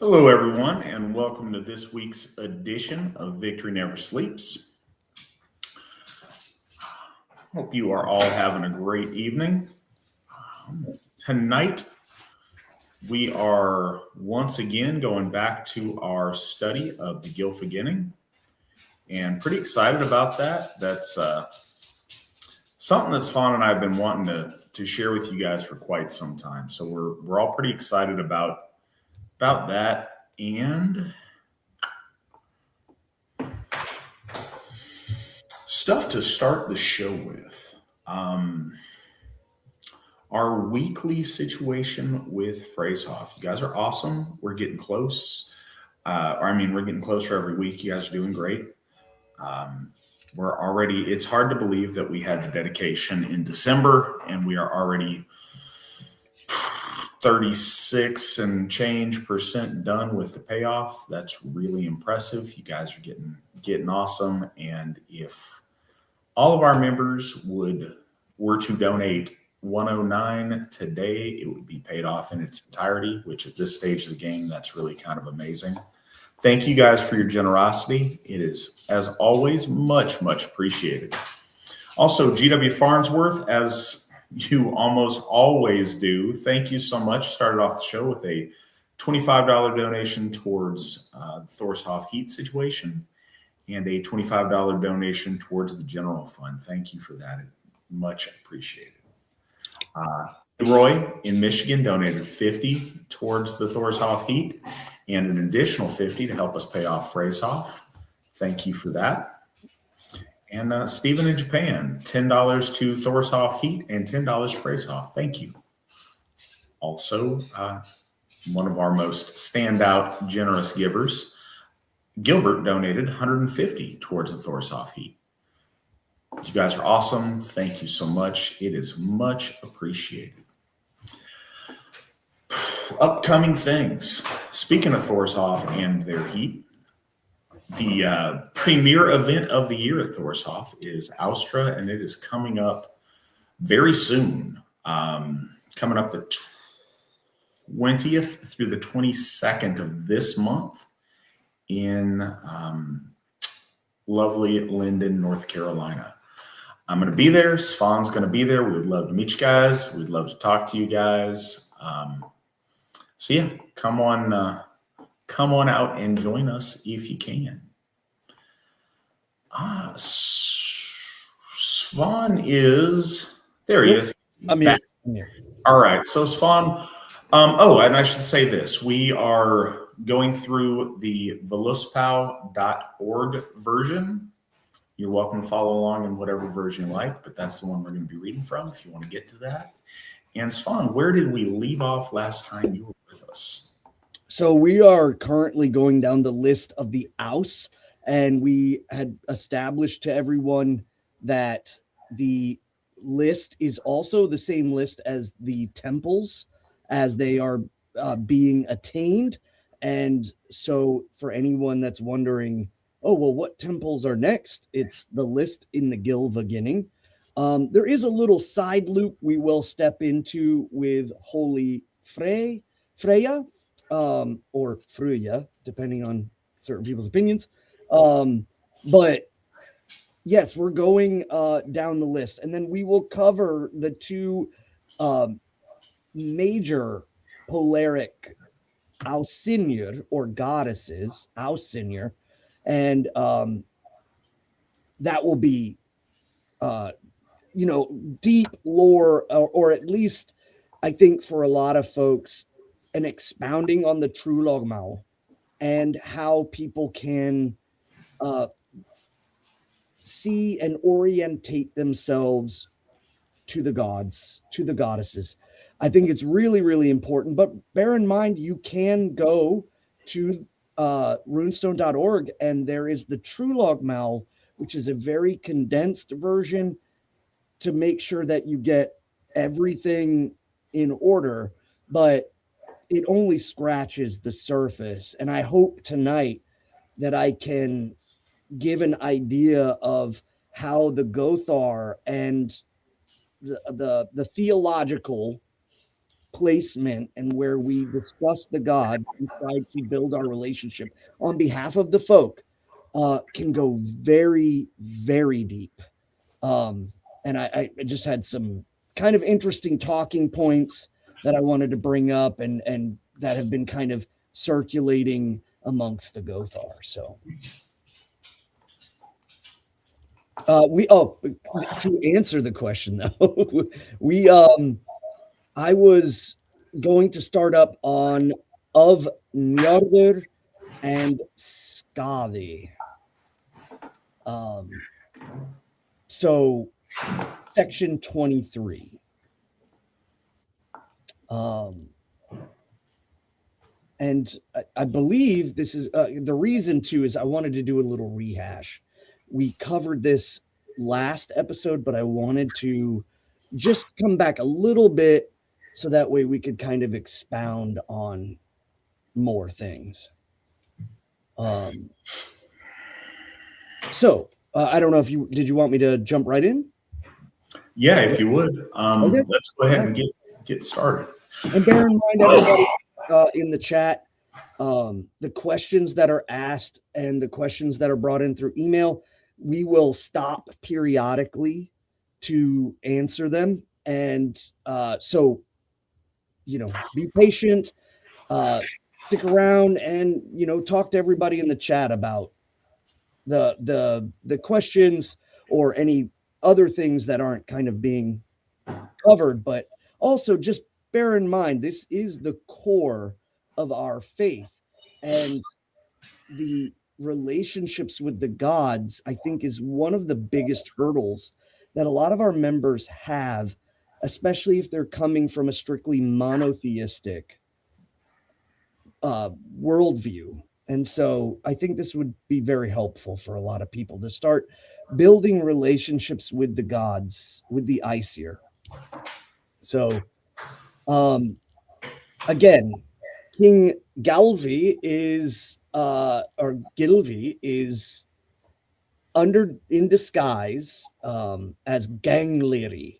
Hello, everyone, and welcome to this week's edition of Victory Never Sleeps. Hope you are all having a great evening. Tonight, we are once again going back to our study of the Gylfaginning, and pretty excited about that. That's something that Svan and I have been wanting to share with you guys for quite some time. So we're all pretty excited about that. And stuff to start the show with. Our weekly situation with Freyja. You guys are awesome. We're getting close. We're getting closer every week. You guys are doing great. It's hard to believe that we had the dedication in December and we are already 36 and change percent done with the payoff. That's really impressive. You guys are getting awesome. And if all of our members were to donate 109 today, it would be paid off in its entirety, which at this stage of the game, that's really kind of amazing. Thank you guys for your generosity. It is, as always, much, much appreciated. Also, GW Farnsworth, as you almost always do, thank you so much. Started off the show with a $25 donation towards Thorshoff heat situation and a $25 donation towards the general fund. Thank you for that. Much appreciated. Roy in Michigan donated $50 towards the Thorshoff heat and an additional $50 to help us pay off Freyja. Thank you for that. And Stephen in Japan, $10 to Thorshoff heat and $10 Freyja. Thank you. Also, one of our most standout generous givers, Gilbert, donated $150 towards the Thorshoff heat. You guys are awesome. Thank you so much. It is much appreciated. Upcoming things. Speaking of Thorshoff and their heat, the premier event of the year at Thorshoff is Austra, and it is coming up very soon. Coming up the 20th through the 22nd of this month in lovely Linden, North Carolina. I'm going to be there. Svan's going to be there. We would love to meet you guys. We'd love to talk to you guys. So yeah, come on out and join us if you can. Svan is there. He is. I'm here. All right. So Svan. And I should say this: we are going through the veluspow.org version. You're welcome to follow along in whatever version you like, but that's the one we're going to be reading from if you want to get to that. And Svan, where did we leave off last time you were with us? So we are currently going down the list of the Aus, and we had established to everyone that the list is also the same list as the temples as they are being attained. And so for anyone that's wondering, oh, well, what temples are next? It's the list in the Gylfaginning. There is a little side loop we will step into with Holy Freyja, or Freyja, depending on certain people's opinions. But yes, we're going down the list. And then we will cover the two major polaric Aesir or goddesses, Aesir, and that will be deep lore, or at least I think for a lot of folks, an expounding on the true logmal and how people can see and orientate themselves to the gods, to the goddesses. I think it's really, really important, but bear in mind, you can go to runestone.org and there is the True Logmal, which is a very condensed version to make sure that you get everything in order, but it only scratches the surface. And I hope tonight that I can give an idea of how the Gothar and the theological placement and where we discuss the god and try to build our relationship on behalf of the folk can go very, very deep. And I just had some kind of interesting talking points that I wanted to bring up and that have been kind of circulating amongst the Gothar. So to answer the question though, I was going to start up on of Njord and Skadi. So section 23. And I believe this is the reason too is I wanted to do a little rehash. We covered this last episode, but I wanted to just come back a little bit so that way we could kind of expound on more things. So I don't know if did you want me to jump right in? Yeah, if you would. Okay. Let's go ahead and get started. And bear in mind, everybody in the chat, the questions that are asked and the questions that are brought in through email, we will stop periodically to answer them. And so, be patient, stick around, and talk to everybody in the chat about the questions or any other things that aren't kind of being covered. But also just bear in mind, this is the core of our faith, and the relationships with the gods, I think, is one of the biggest hurdles that a lot of our members have, especially if they're coming from a strictly monotheistic worldview. And so I think this would be very helpful for a lot of people to start building relationships with the gods, with the Aesir. So, again, King Gylfi is in disguise as Gangliri,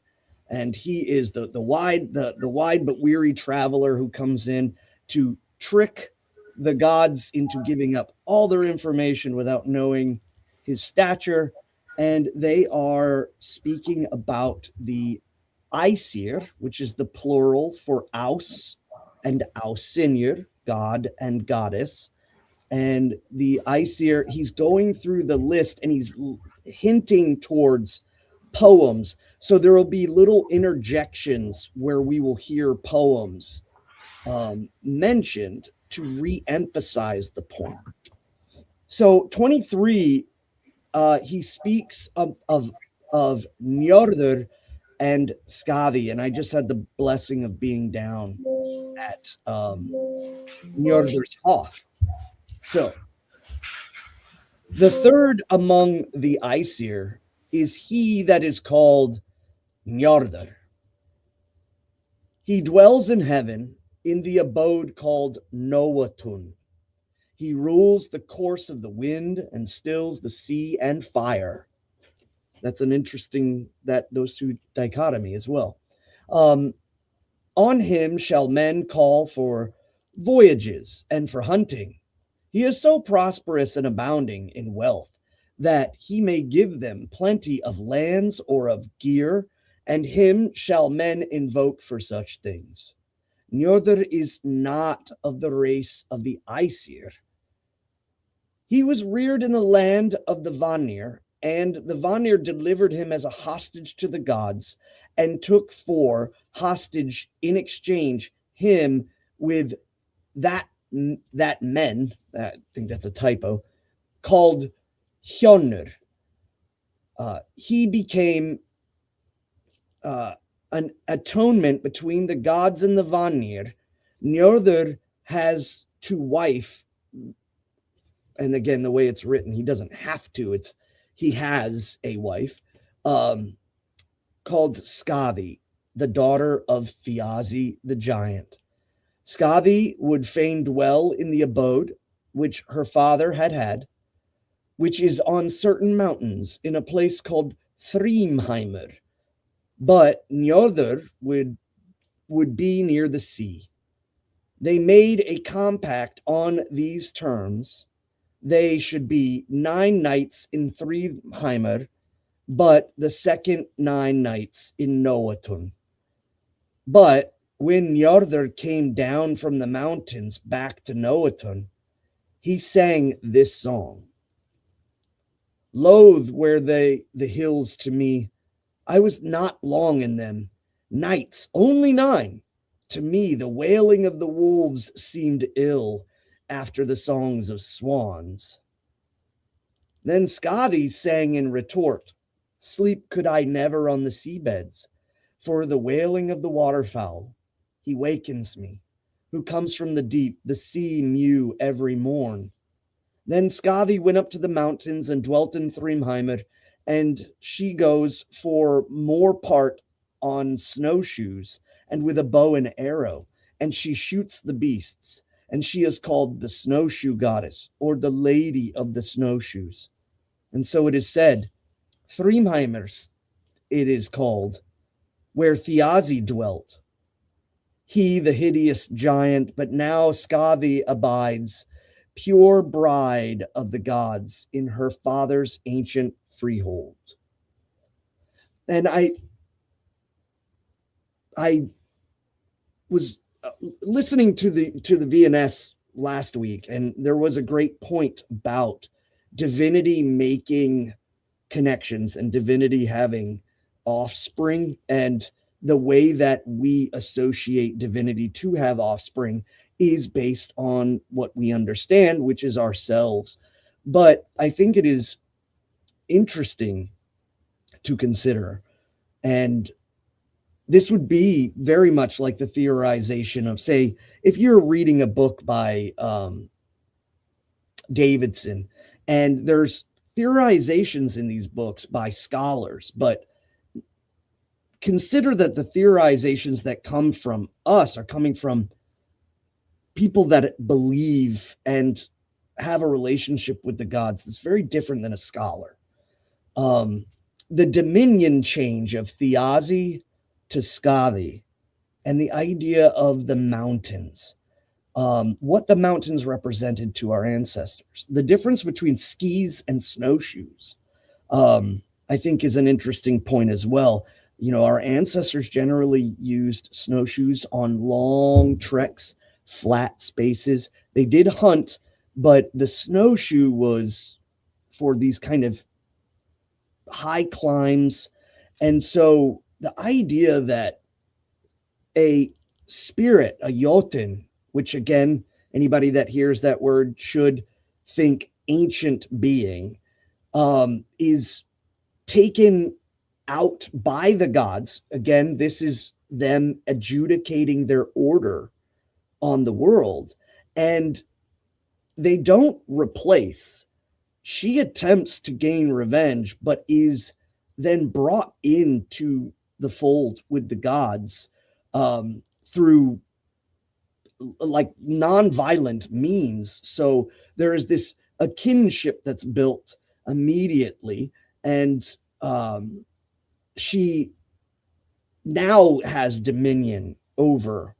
and he is the wide but weary traveler who comes in to trick the gods into giving up all their information without knowing his stature. And they are speaking about the Aesir, which is the plural for Aus and Ausinir, god and goddess. And the Aesir, he's going through the list and he's hinting towards poems. So there will be little interjections where we will hear poems mentioned to re-emphasize the point. So 23, he speaks of Njord and Skadi, and I just had the blessing of being down at Njordr's Hof. So the third among the Aesir is he that is called Njord. He dwells in heaven in the abode called Noatun. He rules the course of the wind and stills the sea and fire. That's an interesting, those two dichotomy as well. On him shall men call for voyages and for hunting. He is so prosperous and abounding in wealth that he may give them plenty of lands or of gear, and him shall men invoke for such things. Njord is not of the race of the Aesir. He was reared in the land of the Vanir, and the Vanir delivered him as a hostage to the gods and took for hostage in exchange him with that men, I think that's a typo, called Hjonnur. He became an atonement between the gods and the Vanir. Njord has to wife, and again, the way it's written, he doesn't have to, he has a wife called Skadi, the daughter of Thiazi the giant. Skadi would fain dwell in the abode which her father had, which is on certain mountains in a place called Thrymheimer. But Njord would would be near the sea. They made a compact on these terms. They should be 9 nights in Heimdall, but the second 9 nights in Noatun. But when Njord came down from the mountains back to Noatun, he sang this song. Loath were the hills to me. I was not long in them. Nights, only 9. To me, the wailing of the wolves seemed ill after the songs of swans. Then Skadi sang in retort, sleep could I never on the seabeds, for the wailing of the waterfowl, he wakens me, who comes from the deep, the sea mew every morn. Then Skadi went up to the mountains and dwelt in Thrymheimr, and she goes for more part on snowshoes and with a bow and arrow, and she shoots the beasts, and she is called the snowshoe goddess, or the lady of the snowshoes. And so it is said, Thrymheimr it is called, where Thiazi dwelt. He, the hideous giant, but now Skadi abides, pure bride of the gods in her father's ancient freehold. And I was listening to the VNS last week, and there was a great point about divinity making connections and divinity having offspring, and the way that we associate divinity to have offspring is based on what we understand, which is ourselves. But I think it is interesting to consider, and this would be very much like the theorization of, say, if you're reading a book by Davidson, and there's theorizations in these books by scholars, but consider that the theorizations that come from us are coming from people that believe and have a relationship with the gods that's very different than a scholar. The dominion change of Thiazi to Skadi, and the idea of the mountains, what the mountains represented to our ancestors, the difference between skis and snowshoes, I think is an interesting point as well. You know, our ancestors generally used snowshoes on long treks, flat spaces. They did hunt, but the snowshoe was for these kind of high climbs. And so the idea that a spirit, a Jotun, which again, anybody that hears that word should think ancient being, is taken out by the gods. Again, this is them adjudicating their order on the world, and they don't replace. She attempts to gain revenge, but is then brought into the fold with the gods through like non-violent means. So there is this a kinship that's built immediately, and she now has dominion over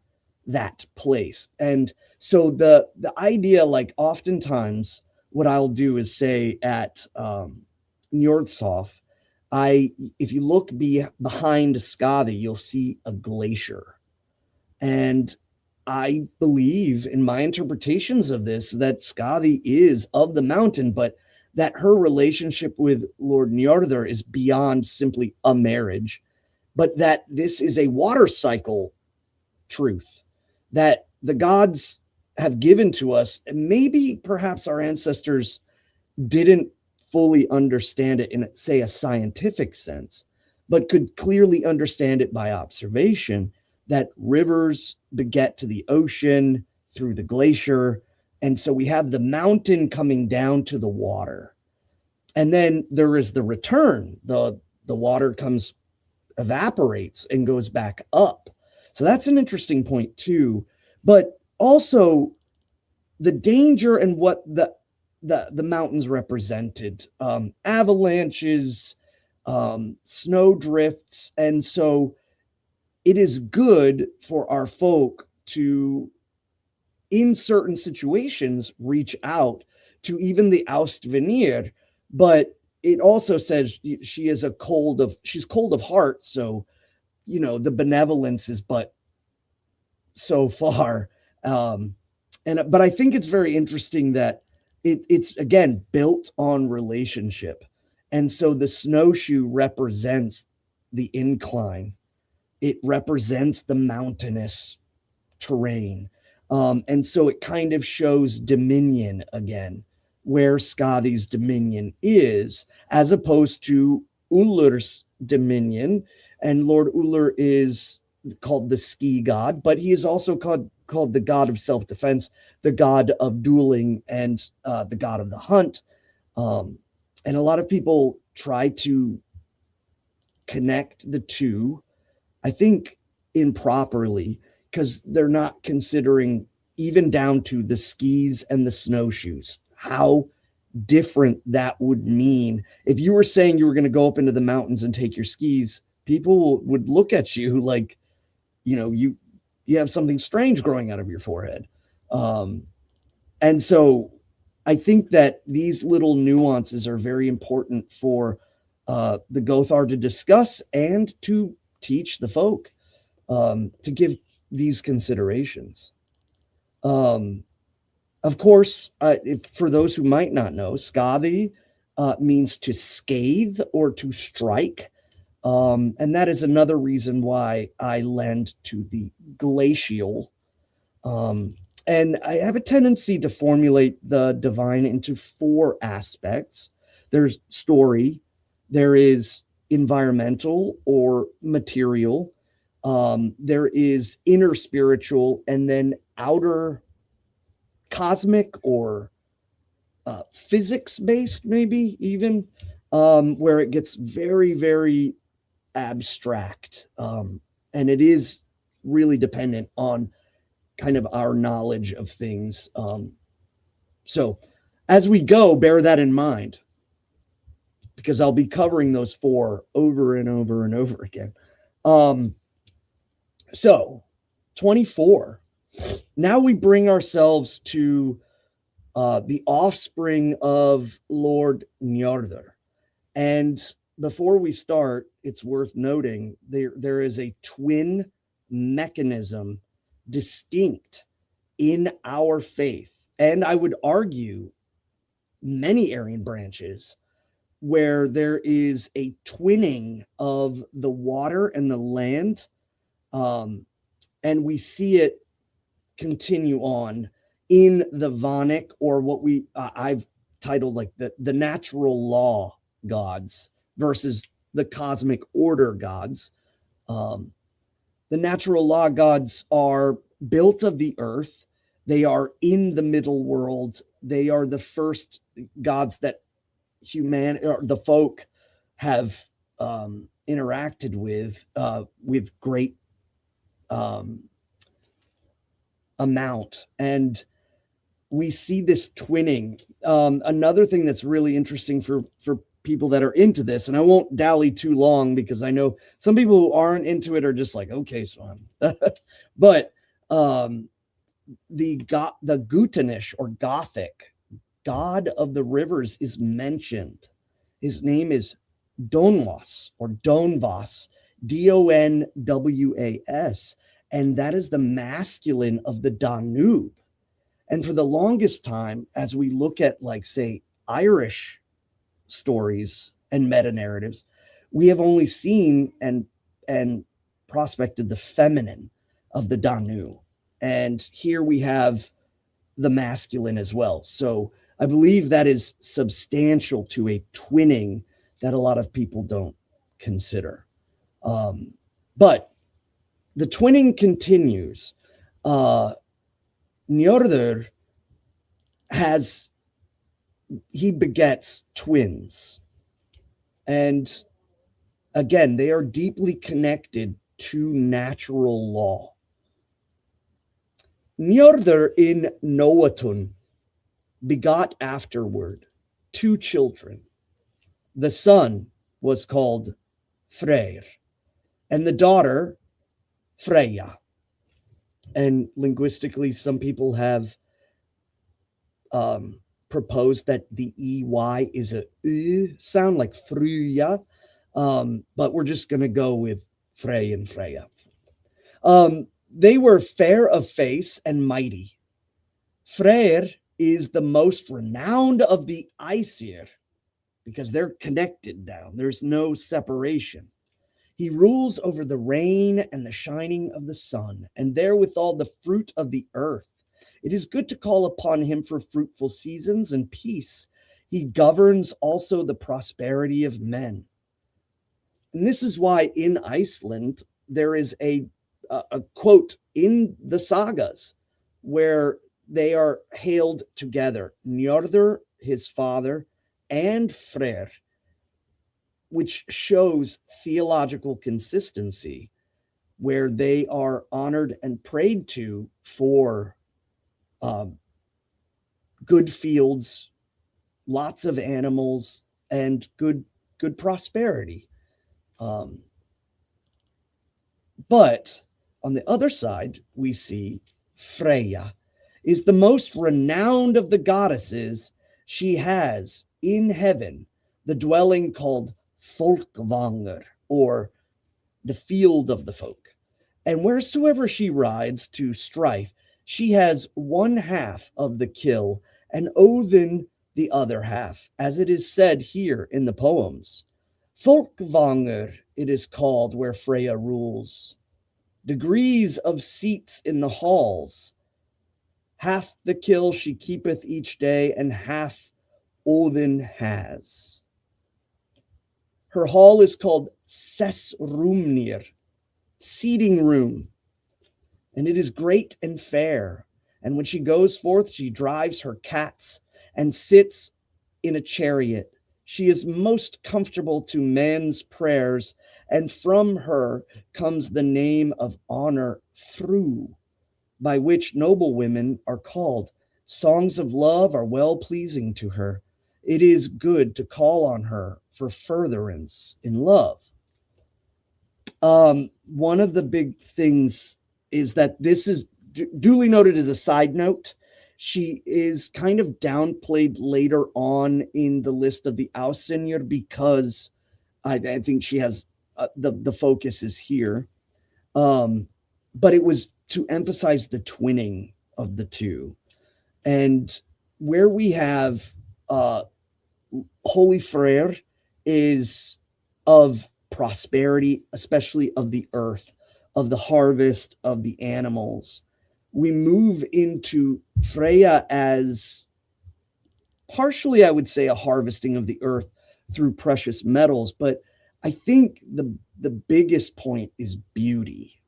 that place. And so the idea, like oftentimes what I'll do is say at Njordsof, if you look behind Skadi, you'll see a glacier. And I believe in my interpretations of this that Skadi is of the mountain, but that her relationship with Lord Njordr is beyond simply a marriage, but that this is a water cycle truth that the gods have given to us. And maybe perhaps our ancestors didn't fully understand it in, say, a scientific sense, but could clearly understand it by observation, that rivers beget to the ocean through the glacier. And so we have the mountain coming down to the water. And then there is the return. The water evaporates and goes back up. So that's an interesting point too. But also the danger and what the mountains represented, avalanches, snow drifts. And so it is good for our folk to, in certain situations, reach out to even the Austvenir, but it also says she's cold of heart, so the benevolence is but so far. But I think it's very interesting that it's again built on relationship, and so the snowshoe represents the incline. It represents the mountainous terrain. And so it kind of shows dominion again, where Skadi's dominion is, as opposed to Ullr's dominion. And Lord Ullr is called the ski god, but he is also called the god of self-defense, the god of dueling, and the god of the hunt. And a lot of people try to connect the two, I think improperly, because they're not considering, even down to the skis and the snowshoes, how different that would mean. If you were saying you were going to go up into the mountains and take your skis, people would look at you like, you have something strange growing out of your forehead. And so I think that these little nuances are very important for the Gothar to discuss and to teach the folk, to give these considerations. Of course, for those who might not know, Skadi means to scathe or to strike. And that is another reason why I lend to the glacial. And I have a tendency to formulate the divine into 4 aspects. There's story, there is environmental or material, there is inner spiritual, and then outer cosmic or physics-based, maybe even, where it gets very, very abstract. And it is really dependent on kind of our knowledge of things. So as we go, bear that in mind, because I'll be covering those 4 over and over and over again. So 24. Now we bring ourselves to the offspring of Lord Njord. And before we start, it's worth noting there is a twin mechanism distinct in our faith. And I would argue many Aryan branches where there is a twinning of the water and the land. And we see it continue on in the Vonic, or what I've titled like the natural law gods versus the cosmic order gods. The natural law gods are built of the earth. They are in the middle world. They are the first gods that the folk have interacted with great amount. And we see this twinning. Another thing that's really interesting for people that are into this, and I won't dally too long because I know some people who aren't into it are just like, okay, Svan. But the Gutanish or Gothic god of the rivers is mentioned. His name is Donwas or Donvas, Donwas, and that is the masculine of the Danube. And for the longest time, as we look at, like, say, Irish stories and meta narratives, we have only seen and prospected the feminine of the Danu. And here we have the masculine as well. So I believe that is substantial to a twinning that a lot of people don't consider. But the twinning continues. Njord he begets twins. And again, they are deeply connected to natural law. Njord in Noatun begot afterward 2 children. The son was called Freyr, and the daughter Freyja. And linguistically, some people have proposed that the EY is a sound like Freyja, but we're just going to go with Frey and Freyja. They were fair of face and mighty. Freyr is the most renowned of the Aesir because they're connected down. There's no separation. He rules over the rain and the shining of the sun, and therewithal the fruit of the earth. It is good to call upon him for fruitful seasons and peace. He governs also the prosperity of men. And this is why in Iceland there is a quote in the sagas where they are hailed together, Njord, his father, and Freyr, which shows theological consistency, where they are honored and prayed to for good fields, lots of animals, and good prosperity. But on the other side, we see Freyja is the most renowned of the goddesses. She has in heaven the dwelling called Folkvangr, or the field of the folk. And wheresoever she rides to strife, she has one half of the kill, and Odin the other half, as it is said here in the poems. Folkvangr it is called, where Freyja rules. Degrees of seats in the halls. Half the kill she keepeth each day, and half Odin has. Her hall is called Sessrumnir, seating room, and it is great and fair. And when she goes forth, she drives her cats and sits in a chariot. She is most comfortable to men's prayers, and from her comes the name of honor, Fru, by which noble women are called. Songs of love are well pleasing to her. It is good to call on her for furtherance in love. One of the big things is that this is duly noted as a side note. She is kind of downplayed later on in the list of the Aesir because I think she has the focus is here. But it was to emphasize the twinning of the two. And where we have Holy Freyr is of prosperity, especially of the earth, of the harvest, of the animals. We move into Freyja as partially, I would say, a harvesting of the earth through precious metals. But I think the biggest point is beauty.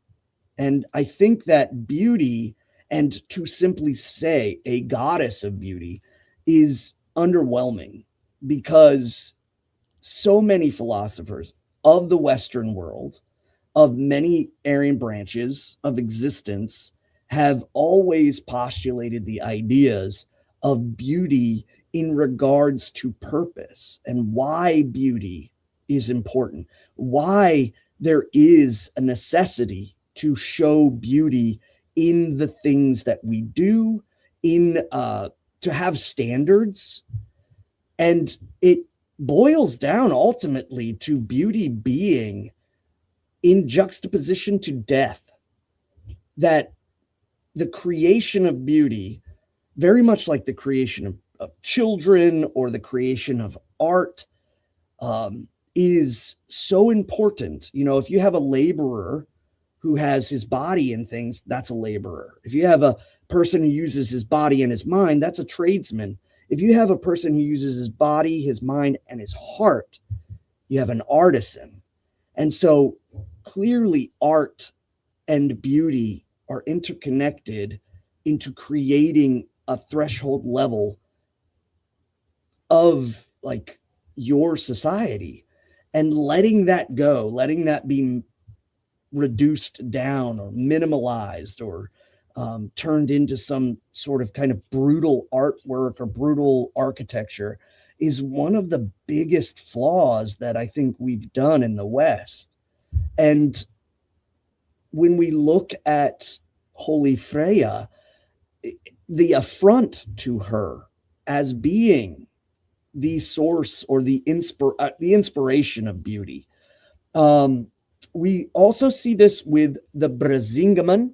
And I think that beauty, and to simply say a goddess of beauty, is underwhelming, because so many philosophers of the Western world, of many Aryan branches of existence, have always postulated the ideas of beauty in regards to purpose and why beauty is important, why there is a necessity to show beauty in the things that we do, in to have standards. And it boils down ultimately to beauty being in juxtaposition to death, that the creation of beauty, very much like the creation of children or the creation of art, is so important. You know, if you have a laborer who has his body and things, that's a laborer. If you have a person who uses his body and his mind, that's a tradesman. If you have a person who uses his body, his mind, and his heart, you have an artisan. And so clearly art and beauty are interconnected into creating a threshold level of like your society, and letting that go, letting that be reduced down or minimalized or turned into some sort of kind of brutal artwork or brutal architecture is one of the biggest flaws that I think we've done in the West. And when we look at Holy Freyja, the affront to her as being the source or the inspiration of beauty. We also see this with the Brasingaman,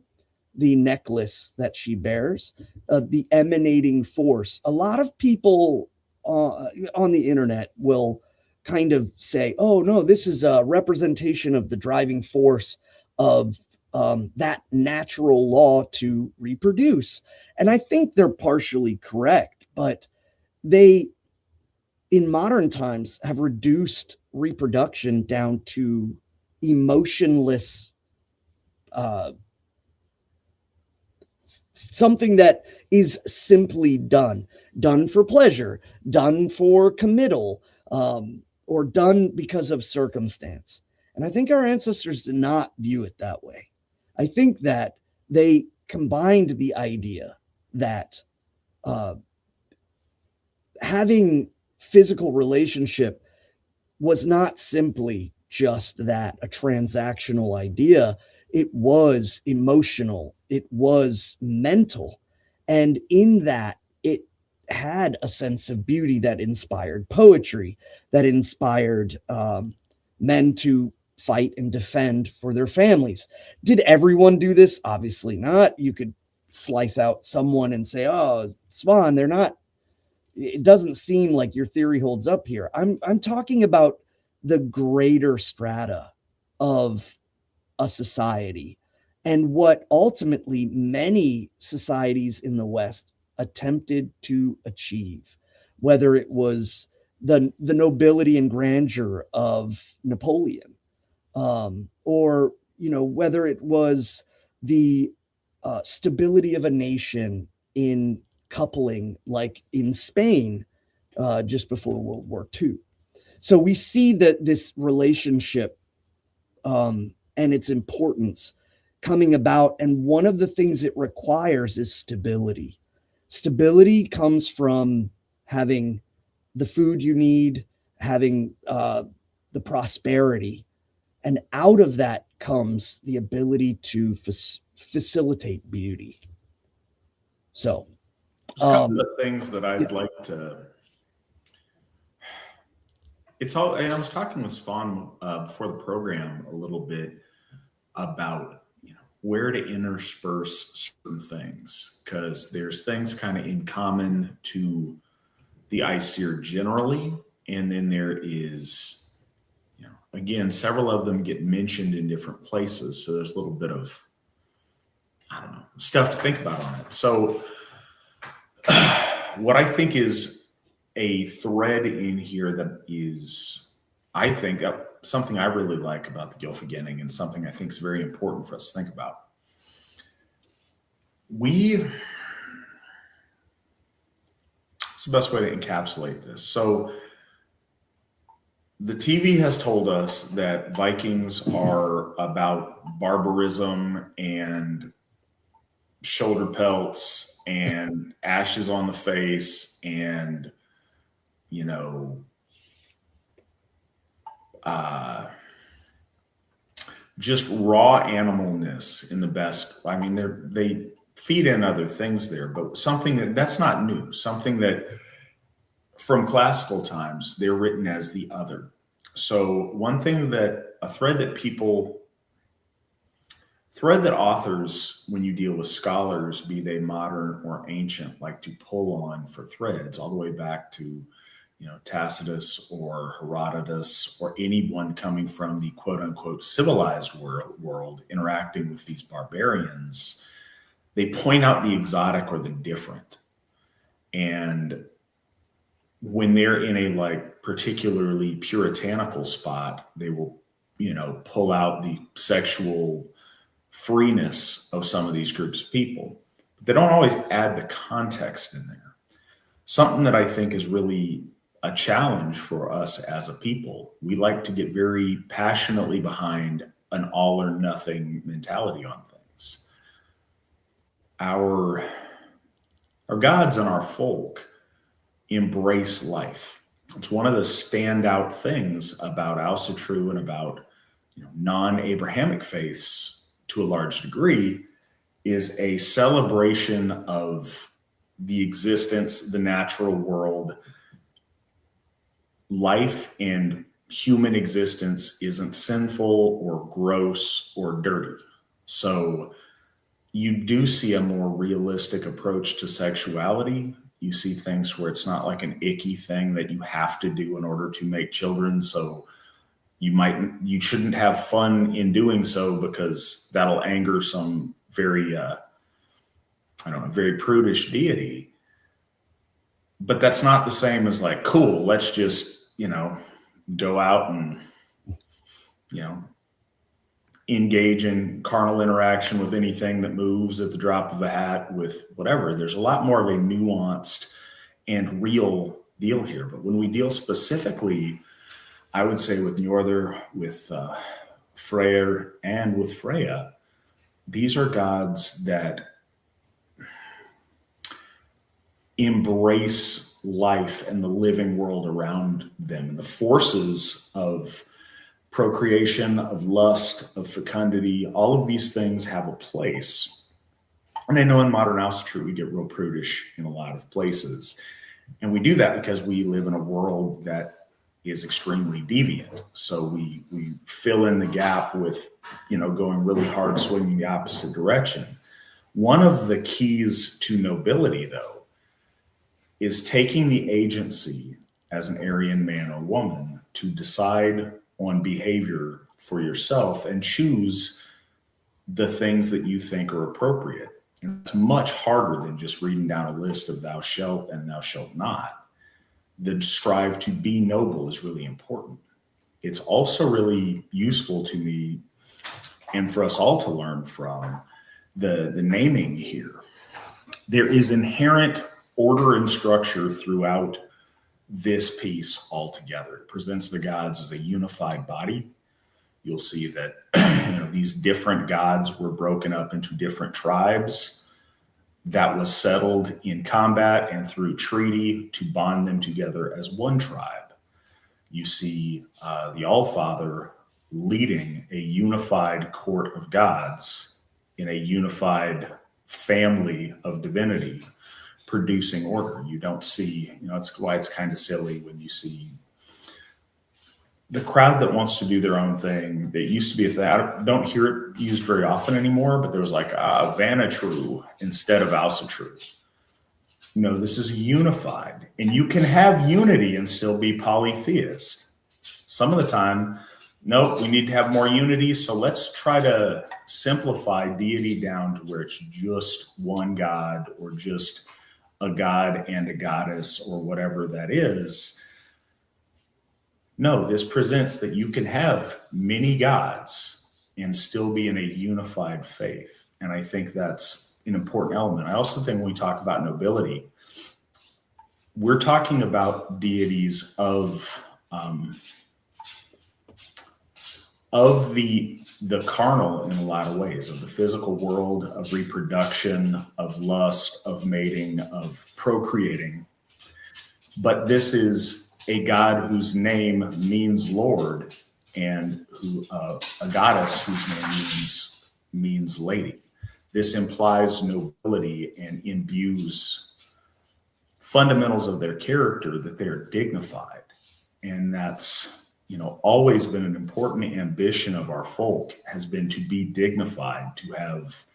the necklace that she bears, the emanating force. A lot of people on the internet will kind of say, oh, no, this is a representation of the driving force of that natural law to reproduce. And I think they're partially correct, but they, in modern times, have reduced reproduction down to emotionless, something that is simply done for pleasure, done for committal, or done because of circumstance. And I think our ancestors did not view it that way. I think that they combined the idea that having physical relationship was not simply just that, a transactional idea. It was emotional, it was mental. And in that, it had a sense of beauty that inspired poetry, that inspired men to fight and defend for their families. Did everyone do this? Obviously not. You could slice out someone and say, oh, Svan, they're not. It doesn't seem like your theory holds up here. I'm talking about the greater strata of a society and what ultimately many societies in the West attempted to achieve, whether it was the nobility and grandeur of Napoleon, or whether it was the stability of a nation in coupling, like in Spain just before World War II. So we see that this relationship and its importance coming about, and one of the things it requires is stability. Stability comes from having the food you need, having the prosperity, and out of that comes the ability to facilitate beauty. So there's a couple of things that I'd like to. It's all, and I was talking with Svan before the program a little bit about where to intersperse certain things, because there's things kind of in common to the Aesir generally, and then there is, again, several of them get mentioned in different places, so there's a little bit of, I don't know, stuff to think about on it. So what I think is a thread in here that is, I think, something I really like about the Gylfaginning, and something I think is very important for us to think about. What's the best way to encapsulate this? So the TV has told us that Vikings are about barbarism and shoulder pelts and ashes on the face and just raw animalness in the best. I mean, they feed in other things there, but something that's not new, something that from classical times, they're written as the other. So one thing a thread that authors, when you deal with scholars, be they modern or ancient, like to pull on for threads all the way back to Tacitus or Herodotus, or anyone coming from the quote unquote civilized world interacting with these barbarians, they point out the exotic or the different. And when they're in a particularly puritanical spot, they will, pull out the sexual freeness of some of these groups of people. But they don't always add the context in there. Something that I think is really a challenge for us as a people. We like to get very passionately behind an all or nothing mentality on things. Our gods and our folk embrace life. It's one of the standout things about Asatru and about non-Abrahamic faiths to a large degree, is a celebration of the existence, the natural world. Life and human existence isn't sinful or gross or dirty. So you do see a more realistic approach to sexuality. You see things where it's not like an icky thing that you have to do in order to make children. So you shouldn't have fun in doing so because that'll anger some very, very prudish deity. But that's not the same as like, cool, let's just, go out and, engage in carnal interaction with anything that moves at the drop of a hat with whatever. There's a lot more of a nuanced and real deal here. But when we deal specifically, I would say with Njord, with Freyr, and with Freyja, these are gods that embrace life and the living world around them, and the forces of procreation, of lust, of fecundity. All of these things have a place. And I know in modern Asatru, we get real prudish in a lot of places. And we do that because we live in a world that is extremely deviant. So we fill in the gap with, going really hard, swinging the opposite direction. One of the keys to nobility, though, is taking the agency as an Aryan man or woman to decide on behavior for yourself and choose the things that you think are appropriate. And it's much harder than just reading down a list of thou shalt and thou shalt not. The strive to be noble is really important. It's also really useful to me and for us all to learn from the naming here. There is inherent order and structure throughout this piece altogether. It presents the gods as a unified body. You'll see that these different gods were broken up into different tribes. That was settled in combat and through treaty to bond them together as one tribe. You see the Allfather leading a unified court of gods in a unified family of divinity, producing order. You don't see, it's why it's kind of silly when you see the crowd that wants to do their own thing. That used to be a thing. I don't hear it used very often anymore, but there was like Vanatru instead of Asatru. This is unified, and you can have unity and still be polytheist. Some of the time, nope, we need to have more unity, so let's try to simplify deity down to where it's just one god or just a god and a goddess or whatever that is. No, this presents that you can have many gods and still be in a unified faith. And I think that's an important element. I also think when we talk about nobility, we're talking about deities of the carnal in a lot of ways, of the physical world, of reproduction, of lust, of mating, of procreating. But this is a god whose name means Lord, and a goddess whose name means lady. This implies nobility and imbues fundamentals of their character, that they are dignified. And that's always been an important ambition of our folk, has been to be dignified, to have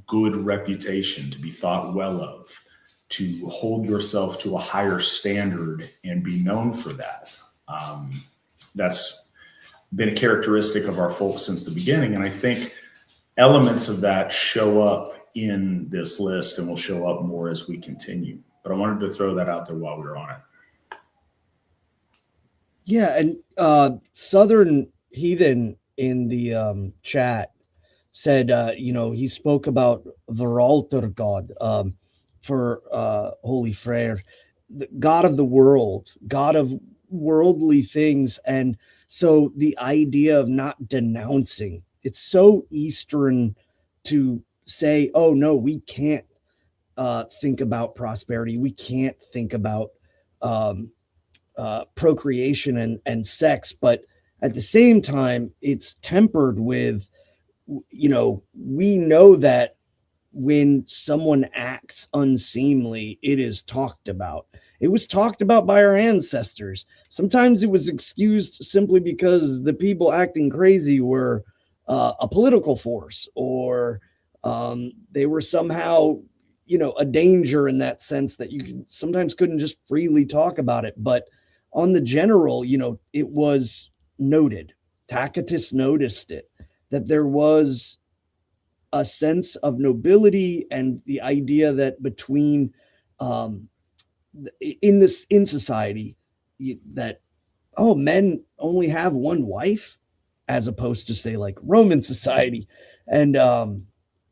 good reputation, to be thought well of, to hold yourself to a higher standard and be known for that. That's been a characteristic of our folk since the beginning. And I think elements of that show up in this list and will show up more as we continue. But I wanted to throw that out there while we were on it. Yeah, and Southern Heathen in the chat said, he spoke about Veralter God for Holy Freyr, the God of the world, God of worldly things. And so the idea of not denouncing, it's so Eastern to say, oh, no, we can't think about prosperity. We can't think about procreation and sex, but at the same time, it's tempered with we know that when someone acts unseemly, it is talked about. It was talked about by our ancestors. Sometimes it was excused simply because the people acting crazy were a political force, or they were somehow, a danger in that sense that you sometimes couldn't just freely talk about it. But on the general, it was noted. Tacitus noticed it, that there was a sense of nobility and the idea that between in society that men only have one wife, as opposed to say like Roman society, and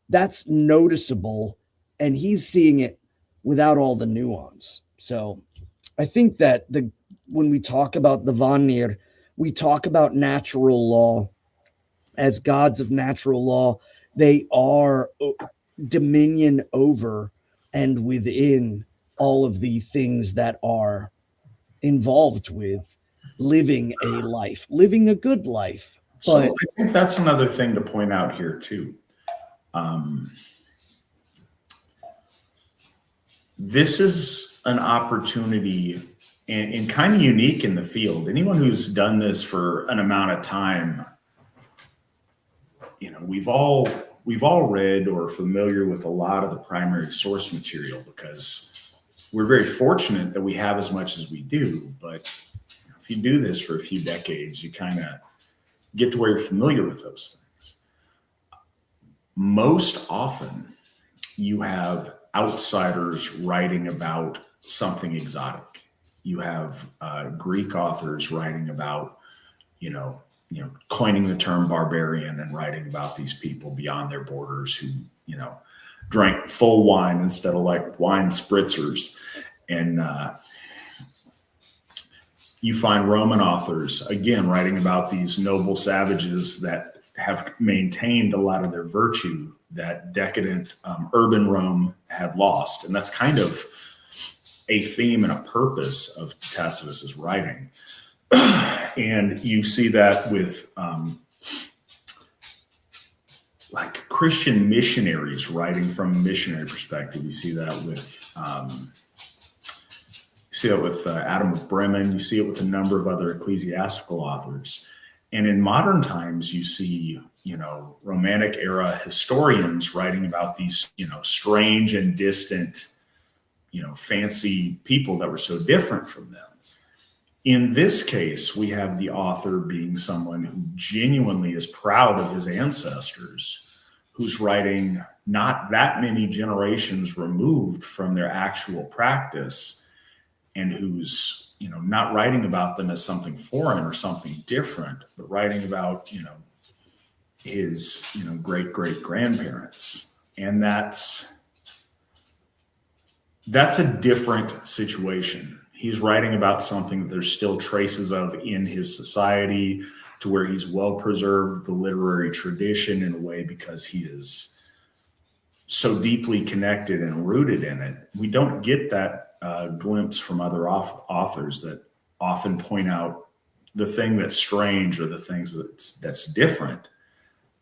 that's noticeable, and he's seeing it without all the nuance. So I think that when we talk about the Vanir, we talk about natural law as gods of natural law. They are dominion over and within all of the things that are involved with living a life, living a good life. So But I think that's another thing to point out here too. This is an opportunity and kind of unique in the field. Anyone who's done this for an amount of time, we've all read or familiar with a lot of the primary source material, because we're very fortunate that we have as much as we do. But if you do this for a few decades, you kind of get to where you're familiar with those things. Most often, you have outsiders writing about something exotic. You have Greek authors writing about, coining the term barbarian and writing about these people beyond their borders who, drank full wine instead of like wine spritzers. And you find Roman authors, again, writing about these noble savages that have maintained a lot of their virtue that decadent urban Rome had lost. And that's kind of a theme and a purpose of Tacitus's writing. And you see that with like Christian missionaries writing from a missionary perspective. You see that with Adam of Bremen. You see it with a number of other ecclesiastical authors. And in modern times, you see, Romantic era historians writing about these, strange and distant, fancy people that were so different from them. In this case, we have the author being someone who genuinely is proud of his ancestors, who's writing not that many generations removed from their actual practice, and who's, not writing about them as something foreign or something different, but writing about, his, great grandparents. And that's a different situation. He's writing about something that there's still traces of in his society, to where he's well preserved the literary tradition in a way because he is so deeply connected and rooted in it. We don't get that glimpse from other authors that often point out the thing that's strange or the things that's different.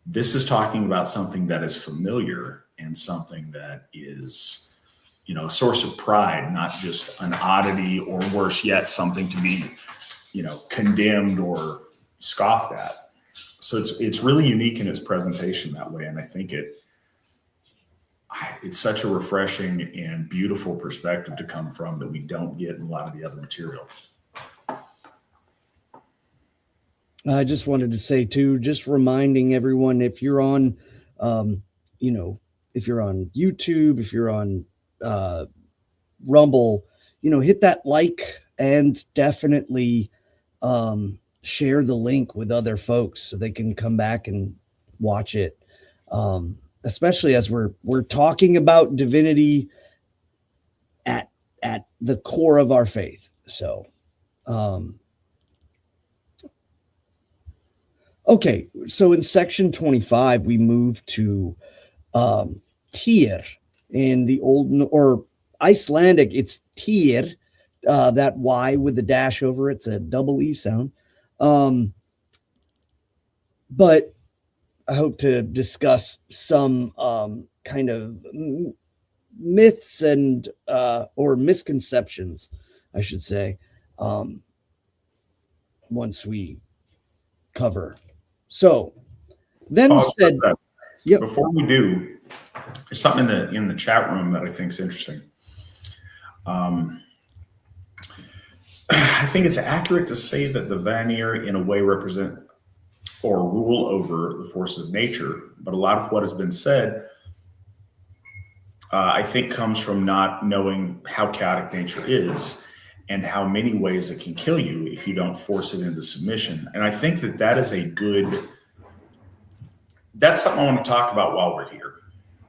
This is talking about something that is familiar and something that is, a source of pride, not just an oddity, or worse yet, something to be, condemned or scoffed at. So it's really unique in its presentation that way. And I think it's such a refreshing and beautiful perspective to come from that we don't get in a lot of the other material. I just wanted to say too, just reminding everyone, if you're on, if you're on YouTube, if you're on Rumble, hit that like, and definitely share the link with other folks so they can come back and watch it. Especially as we're talking about divinity at the core of our faith. So, okay. So in section 25, we move to Tyr. In the old or Icelandic, it's Tyr. That Y with the dash over it's a double E sound. But I hope to discuss some kind of myths and or misconceptions, I should say, once we cover. So then Pause for said, a sec. yep. Before we do, there's something in the chat room that I think is interesting. I think it's accurate to say that the Vanir in a way represent or rule over the forces of nature, but a lot of what has been said, I think, comes from not knowing how chaotic nature is and how many ways it can kill you if you don't force it into submission. And I think that that is that's something I want to talk about while we're here.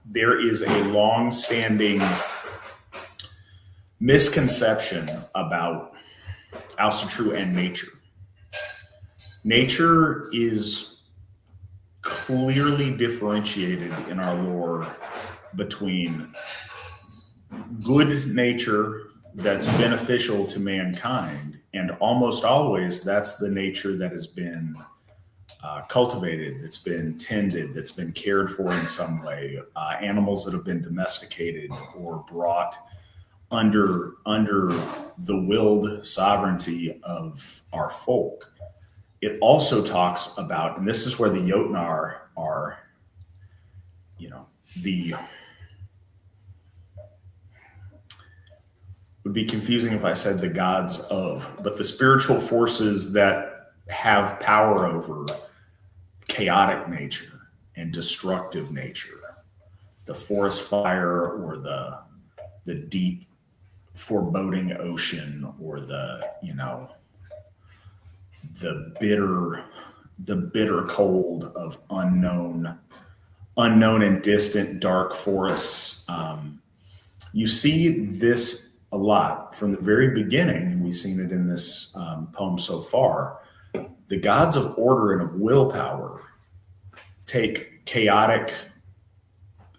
There is a long-standing misconception about Asatru and nature. Nature is clearly differentiated in our lore between good nature that's beneficial to mankind, and almost always that's the nature that has been cultivated, that's been tended, that's been cared for in some way, animals that have been domesticated or brought under the willed sovereignty of our folk. It also talks about, and this is where the Jotnar are, would be confusing if I said the gods of, but the spiritual forces that have power over chaotic nature and destructive nature, the forest fire or the deep foreboding ocean, or the bitter cold of unknown and distant dark forests. You see this a lot from the very beginning, and we've seen it in this poem so far. The gods of order and of willpower take chaotic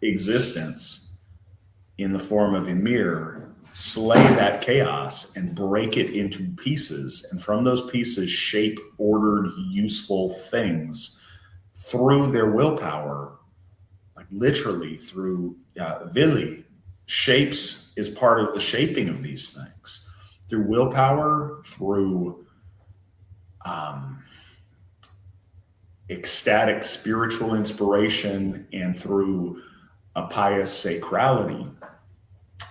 existence in the form of Ymir, slay that chaos and break it into pieces, and from those pieces shape ordered, useful things through their willpower, like literally through Vali. Shapes is part of the shaping of these things through willpower, through ecstatic spiritual inspiration, and through a pious sacrality.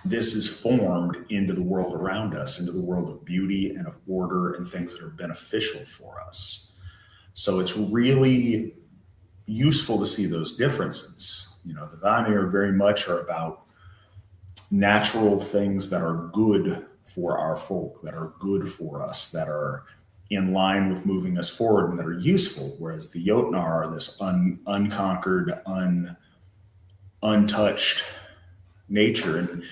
This is formed into the world around us, into the world of beauty and of order and things that are beneficial for us. So it's really useful to see those differences. The Vanir very much are about natural things that are good for our folk, that are good for us, that are in line with moving us forward and that are useful, whereas the Jotnar are this unconquered, untouched nature. And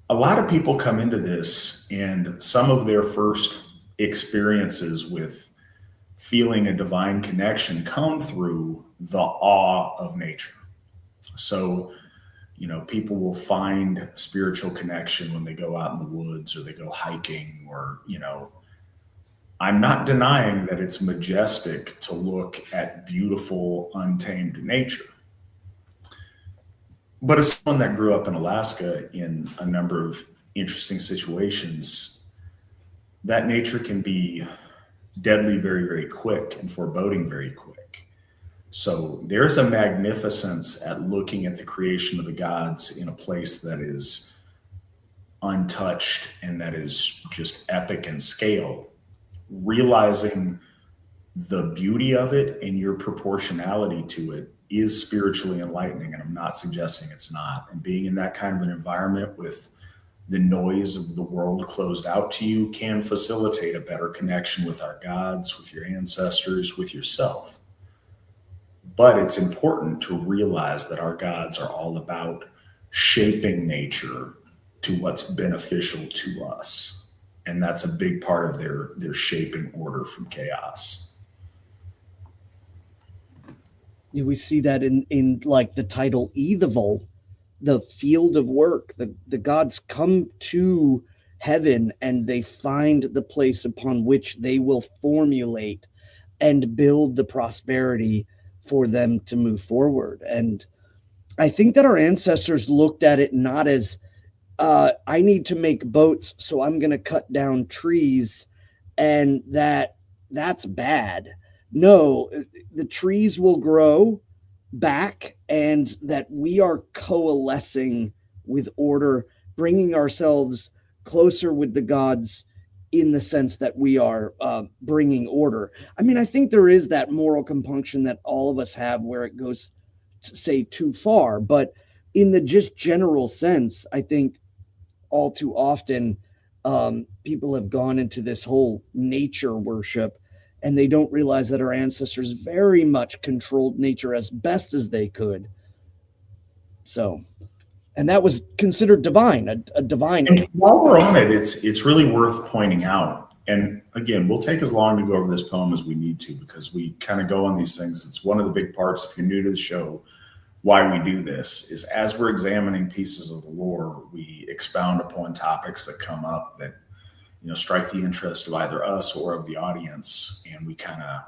a lot of people come into this, and some of their first experiences with feeling a divine connection come through the awe of nature. So people will find spiritual connection when they go out in the woods or they go hiking, or, I'm not denying that it's majestic to look at beautiful, untamed nature. But as someone that grew up in Alaska in a number of interesting situations, that nature can be deadly very, very quick and foreboding very quick. So there's a magnificence at looking at the creation of the gods in a place that is untouched and that is just epic in scale. Realizing the beauty of it and your proportionality to it is spiritually enlightening, and I'm not suggesting it's not. And being in that kind of an environment with the noise of the world closed out to you can facilitate a better connection with our gods, with your ancestors, with yourself. But it's important to realize that our gods are all about shaping nature to what's beneficial to us. And that's a big part of their shaping order from chaos. We see that in like the title Eithivol, the field of work. The gods come to heaven and they find the place upon which they will formulate and build the prosperity for them to move forward. And I think that our ancestors looked at it not as I need to make boats, so I'm going to cut down trees, and that's bad. No, the trees will grow back, and that we are coalescing with order, bringing ourselves closer with the gods in the sense that we are bringing order. I mean, I think there is that moral compunction that all of us have where it goes, say, too far. But in the just general sense, I think all too often people have gone into this whole nature worship, and they don't realize that our ancestors very much controlled nature as best as they could. So, and that was considered divine, a divine. And while we're on it, it's really worth pointing out. And again, we'll take as long to go over this poem as we need to, because we kind of go on these things. It's one of the big parts, if you're new to the show, why we do this is as we're examining pieces of the lore, we expound upon topics that come up that, strike the interest of either us or of the audience. And we kind of,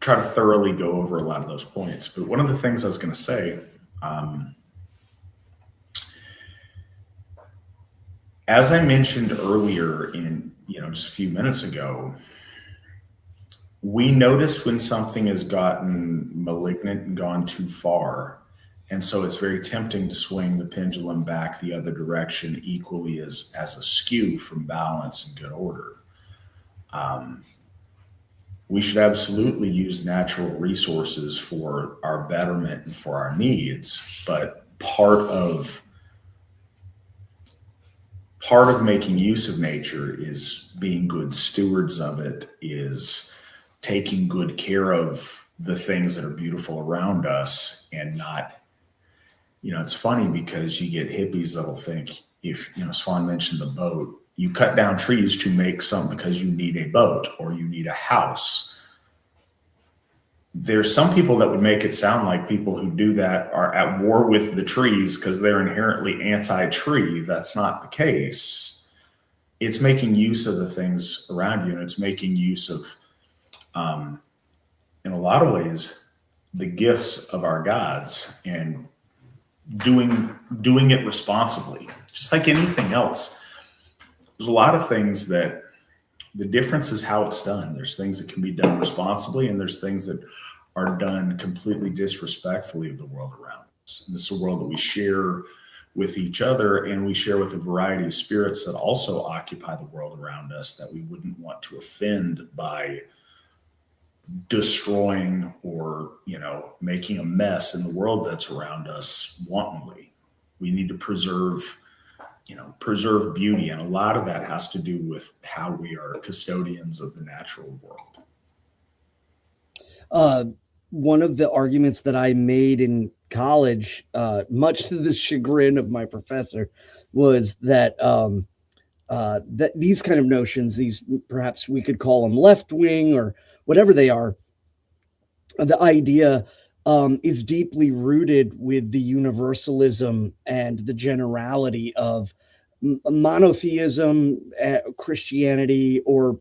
try to thoroughly go over a lot of those points. But one of the things I was going to say, as I mentioned earlier in, just a few minutes ago, we notice when something has gotten malignant and gone too far. And so it's very tempting to swing the pendulum back the other direction equally as a skew from balance and good order. We should absolutely use natural resources for our betterment and for our needs, but part of making use of nature is being good stewards of it, is taking good care of the things that are beautiful around us, and not, it's funny because you get hippies that'll think, if, Svan mentioned the boat, you cut down trees to make something because you need a boat or you need a house. There's some people that would make it sound like people who do that are at war with the trees because they're inherently anti-tree. That's not the case. It's making use of the things around you, and it's making use of, in a lot of ways, the gifts of our gods, and doing it responsibly, just like anything else. There's a lot of things that the difference is how it's done. There's things that can be done responsibly, and there's things that are done completely disrespectfully of the world around us. And this is a world that we share with each other, and we share with a variety of spirits that also occupy the world around us that we wouldn't want to offend by destroying or, making a mess in the world that's around us wantonly. We need to preserve beauty. And a lot of that has to do with how we are custodians of the natural world. One of the arguments that I made in college, much to the chagrin of my professor, was that that these kind of notions, these, perhaps we could call them left wing or whatever they are, the idea is deeply rooted with the universalism and the generality of monotheism, Christianity, or,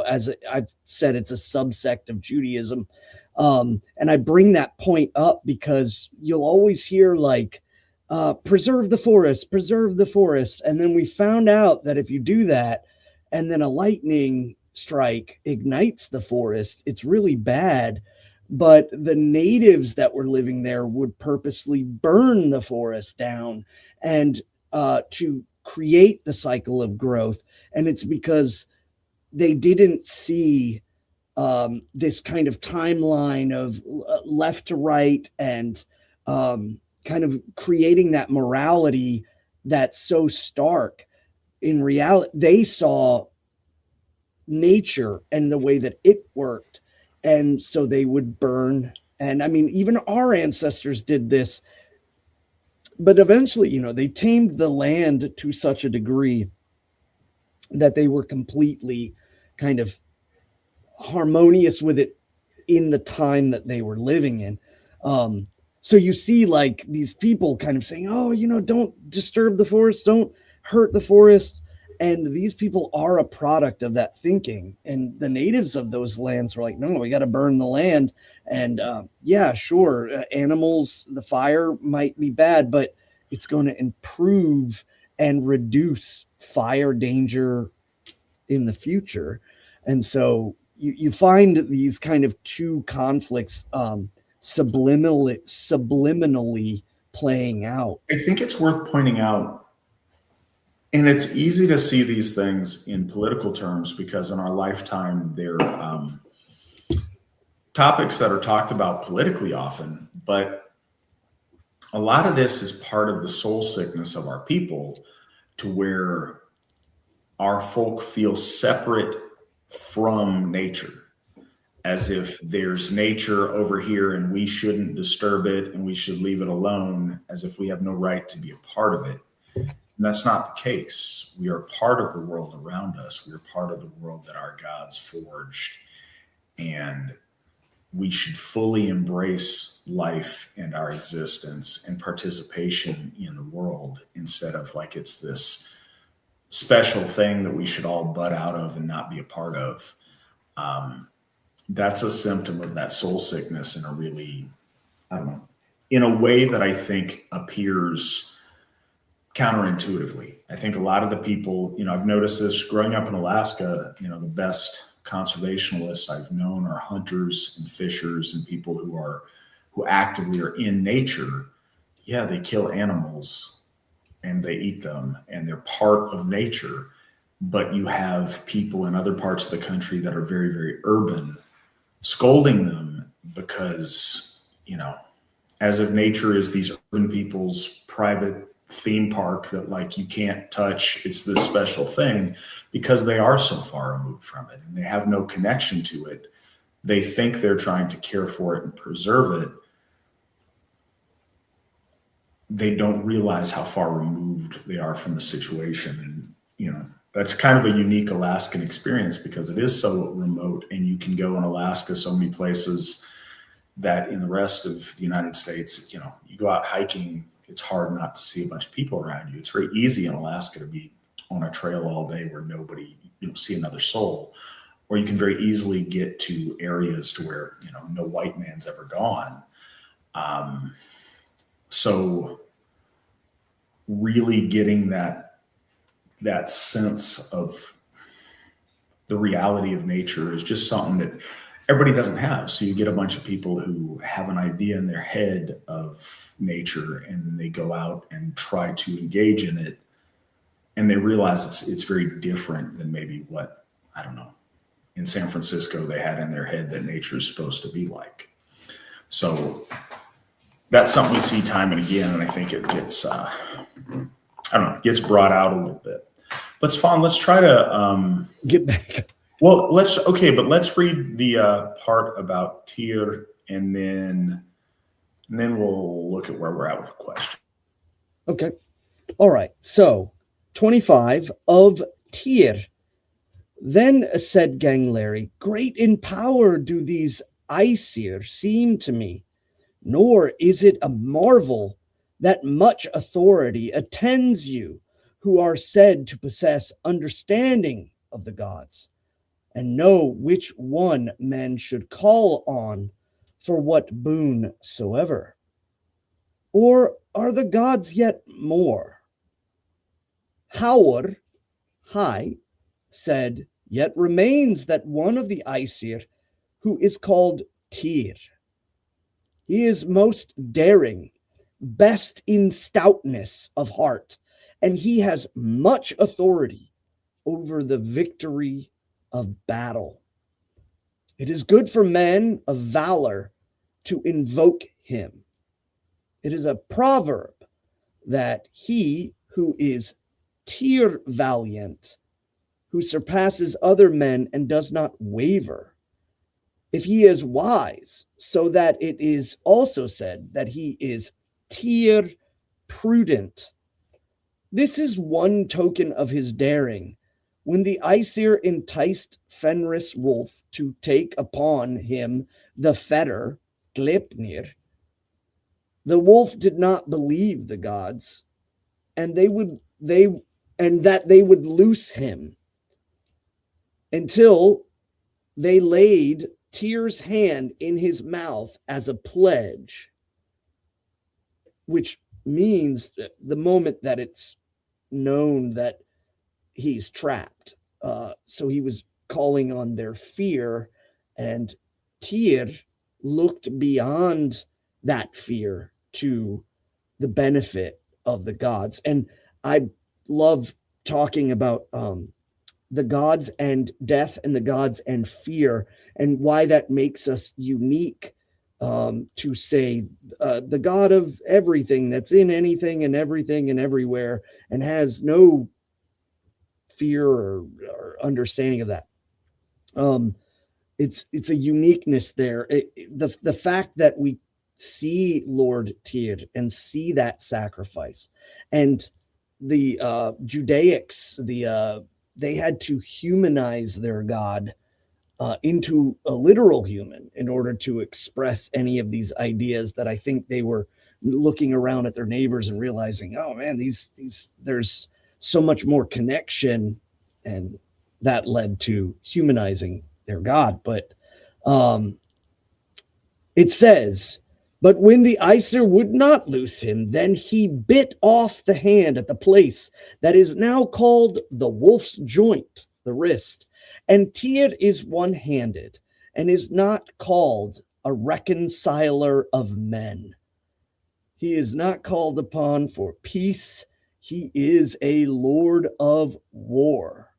as I've said, it's a subsect of Judaism. And I bring that point up because you'll always hear preserve the forest. And then we found out that if you do that, and then a lightning strike ignites the forest, it's really bad. But the natives that were living there would purposely burn the forest down and to create the cycle of growth. And it's because they didn't see this kind of timeline of left to right, and kind of creating that morality that's so stark. In reality, they saw nature and the way that it worked, and so they would burn. And I mean, even our ancestors did this, but eventually, they tamed the land to such a degree that they were completely kind of harmonious with it in the time that they were living in. So you see these people kind of saying, oh, don't disturb the forest, don't hurt the forest. And these people are a product of that thinking. And the natives of those lands were like, no, we got to burn the land. And yeah, sure, animals, the fire might be bad, but it's going to improve and reduce fire danger in the future. And so you find these kind of two conflicts subliminally playing out. I think it's worth pointing out, and it's easy to see these things in political terms because in our lifetime, they're topics that are talked about politically often, but a lot of this is part of the soul sickness of our people, to where our folk feel separate from nature, as if there's nature over here and we shouldn't disturb it and we should leave it alone, as if we have no right to be a part of it. And that's not the case. We are part of the world around us. We are part of the world that our gods forged. And we should fully embrace life and our existence and participation in the world, instead of like it's this special thing that we should all butt out of and not be a part of. That's a symptom of that soul sickness in a really, I don't know, in a way that I think appears counterintuitively. I think a lot of the people, I've noticed this growing up in Alaska, the best conservationists I've known are hunters and fishers and people who actively are in nature. Yeah, they kill animals and they eat them and they're part of nature. But you have people in other parts of the country that are very, very urban scolding them because, as if nature is these urban people's private theme park that like you can't touch, it's this special thing, because they are so far removed from it and they have no connection to it. They think they're trying to care for it and preserve it. They don't realize how far removed they are from the situation. And, that's kind of a unique Alaskan experience because it is so remote, and you can go in Alaska so many places that in the rest of the United States, you go out hiking, it's hard not to see a bunch of people around you. It's very easy in Alaska to be on a trail all day where nobody, you don't see another soul, or you can very easily get to areas to where, no white man's ever gone. So really getting that sense of the reality of nature is just something that everybody doesn't have. So you get a bunch of people who have an idea in their head of nature, and then they go out and try to engage in it, and they realize it's very different than maybe what, I don't know, in San Francisco they had in their head that nature is supposed to be like. So that's something we see time and again, and I think it gets gets brought out a little bit. But Svan, let's try to get back. Well, let's read the part about Tyr, and then we'll look at where we're at with the question. Okay. All right. So 25 of Tyr. Then said Gangleri, great in power do these Aesir seem to me, nor is it a marvel that much authority attends you, who are said to possess understanding of the gods, and know which one men should call on for what boon soever. Or are the gods yet more? Haur, high, said, yet remains that one of the Aesir, who is called Tyr. He is most daring, best in stoutness of heart, and he has much authority over the victory of battle. It is good for men of valor to invoke him. It is a proverb that he who is Tyr valiant, who surpasses other men and does not waver, if he is wise, so that it is also said that he is Tyr prudent. This is one token of his daring. When the Aesir enticed Fenris Wolf to take upon him the fetter, Gleipnir, the wolf did not believe the gods, and they and that they would loose him until they laid Tyr's hand in his mouth as a pledge, which means the moment that it's known that he's trapped. So he was calling on their fear, and Tyr looked beyond that fear to the benefit of the gods. And I love talking about the gods and death and the gods and fear, and why that makes us unique, to say the God of everything that's in anything and everything and everywhere and has no fear or understanding of that. It's a uniqueness there. The fact that we see Lord Tyr and see that sacrifice, and the Judaics, they had to humanize their God into a literal human in order to express any of these ideas that I think they were looking around at their neighbors and realizing, oh man, these there's so much more connection, and that led to humanizing their God. But it says, but when the Aesir would not loose him, then he bit off the hand at the place that is now called the wolf's joint, the wrist. And Tyr is one-handed and is not called a reconciler of men. He is not called upon for peace. He is a lord of war.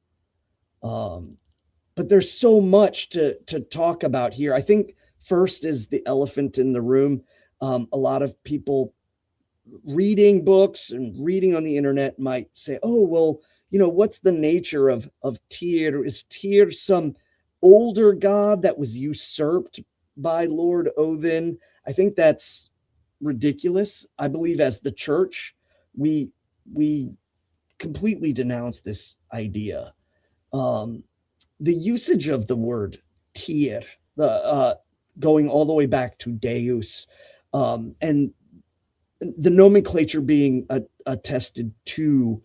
But there's so much to talk about here. I think first is the elephant in the room. A lot of people reading books and reading on the internet might say, oh, well, what's the nature of Tyr? Is Tyr some older god that was usurped by Lord Odin? I think that's ridiculous. I believe as the church, we completely denounce this idea. The usage of the word Tyr, going all the way back to Deus, and the nomenclature being attested to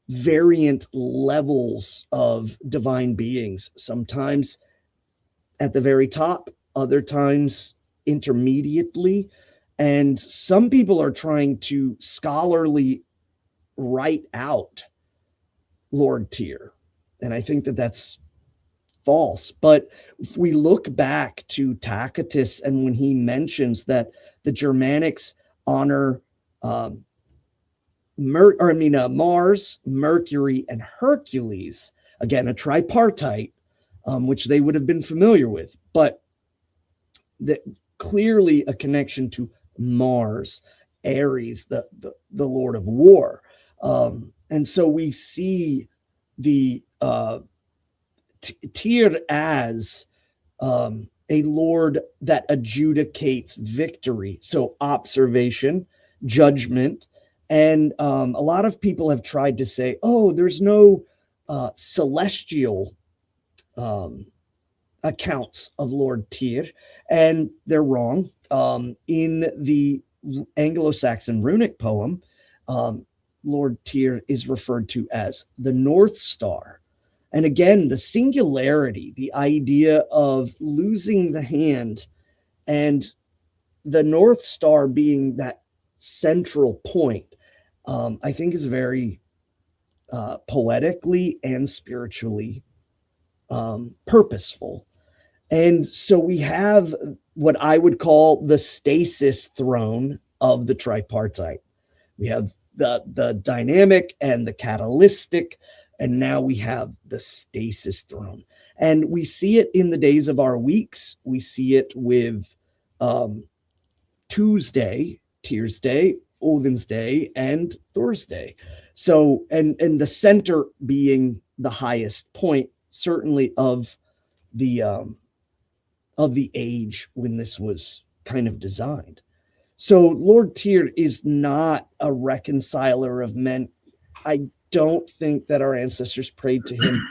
variant levels of divine beings, sometimes at the very top, other times intermediately. And some people are trying to scholarly write out Lord Tyr. And I think that that's false. But if we look back to Tacitus, and when he mentions that the Germanics honor Mars, Mercury, and Hercules, again, a tripartite, which they would have been familiar with, but clearly a connection to Mars, Ares, the Lord of War. And so we see the Tyr as a lord that adjudicates victory. So observation, judgment. And a lot of people have tried to say, oh, there's no celestial accounts of Lord Tyr. And they're wrong. In the Anglo-Saxon runic poem, Lord Tyr is referred to as the North Star. And again, the singularity, the idea of losing the hand and the North Star being that central point, I think is very poetically and spiritually purposeful. And so we have what I would call the stasis throne of the tripartite. We have the dynamic and the catalytic, and now we have the stasis throne. And we see it in the days of our weeks. We see it with Tuesday, Tyr's Day, Odin's Day, and Thursday. So, and the center being the highest point, certainly of the age when this was kind of designed. So Lord Tyr is not a reconciler of men. I don't think that our ancestors prayed to him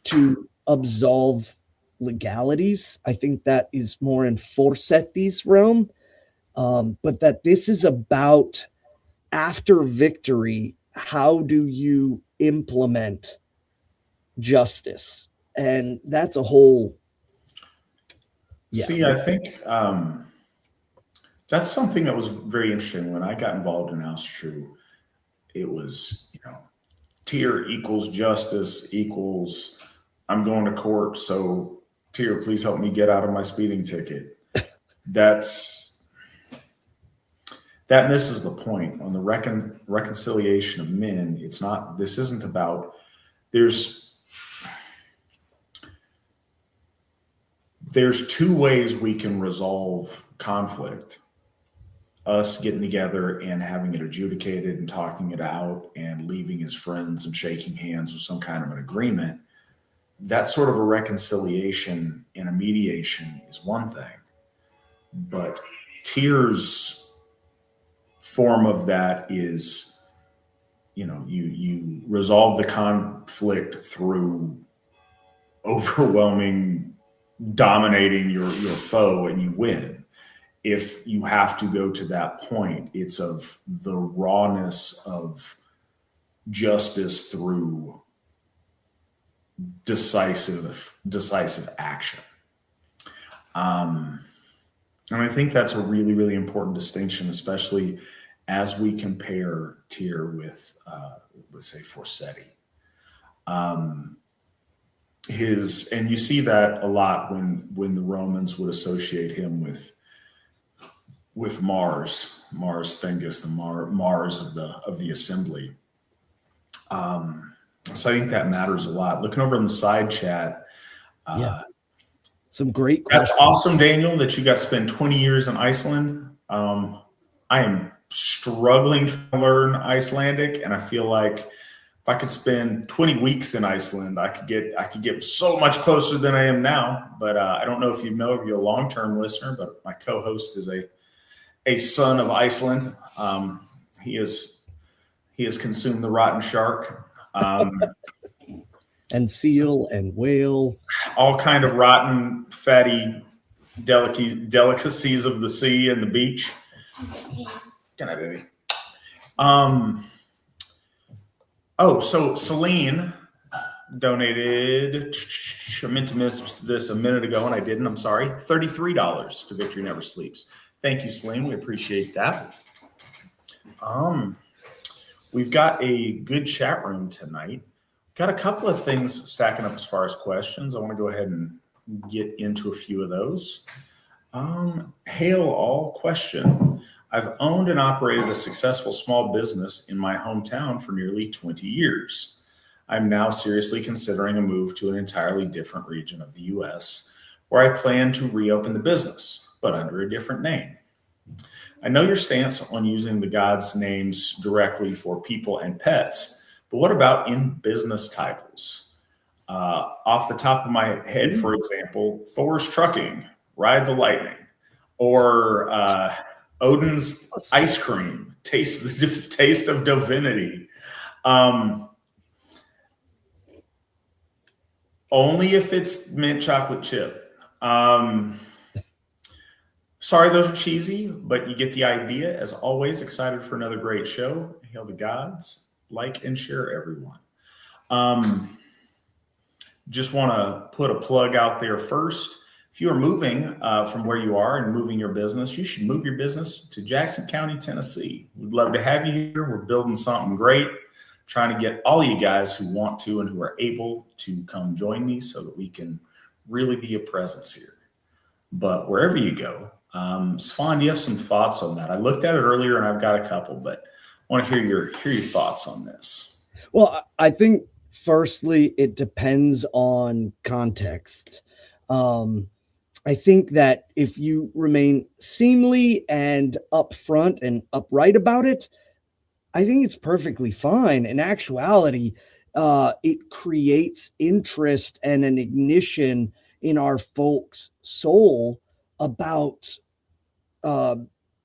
to absolve legalities. I think that is more in Forseti's realm. But that this is about, after victory, how do you implement justice? And that's a whole. Yeah. See, I think that's something that was very interesting when I got involved in Asatru. It was, tier equals justice equals I'm going to court. So tier, please help me get out of my speeding ticket. That misses the point on the reconciliation of men. This isn't about, there's two ways we can resolve conflict. Us getting together and having it adjudicated and talking it out and leaving as friends and shaking hands with some kind of an agreement. That sort of a reconciliation and a mediation is one thing. But Tyr's form of that is, you resolve the conflict through overwhelming, dominating your foe, and you win. If you have to go to that point, it's of the rawness of justice through decisive action. And I think that's a really, really important distinction, especially as we compare Tyr with say, Forseti. And you see that a lot when the Romans would associate him with Mars Thengus, the Mars of the assembly. So I think that matters a lot. Looking over in the side chat. Some great questions. That's awesome, Daniel, that you got to spend 20 years in Iceland. I am struggling to learn Icelandic, and I feel like if I could spend 20 weeks in Iceland, I could get so much closer than I am now. But I don't know if you know if you're a long-term listener, but my co-host is a son of Iceland. He has consumed the rotten shark. And seal and whale. All kind of rotten, fatty delicacies of the sea and the beach. Can I, baby? So Celine donated, I meant to miss this a minute ago and I didn't, I'm sorry, $33 to Victory Never Sleeps. Thank you, Celine. We appreciate that. We've got a good chat room tonight. Got a couple of things stacking up as far as questions. I want to go ahead and get into a few of those. Hail all question. I've owned and operated a successful small business in my hometown for nearly 20 years. I'm now seriously considering a move to an entirely different region of the U.S. where I plan to reopen the business, but under a different name. I know your stance on using the gods' names directly for people and pets, but what about in business titles? Off the top of my head, for example, Thor's Trucking, Ride the Lightning, or Odin's Ice Cream, Taste of Divinity. Only if it's mint chocolate chip. Sorry, those are cheesy, but you get the idea. As always, excited for another great show. Hail the gods. Like and share, everyone. Just want to put a plug out there first. If you are moving from where you are and moving your business, you should move your business to Jackson County, Tennessee. We'd love to have you here. We're building something great. Trying to get all of you guys who want to and who are able to come join me so that we can really be a presence here. But wherever you go, Svan, do you have some thoughts on that? I looked at it earlier and I've got a couple, but I want to hear your thoughts on this. Well, I think firstly, it depends on context. I think that if you remain seemly and upfront and upright about it, I think it's perfectly fine. In actuality, it creates interest and an ignition in our folks' soul about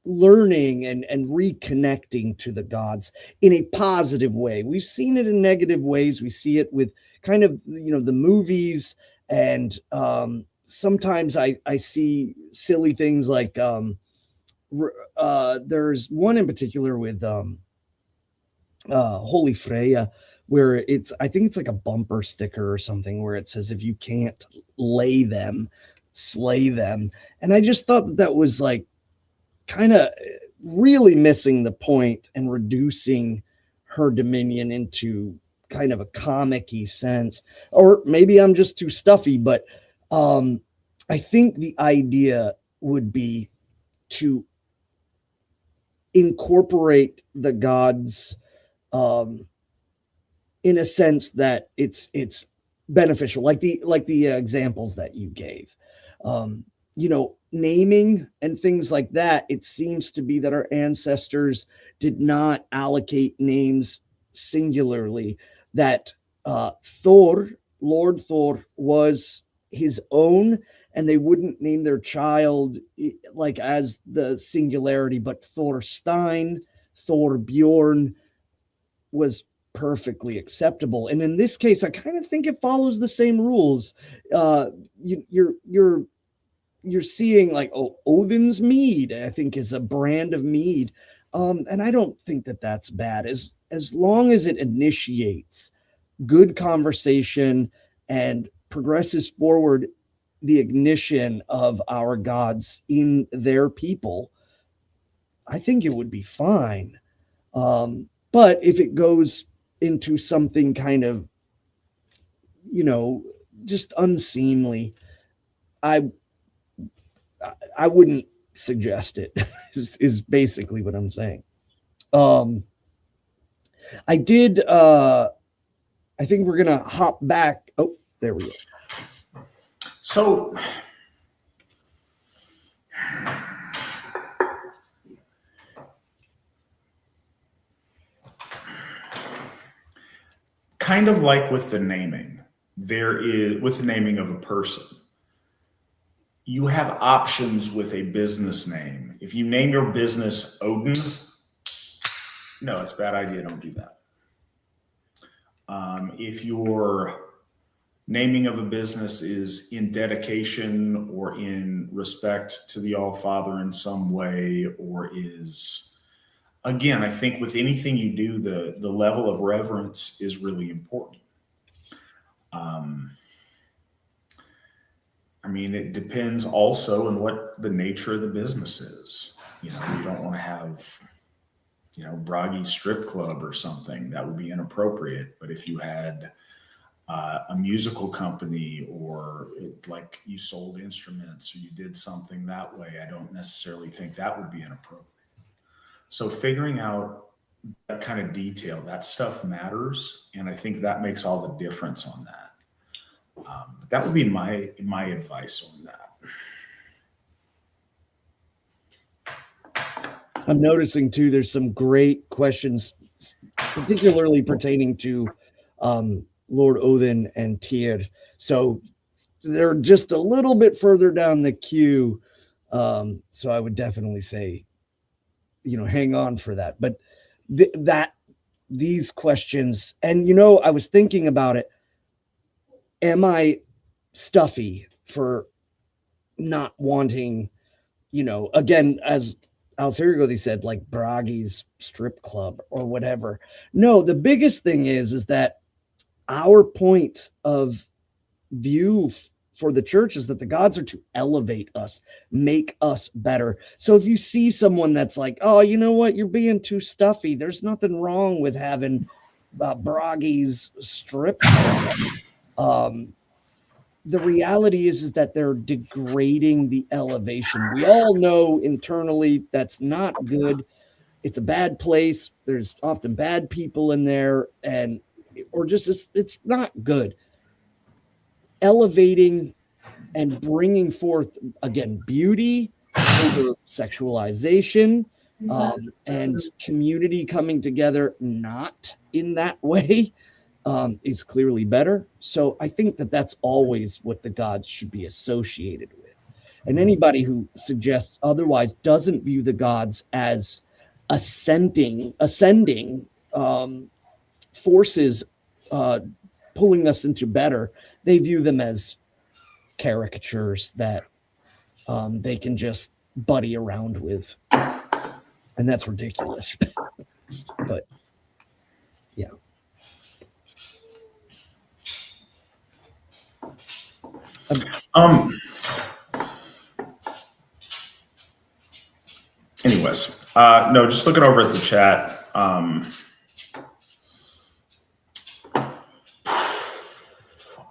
learning and reconnecting to the gods in a positive way. We've seen it in negative ways. We see it with kind of, the movies, and sometimes I see silly things like there's one in particular with Holy Freyja, where I think it's like a bumper sticker or something where it says, if you can't lay them, slay them. And I just thought that that was like kind of really missing the point and reducing her dominion into kind of a comic-y sense. Or maybe I'm just too stuffy, but I think the idea would be to incorporate the gods in a sense that it's beneficial, like the examples that you gave. Naming and things like that. It seems to be that our ancestors did not allocate names singularly. That Thor, Lord Thor, was his own, and they wouldn't name their child like as the singularity, but Thorstein, Thorbjorn was perfectly acceptable. And in this case, I kind of think it follows the same rules. You're seeing like, Odin's mead, I think, is a brand of mead, and I don't think that that's bad as long as it initiates good conversation and progresses forward the ignition of our gods in their people. I think it would be fine. But if it goes into something kind of, just unseemly, I wouldn't suggest it. is basically what I'm saying. I did. I think we're gonna hop back. Oh, there we go. So, kind of like with the naming, with the naming of a person, you have options with a business name. If you name your business Odin's, no, it's a bad idea. Don't do that. If your naming of a business is in dedication or in respect to the All-Father in some way, or is, again, I think with anything you do, the level of reverence is really important. It depends also on what the nature of the business is. You don't want to have, Bragi strip club or something. That would be inappropriate. But if you had a musical company, or like you sold instruments, or you did something that way, I don't necessarily think that would be inappropriate. So figuring out that kind of detail, that stuff matters, and I think that makes all the difference on that. But that would be my advice on that. I'm noticing too, there's some great questions, particularly pertaining to Lord Odin and Tyr. So they're just a little bit further down the queue. So I would definitely say, hang on for that. But these questions, and I was thinking about it. Am I stuffy for not wanting, again, as Aesir said, like Bragi's strip club or whatever? No, the biggest thing is that our point of view for the church is that the gods are to elevate us, make us better. So if you see someone that's like, oh, you know what, you're being too stuffy, there's nothing wrong with having Bragi's strip club. The reality is that they're degrading the elevation. We all know internally that's not good. It's a bad place. There's often bad people in there, it's not good. Elevating and bringing forth, again, beauty over sexualization, and community coming together, not in that way, is clearly better. So I think that that's always what the gods should be associated with. And anybody who suggests otherwise doesn't view the gods as ascending forces pulling us into better. They view them as caricatures that they can just buddy around with. And that's ridiculous. But Yeah. Anyways, no, just looking over at the chat. All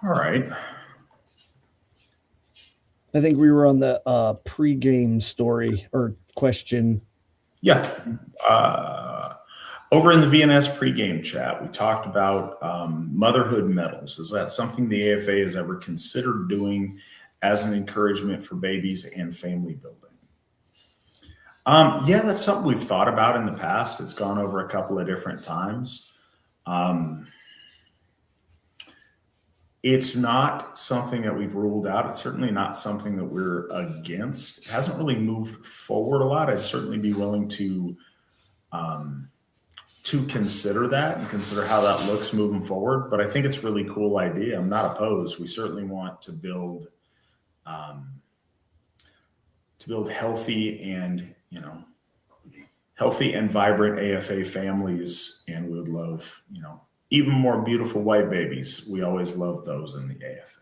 right. I think we were on the pre-game story or question. Yeah. Over in the VNS pregame chat, we talked about motherhood medals. Is that something the AFA has ever considered doing as an encouragement for babies and family building? Yeah, that's something we've thought about in the past. It's gone over a couple of different times. It's not something that we've ruled out. It's certainly not something that we're against. It hasn't really moved forward a lot. I'd certainly be willing to consider that and consider how that looks moving forward. But I think it's a really cool idea. I'm not opposed. We certainly want to build healthy and vibrant AFA families, and we would love even more beautiful white babies. We always love those in the AFA.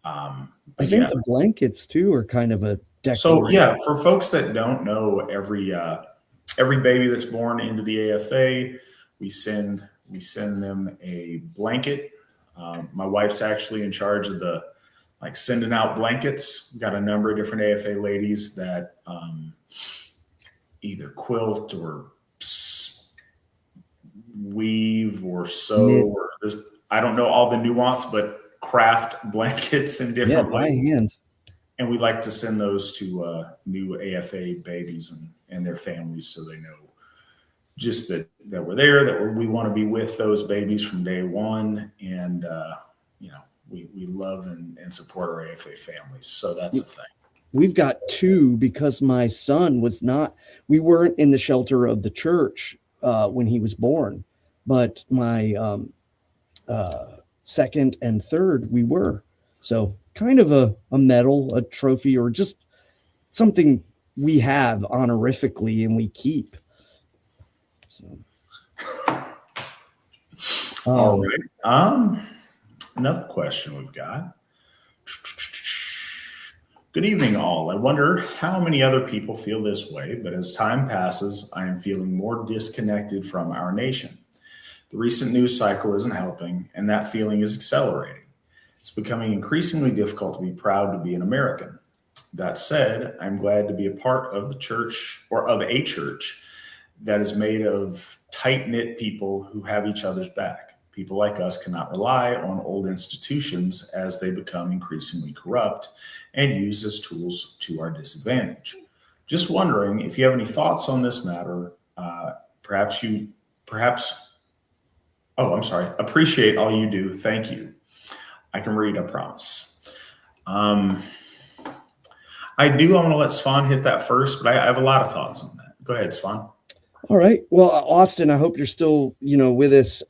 I think the blankets too are kind of a declaration. So yeah, for folks that don't know, every baby that's born into the AFA, we send them a blanket. My wife's actually in charge of the sending out blankets. We've got a number of different AFA ladies that either quilt or weave or sew, or I don't know all the nuance, but craft blankets in different ways. Hand. And we like to send those to new AFA babies and their families, so they know just that we're there, that we want to be with those babies from day one. And, we love and support our AFA families. So that's the thing. We've got two because my son we weren't in the shelter of the church when he was born, but my second and third, we were. So kind of a medal, a trophy, or just something we have honorifically and we keep. So, all right. Another question we've got. Good evening, all. I wonder how many other people feel this way, but as time passes, I am feeling more disconnected from our nation. The recent news cycle isn't helping, and that feeling is accelerating. It's becoming increasingly difficult to be proud to be an American. That said, I'm glad to be a part of the church, or of a church, that is made of tight-knit people who have each other's back. People like us cannot rely on old institutions as they become increasingly corrupt and used as tools to our disadvantage. Just wondering if you have any thoughts on this matter. Appreciate all you do. Thank you. I can read, I promise. I want to let Svan hit that first, but I have a lot of thoughts on that. Go ahead, Svan. All right. Well, Austin, I hope you're still, with us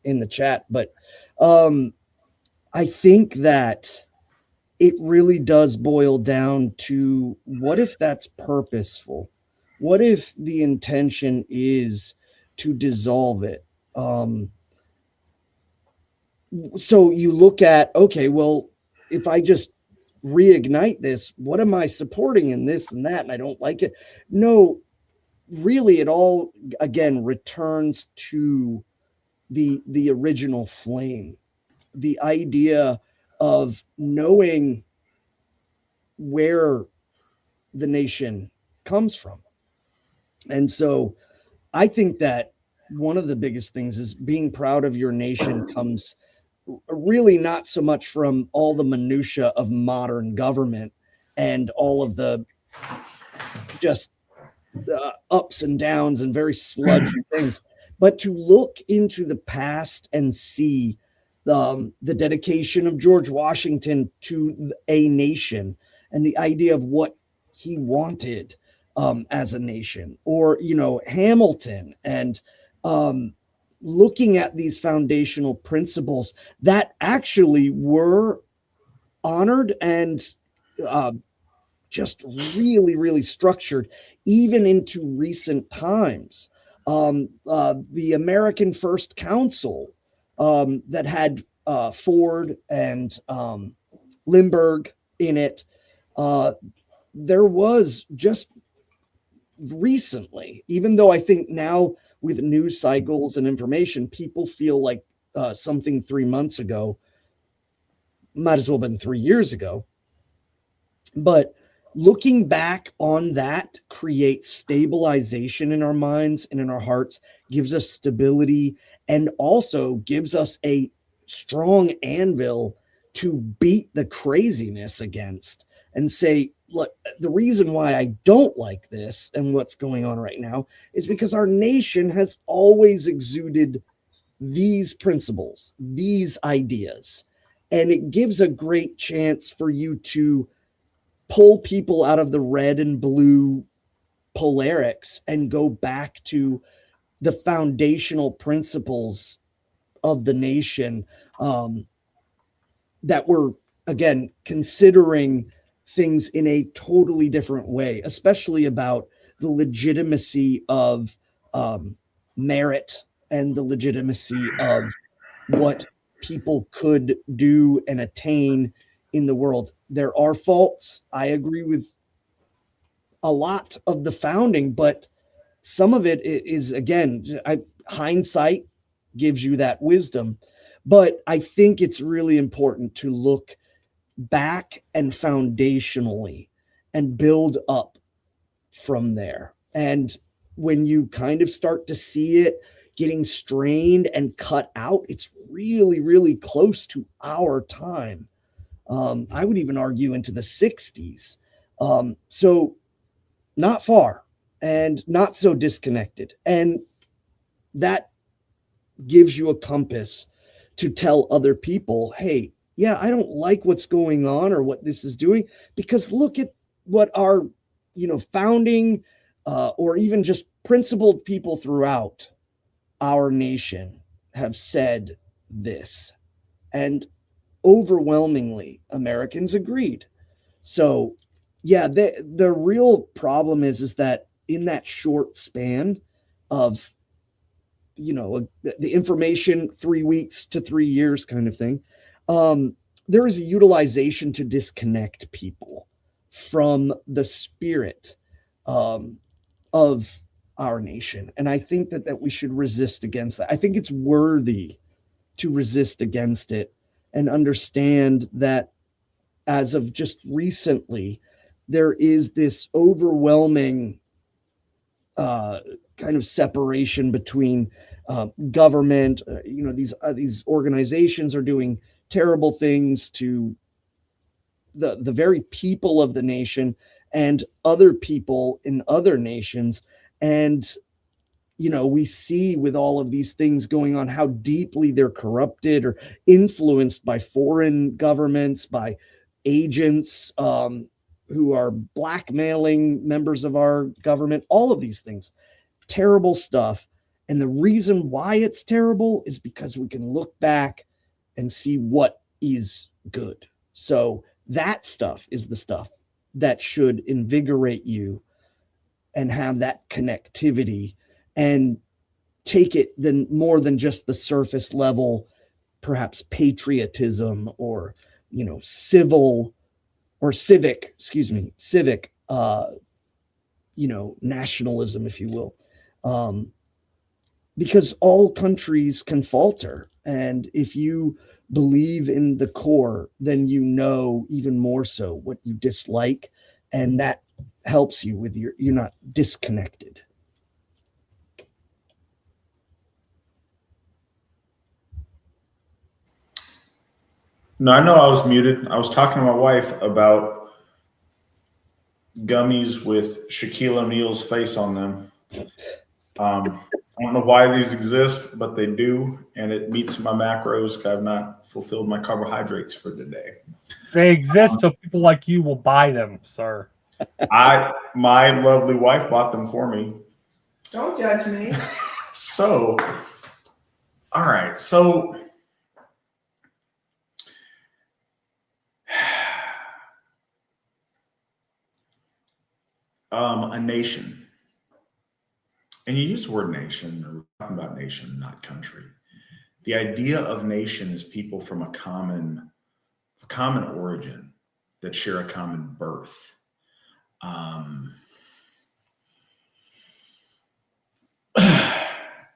in the chat. But I think that it really does boil down to what if that's purposeful? What if the intention is to dissolve it? So you look at, okay, well, if I just reignite this, what am I supporting in this and that? And I don't like it. No, really, it all, again, returns to the original flame, the idea of knowing where the nation comes from. And so I think that one of the biggest things is being proud of your nation comes really not so much from all the minutia of modern government and all of the just ups and downs and very sludgy things, but to look into the past and see the dedication of George Washington to a nation and the idea of what he wanted as a nation, or Hamilton, and looking at these foundational principles that actually were honored and just really, really structured even into recent times. The American First Council that had Ford and Lindbergh in it. There was just recently, even though I think now with news cycles and information, people feel like something 3 months ago might as well have been 3 years ago. But looking back on that creates stabilization in our minds and in our hearts, gives us stability, and also gives us a strong anvil to beat the craziness against and say, look, the reason why I don't like this and what's going on right now is because our nation has always exuded these principles, these ideas. And it gives a great chance for you to pull people out of the red and blue polarics and go back to the foundational principles of the nation, that were, again, considering things in a totally different way, especially about the legitimacy of merit and the legitimacy of what people could do and attain in the world. There are faults. I agree with a lot of the founding, but some of it is, again, hindsight gives you that wisdom. But I think it's really important to look back and foundationally and build up from there. And when you kind of start to see it getting strained and cut out, it's really, really close to our time. I would even argue into the 60s. So not far and not so disconnected. And that gives you a compass to tell other people, hey, yeah, I don't like what's going on or what this is doing, because look at what our, founding or even just principled people throughout our nation have said this. And overwhelmingly, Americans agreed. So, yeah, the real problem is that in that short span of, the information, 3 weeks to 3 years kind of thing, there is a utilization to disconnect people from the spirit of our nation. And I think that we should resist against that. I think it's worthy to resist against it and understand that as of just recently, there is this overwhelming kind of separation between government. These organizations are doing terrible things to the very people of the nation and other people in other nations. And we see with all of these things going on how deeply they're corrupted or influenced by foreign governments, by agents who are blackmailing members of our government, all of these things. Terrible stuff. And the reason why it's terrible is because we can look back and see what is good. So that stuff is the stuff that should invigorate you and have that connectivity and take it then more than just the surface level, perhaps patriotism or, civic, nationalism, if you will. Because all countries can falter. And if you believe in the core, then even more so what you dislike. And that helps you with you're not disconnected. No, I know I was muted. I was talking to my wife about gummies with Shaquille O'Neal's face on them. I don't know why these exist, but they do, and it meets my macros because I've not fulfilled my carbohydrates for today. They exist so people like you will buy them, sir. My lovely wife bought them for me. Don't judge me. So, all right. So, a nation and you use the word nation, or we're talking about nation, not country. The idea of nation is people from a common origin that share a common birth.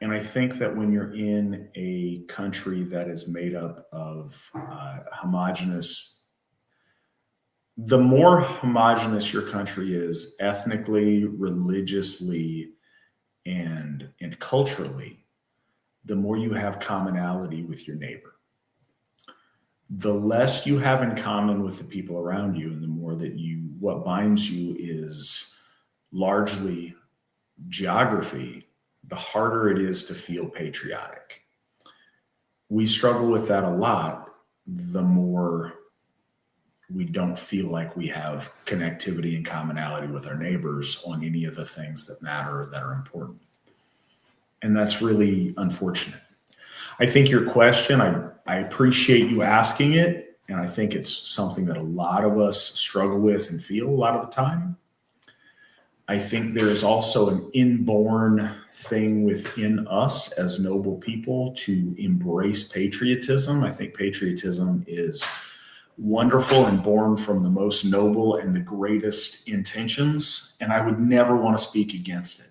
And I think that when you're in a country that is made up of homogenous, the more homogenous your country is ethnically, religiously, and culturally, the more you have commonality with your neighbor. The less you have in common with the people around you, and the more that what binds you is largely geography, the harder it is to feel patriotic. We struggle with that a lot, the more we don't feel like we have connectivity and commonality with our neighbors on any of the things that matter or that are important. And that's really unfortunate. I think your question, I appreciate you asking it, and I think it's something that a lot of us struggle with and feel a lot of the time. I think there is also an inborn thing within us as noble people to embrace patriotism. I think patriotism is wonderful and born from the most noble and the greatest intentions, and I would never want to speak against it.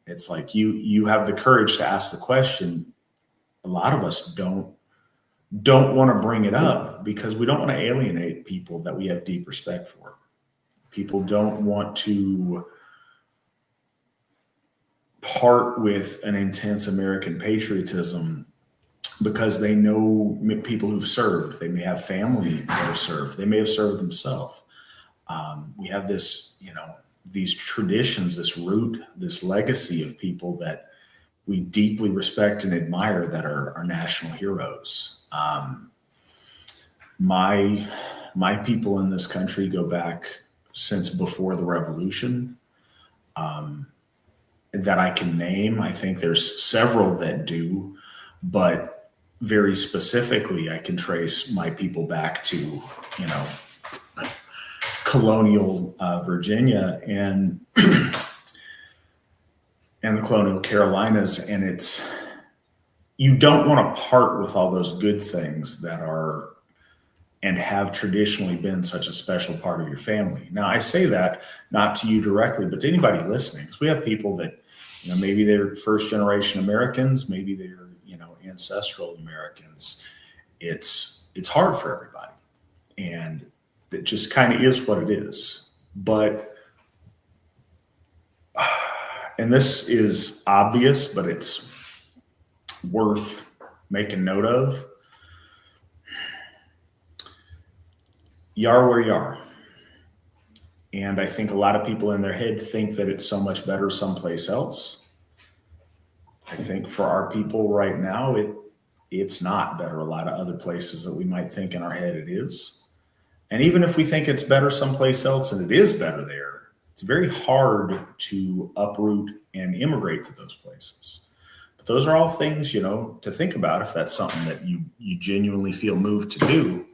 It's like you have the courage to ask the question. A lot of us don't want to bring it up because we don't want to alienate people that we have deep respect for. People don't want to part with an intense American patriotism because they know people who've served. They may have family that have served. They may have served themselves. We have this, these traditions, this root, this legacy of people that we deeply respect and admire that are national heroes. My people in this country go back since before the revolution that I can name. I think there's several that do, but very specifically, I can trace my people back to, colonial Virginia and the colonial Carolinas. And you don't want to part with all those good things that are and have traditionally been such a special part of your family. Now, I say that not to you directly, but to anybody listening, because we have people that, maybe they're first generation Americans, maybe they're, ancestral Americans. It's hard for everybody. And it just kind of is what it is. But, and this is obvious, but it's worth making note of. You are where you are. And I think a lot of people in their head think that it's so much better someplace else. I think for our people right now, it's not better a lot of other places that we might think in our head it is. And even if we think it's better someplace else and it is better there, it's very hard to uproot and immigrate to those places. But those are all things, to think about if that's something that you genuinely feel moved to do.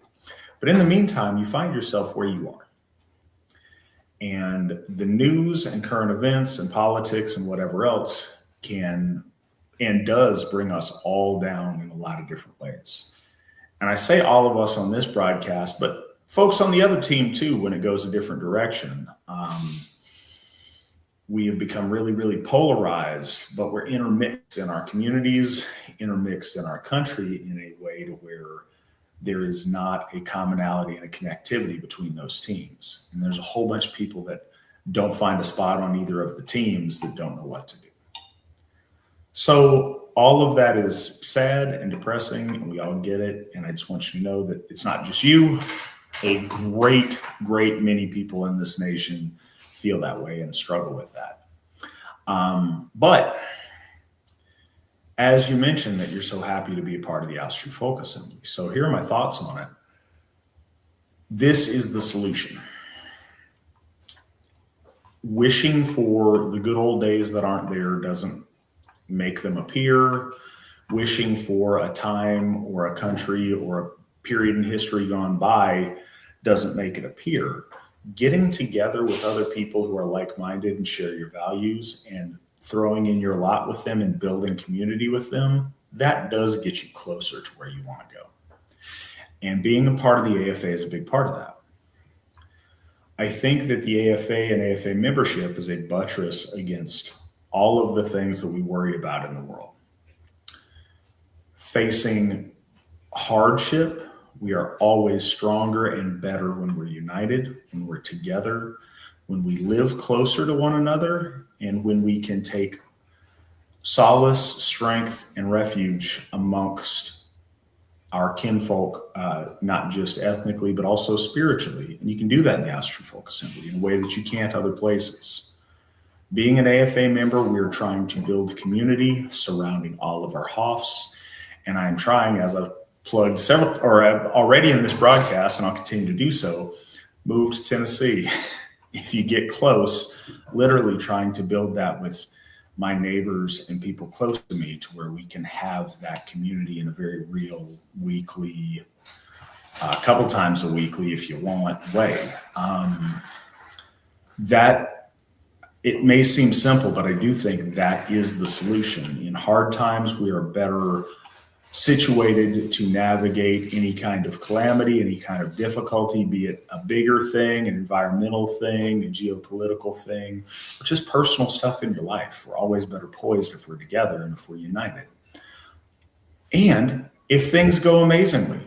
But in the meantime, you find yourself where you are. And the news and current events and politics and whatever else can and does bring us all down in a lot of different ways. And I say all of us on this broadcast, but folks on the other team too, when it goes a different direction. We have become really, really polarized, but we're intermixed in our communities, intermixed in our country in a way to where there is not a commonality and a connectivity between those teams. And there's a whole bunch of people that don't find a spot on either of the teams that don't know what to do. So all of that is sad and depressing, and we all get it. And I just want you to know that it's not just you. A great, great many people in this nation feel that way and struggle with that. But as you mentioned that you're so happy to be a part of the Asatru Folk Assembly. So here are my thoughts on it. This is the solution. Wishing for the good old days that aren't there doesn't make them appear. Wishing for a time or a country or a period in history gone by doesn't make it appear. Getting together with other people who are like-minded and share your values and throwing in your lot with them and building community with them, that does get you closer to where you want to go. And being a part of the AFA is a big part of that. I think that the AFA and AFA membership is a buttress against all of the things that we worry about in the world. Facing hardship, we are always stronger and better when we're united, when we're together, when we live closer to one another, and when we can take solace, strength, and refuge amongst our kinfolk, not just ethnically, but also spiritually. And you can do that in the Asatru Folk Assembly in a way that you can't other places. Being an AFA member, we're trying to build community surrounding all of our Hoffs. And I'm trying, as I've plugged several, or already in this broadcast, and I'll continue to do so, move to Tennessee. If you get close, literally trying to build that with my neighbors and people close to me to where we can have that community in a very real weekly, a couple times a weekly, if you want, way. That it may seem simple, but I do think that is the solution. In hard times, we are better situated to navigate any kind of calamity, any kind of difficulty, be it a bigger thing, an environmental thing, a geopolitical thing, or just personal stuff in your life. We're always better poised if we're together and if we're united. And if things go amazingly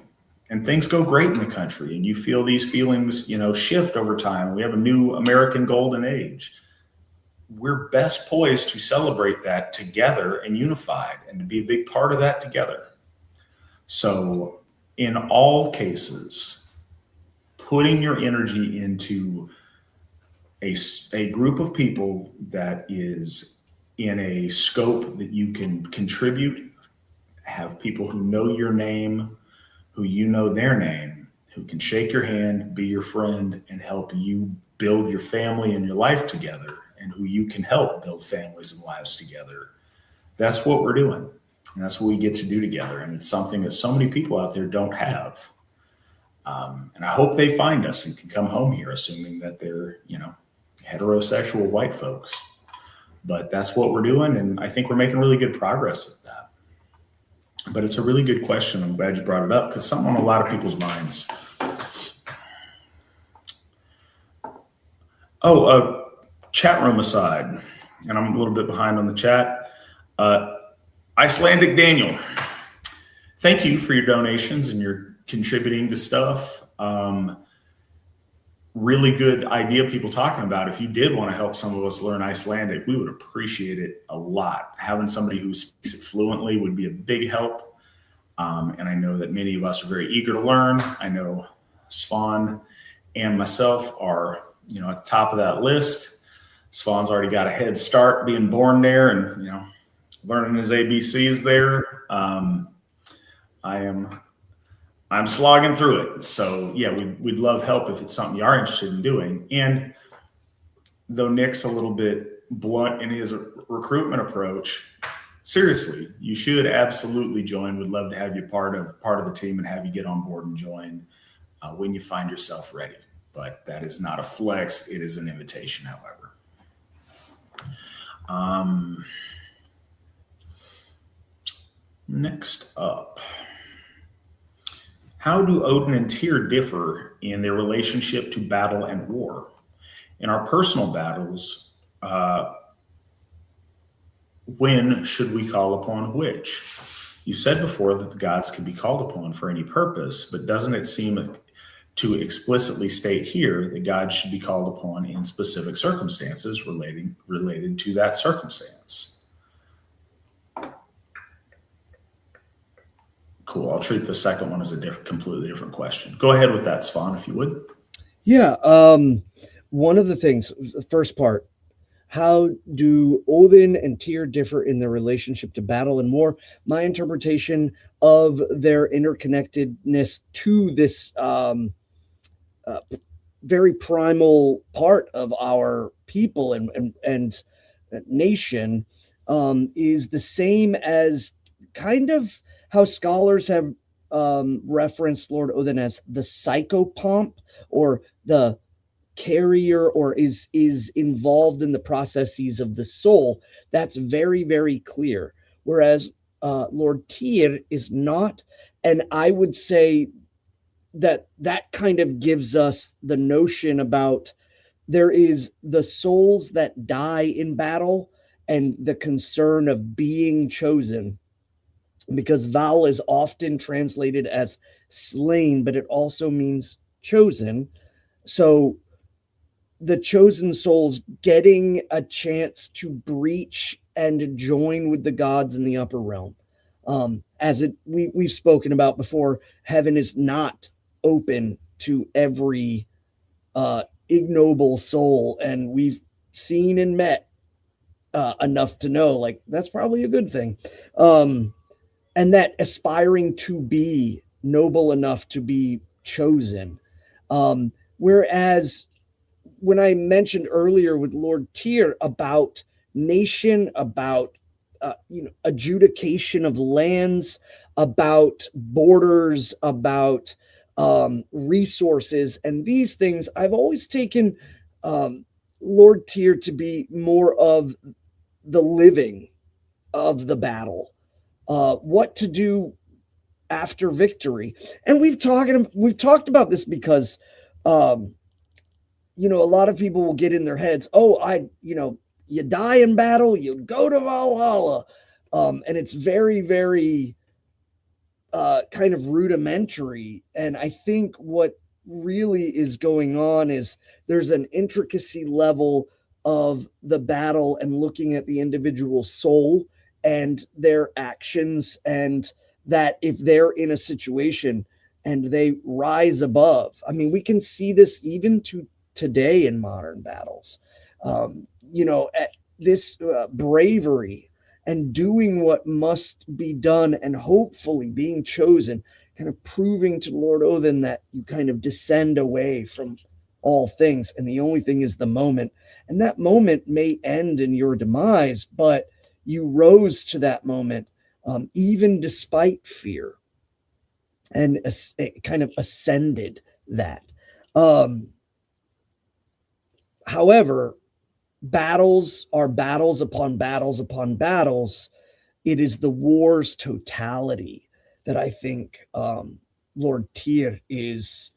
and things go great in the country and you feel these feelings, shift over time, we have a new American golden age, we're best poised to celebrate that together and unified and to be a big part of that together. So in all cases, putting your energy into a group of people that is in a scope that you can contribute, have people who know your name, who you know their name, who can shake your hand, be your friend, and help you build your family and your life together, and who you can help build families and lives together. That's what we're doing. And that's what we get to do together. And it's something that so many people out there don't have. And I hope they find us and can come home here, assuming that they're, heterosexual white folks. But that's what we're doing. And I think we're making really good progress at that. But it's a really good question. I'm glad you brought it up because it's something on a lot of people's minds. Chat room aside, and I'm a little bit behind on the chat. Icelandic Daniel, thank you for your donations and your contributing to stuff. Really good idea people talking about. If you did want to help some of us learn Icelandic, we would appreciate it a lot. Having somebody who speaks it fluently would be a big help. And I know that many of us are very eager to learn. I know Svan and myself are, at the top of that list. Svan's already got a head start being born there and, learning his ABCs there. I'm slogging through it. So yeah, we'd love help if it's something you are interested in doing. And though Nick's a little bit blunt in his recruitment approach, seriously, you should absolutely join. We'd love to have you part of the team and have you get on board and join when you find yourself ready. But that is not a flex. It is an invitation, however. Next up, how do Odin and Tyr differ in their relationship to battle and war? In our personal battles, when should we call upon which? You said before that the gods can be called upon for any purpose, but doesn't it seem to explicitly state here that gods should be called upon in specific circumstances related to that circumstance? Cool. I'll treat the second one as a completely different question. Go ahead with that, Svan, if you would. Yeah. One of the things, the first part, how do Odin and Tyr differ in their relationship to battle and war? My interpretation of their interconnectedness to this very primal part of our people and nation is the same as kind of how scholars have referenced Lord Odin as the psychopomp or the carrier or is involved in the processes of the soul. That's very, very clear. Whereas Lord Tyr is not. And I would say that kind of gives us the notion about there is the souls that die in battle and the concern of being chosen, because Val is often translated as slain, but it also means chosen. So the chosen souls getting a chance to breach and join with the gods in the upper realm. We've spoken about before, heaven is not open to every ignoble soul, and we've seen and met enough to know, like, that's probably a good thing. And that aspiring to be noble enough to be chosen. Whereas when I mentioned earlier with Lord Tyr about nation, about adjudication of lands, about borders, about resources, and these things, I've always taken Lord Tyr to be more of the living of the battle, what to do after victory. And we've talked about this because a lot of people will get in their heads, you die in battle, you go to Valhalla. And it's very, very kind of rudimentary. And I think what really is going on is there's an intricacy level of the battle and looking at the individual soul and their actions, and that if they're in a situation and they rise above, I mean, we can see this even to today in modern battles, at this bravery and doing what must be done and hopefully being chosen, kind of proving to Lord Odin that you kind of descend away from all things. And the only thing is the moment. And that moment may end in your demise, but you rose to that moment, even despite fear, and kind of ascended that. However, battles are battles upon battles upon battles. It is the war's totality that I think Lord Tyr is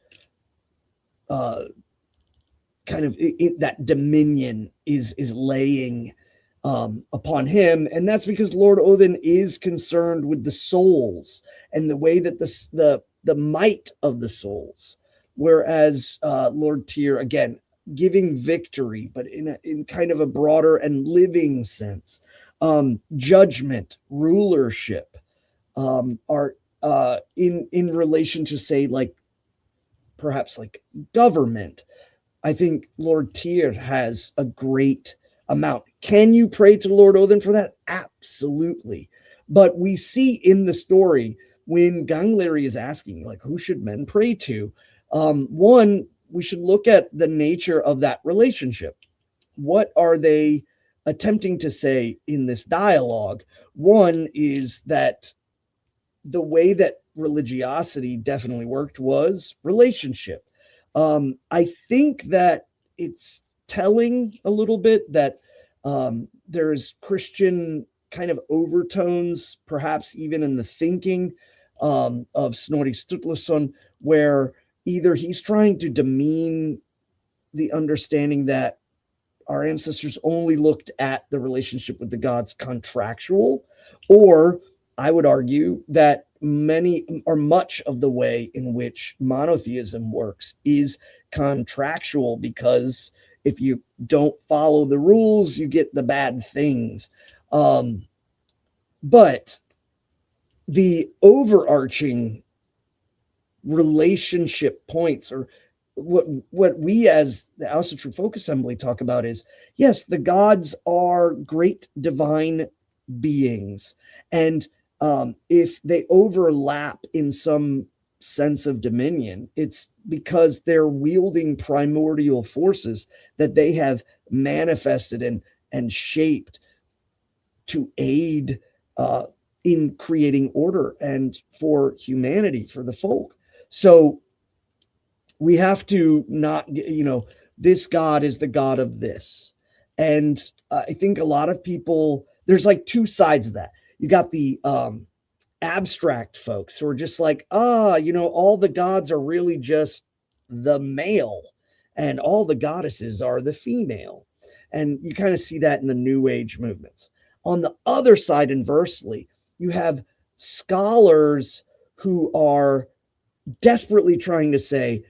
kind of that dominion is laying upon him. And that's because Lord Odin is concerned with the souls and the way that the might of the souls, whereas Lord Tyr, again, giving victory, but in kind of a broader and living sense. Judgment, rulership are in relation to, say, like perhaps like government. I think Lord Tyr has a great amount. Can you pray to Lord Odin for that? Absolutely. But we see in the story when Gangleri is asking, like, who should men pray to? One, we should look at the nature of that relationship. What are they attempting to say in this dialogue? One is that the way that religiosity definitely worked was relationship. I think that it's telling a little bit that there's Christian kind of overtones, perhaps even in the thinking of Snorri Sturluson, where either he's trying to demean the understanding that our ancestors only looked at the relationship with the gods contractual, or I would argue that many or much of the way in which monotheism works is contractual, because if you don't follow the rules, you get the bad things. But the overarching relationship points, or what we as the Asatru Folk Assembly talk about, is, yes, the gods are great divine beings, and if they overlap in some sense of dominion, it's because they're wielding primordial forces that they have manifested and shaped to aid in creating order and for humanity, for the folk. So we have to not, this god is the god of this. And I think a lot of people, there's like two sides of that. You got the abstract folks who are just like, all the gods are really just the male and all the goddesses are the female. And you kind of see that in the New Age movements. On the other side, inversely, you have scholars who are desperately trying to say,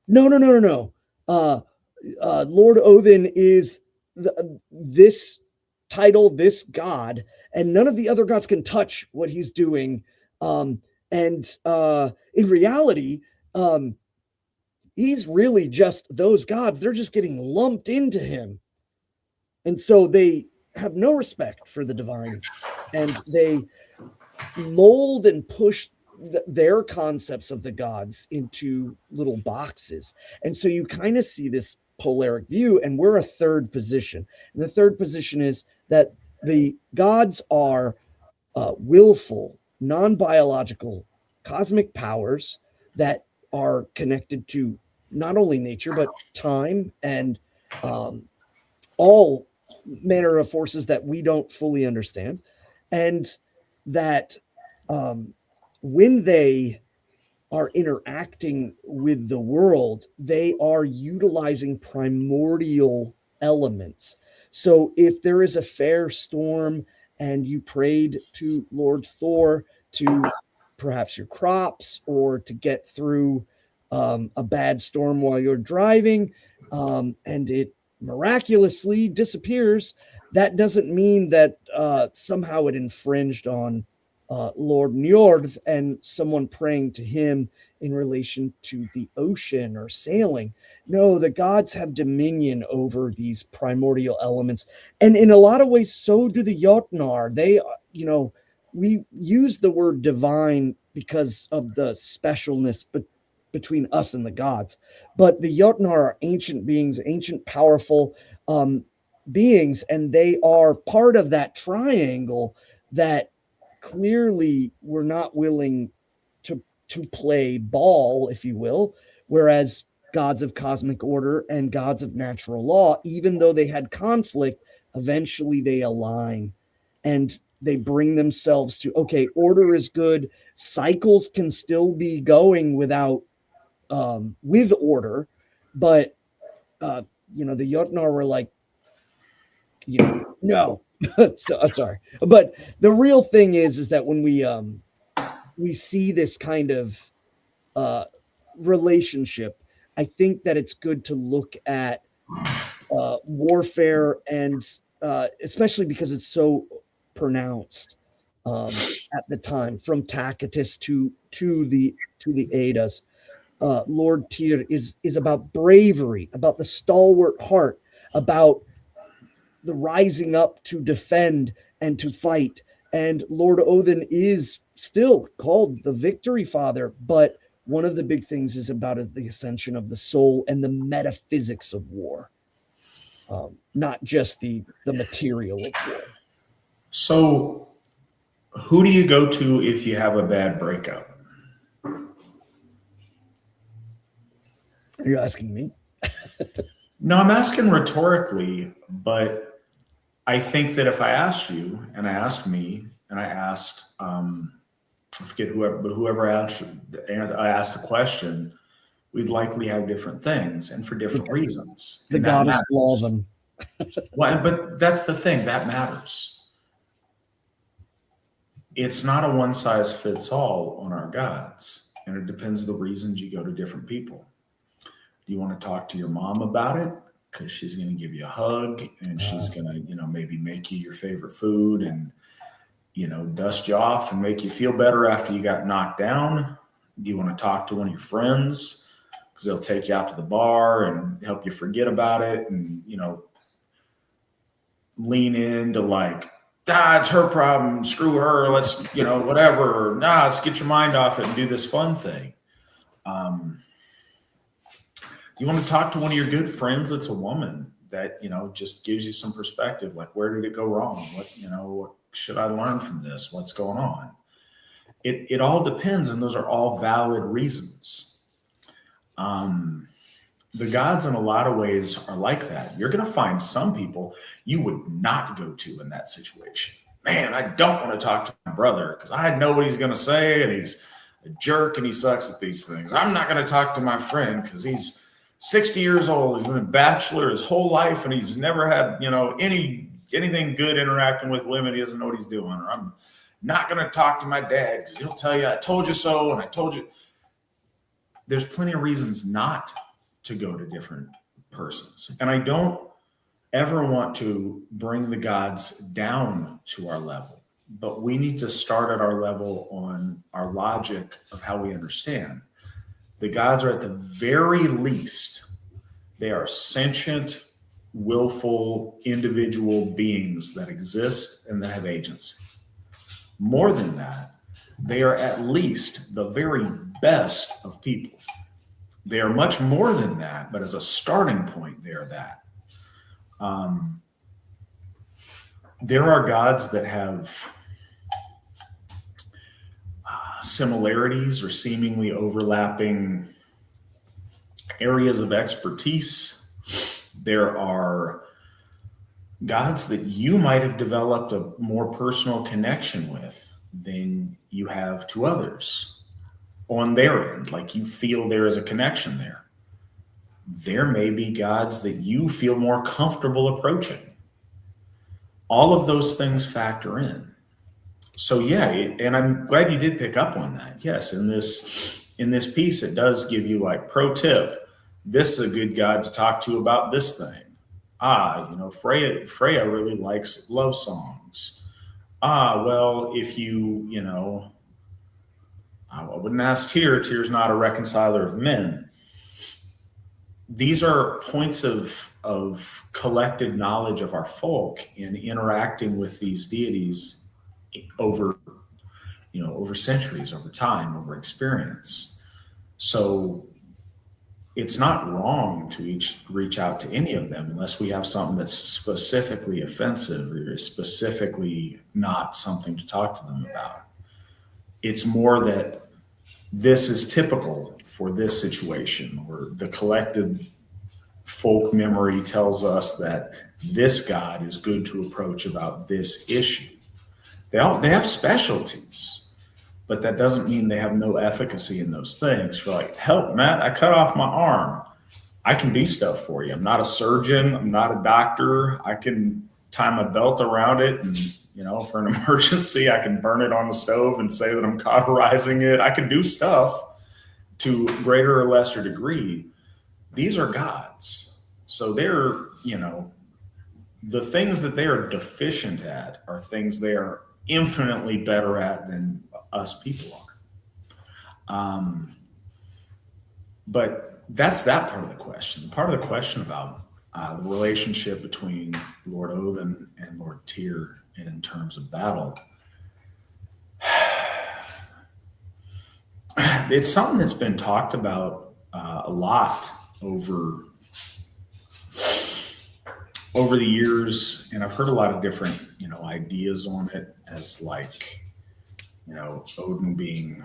no. Lord Odin is this title, this god, and none of the other gods can touch what he's doing. In reality, he's really just those gods. They're just getting lumped into him. And so they have no respect for the divine, and they mold and push their concepts of the gods into little boxes. And so you kind of see this polaric view, and we're a third position. And the third position is that the gods are willful, non-biological, cosmic powers that are connected to not only nature, but time and all manner of forces that we don't fully understand. And that when they are interacting with the world, they are utilizing primordial elements. So if there is a fair storm and you prayed to Lord Thor to perhaps your crops or to get through a bad storm while you're driving, and it miraculously disappears, that doesn't mean that somehow it infringed on Lord Njord and someone praying to him in relation to the ocean or sailing. No, the gods have dominion over these primordial elements. And in a lot of ways, so do the Jotnar. They, we use the word divine because of the specialness between us and the gods. But the Jotnar are ancient beings, ancient, powerful beings, and they are part of that triangle that clearly were not willing to play ball, if you will, whereas gods of cosmic order and gods of natural law, even though they had conflict, eventually they align and they bring themselves to, okay, order is good. Cycles can still be going without with order, but the Jotnar were like, no. So, sorry, but the real thing is that when we see this kind of relationship, I think that it's good to look at warfare, and especially because it's so pronounced at the time, from Tacitus to the Eddas. Lord Tyr is about bravery, about the stalwart heart, about the rising up to defend and to fight. And Lord Odin is still called the Victory Father, but one of the big things is about the ascension of the soul and the metaphysics of war, not just the material of war. So who do you go to if you have a bad breakup? Are you asking me? No, I'm asking rhetorically, but I think that if I asked you, and I asked me, and I asked, I forget whoever I asked the question, we'd likely have different things, and for different reasons. The goddess law them. Well, but that's the thing, that matters. It's not a one size fits all on our gods, and it depends the reasons you go to different people. Do you want to talk to your mom about it? Because she's going to give you a hug, and she's going to, maybe make you your favorite food and, dust you off and make you feel better after you got knocked down. Do you want to talk to one of your friends? Because they'll take you out to the bar and help you forget about it and, lean into like, it's her problem. Screw her. Let's, whatever. Or, let's get your mind off it and do this fun thing. You want to talk to one of your good friends that's a woman that, just gives you some perspective, like, where did it go wrong? What should I learn from this? What's going on? It all depends, and those are all valid reasons. the gods in a lot of ways are like that. You're going to find some people you would not go to in that situation. Man, I don't want to talk to my brother because I know what he's going to say, and he's a jerk and he sucks at these things. I'm not going to talk to my friend because he's 60 years old. He's been a bachelor his whole life and he's never had, anything good interacting with women. He doesn't know what he's doing. Or I'm not going to talk to my dad because he'll tell you, I told you so, and I told you. There's plenty of reasons not to go to different persons. And I don't ever want to bring the gods down to our level, but we need to start at our level on our logic of how we understand. The gods are at the very least, they are sentient, willful, individual beings that exist and that have agency. More than that, they are at least the very best of people. They are much more than that, but as a starting point, they are that. There are gods that have similarities or seemingly overlapping areas of expertise. There are gods that you might have developed a more personal connection with than you have to others on their end. Like you feel there is a connection there. There may be gods that you feel more comfortable approaching. All of those things factor in. So yeah, and I'm glad you did pick up on that. Yes, in this piece, it does give you like pro tip. This is a good god to talk to about this thing. Freyja really likes love songs. Well, if I wouldn't ask Tyr. Tyr's not a reconciler of men. These are points of collected knowledge of our folk in interacting with these deities over centuries, over time, over experience. So it's not wrong to reach out to any of them unless we have something that's specifically offensive or is specifically not something to talk to them about. It's more that this is typical for this situation, or the collected folk memory tells us that this god is good to approach about this issue. They have specialties, but that doesn't mean they have no efficacy in those things. For like, help, Matt, I cut off my arm. I can do stuff for you. I'm not a surgeon. I'm not a doctor. I can tie my belt around it and, for an emergency, I can burn it on the stove and say that I'm cauterizing it. I can do stuff to greater or lesser degree. These are gods. So they're, the things that they are deficient at are things they are infinitely better at than us people are. But that's that part of the question. Part of the question about the relationship between Lord Odin and Lord Tyr in terms of battle, it's something that's been talked about a lot over the years, and I've heard a lot of different ideas on it, as like Odin being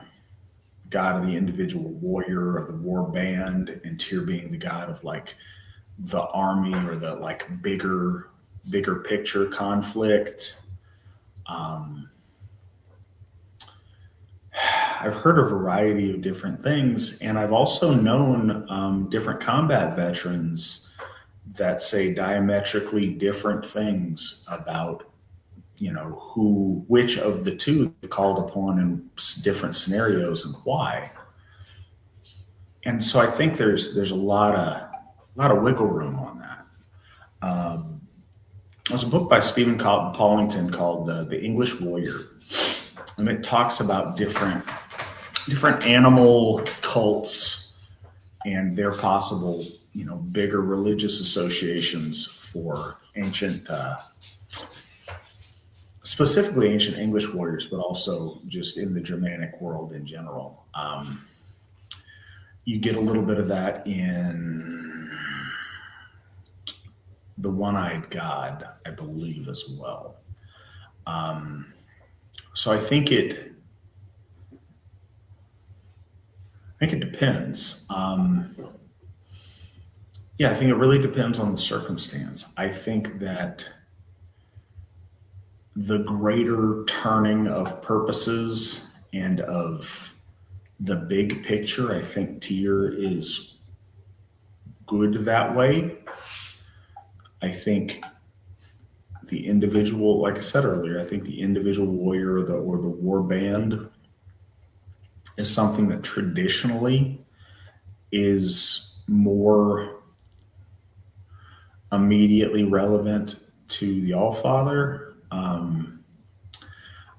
god of the individual warrior or the war band, and Tyr being the god of like the army or the like bigger picture conflict. I've heard a variety of different things, and I've also known different combat veterans that say diametrically different things about which of the two called upon in different scenarios and why. And so I think there's a lot of wiggle room on that. There's a book by Stephen Paulington called The English Warrior, and it talks about different animal cults and their possible bigger religious associations for ancient specifically ancient English warriors, but also just in the Germanic world in general. You get a little bit of that in the One-Eyed God, I believe, as well. So I think it depends. Yeah, I think it really depends on the circumstance. I think that the greater turning of purposes and of the big picture, I think Tyr is good that way. I think the individual, like I said earlier, I think the individual warrior or the war band is something that traditionally is more immediately relevant to the Allfather.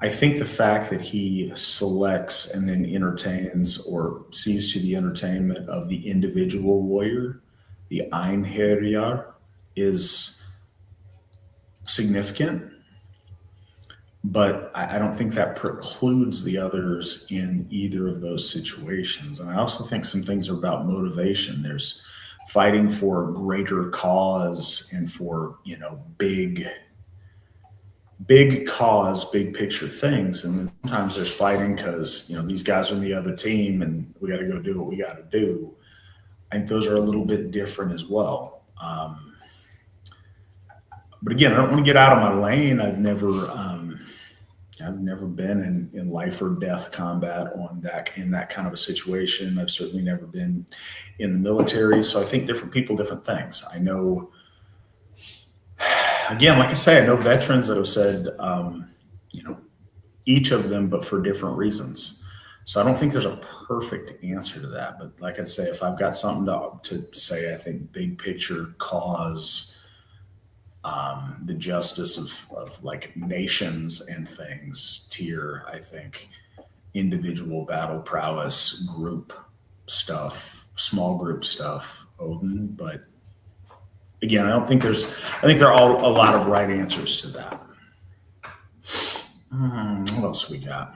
I think the fact that he selects and then entertains or sees to the entertainment of the individual warrior, the Einherjar, is significant, but I don't think that precludes the others in either of those situations. And I also think some things are about motivation. There's fighting for a greater cause and for, big cause, big picture things. And then sometimes there's fighting because, these guys are in the other team and we got to go do what we got to do. I think those are a little bit different as well. But again, I don't want to get out of my lane. I've never been in life or death combat in that kind of a situation. I've certainly never been in the military. So I think different people, different things. I know, again, like I say, I know veterans that have said, each of them, but for different reasons. So I don't think there's a perfect answer to that. But like I say, if I've got something to say, I think big picture cause, the justice of like nations and things, Tyr, I think individual battle prowess, group stuff, small group stuff, Odin. But again, I think there are all a lot of right answers to that. What else we got?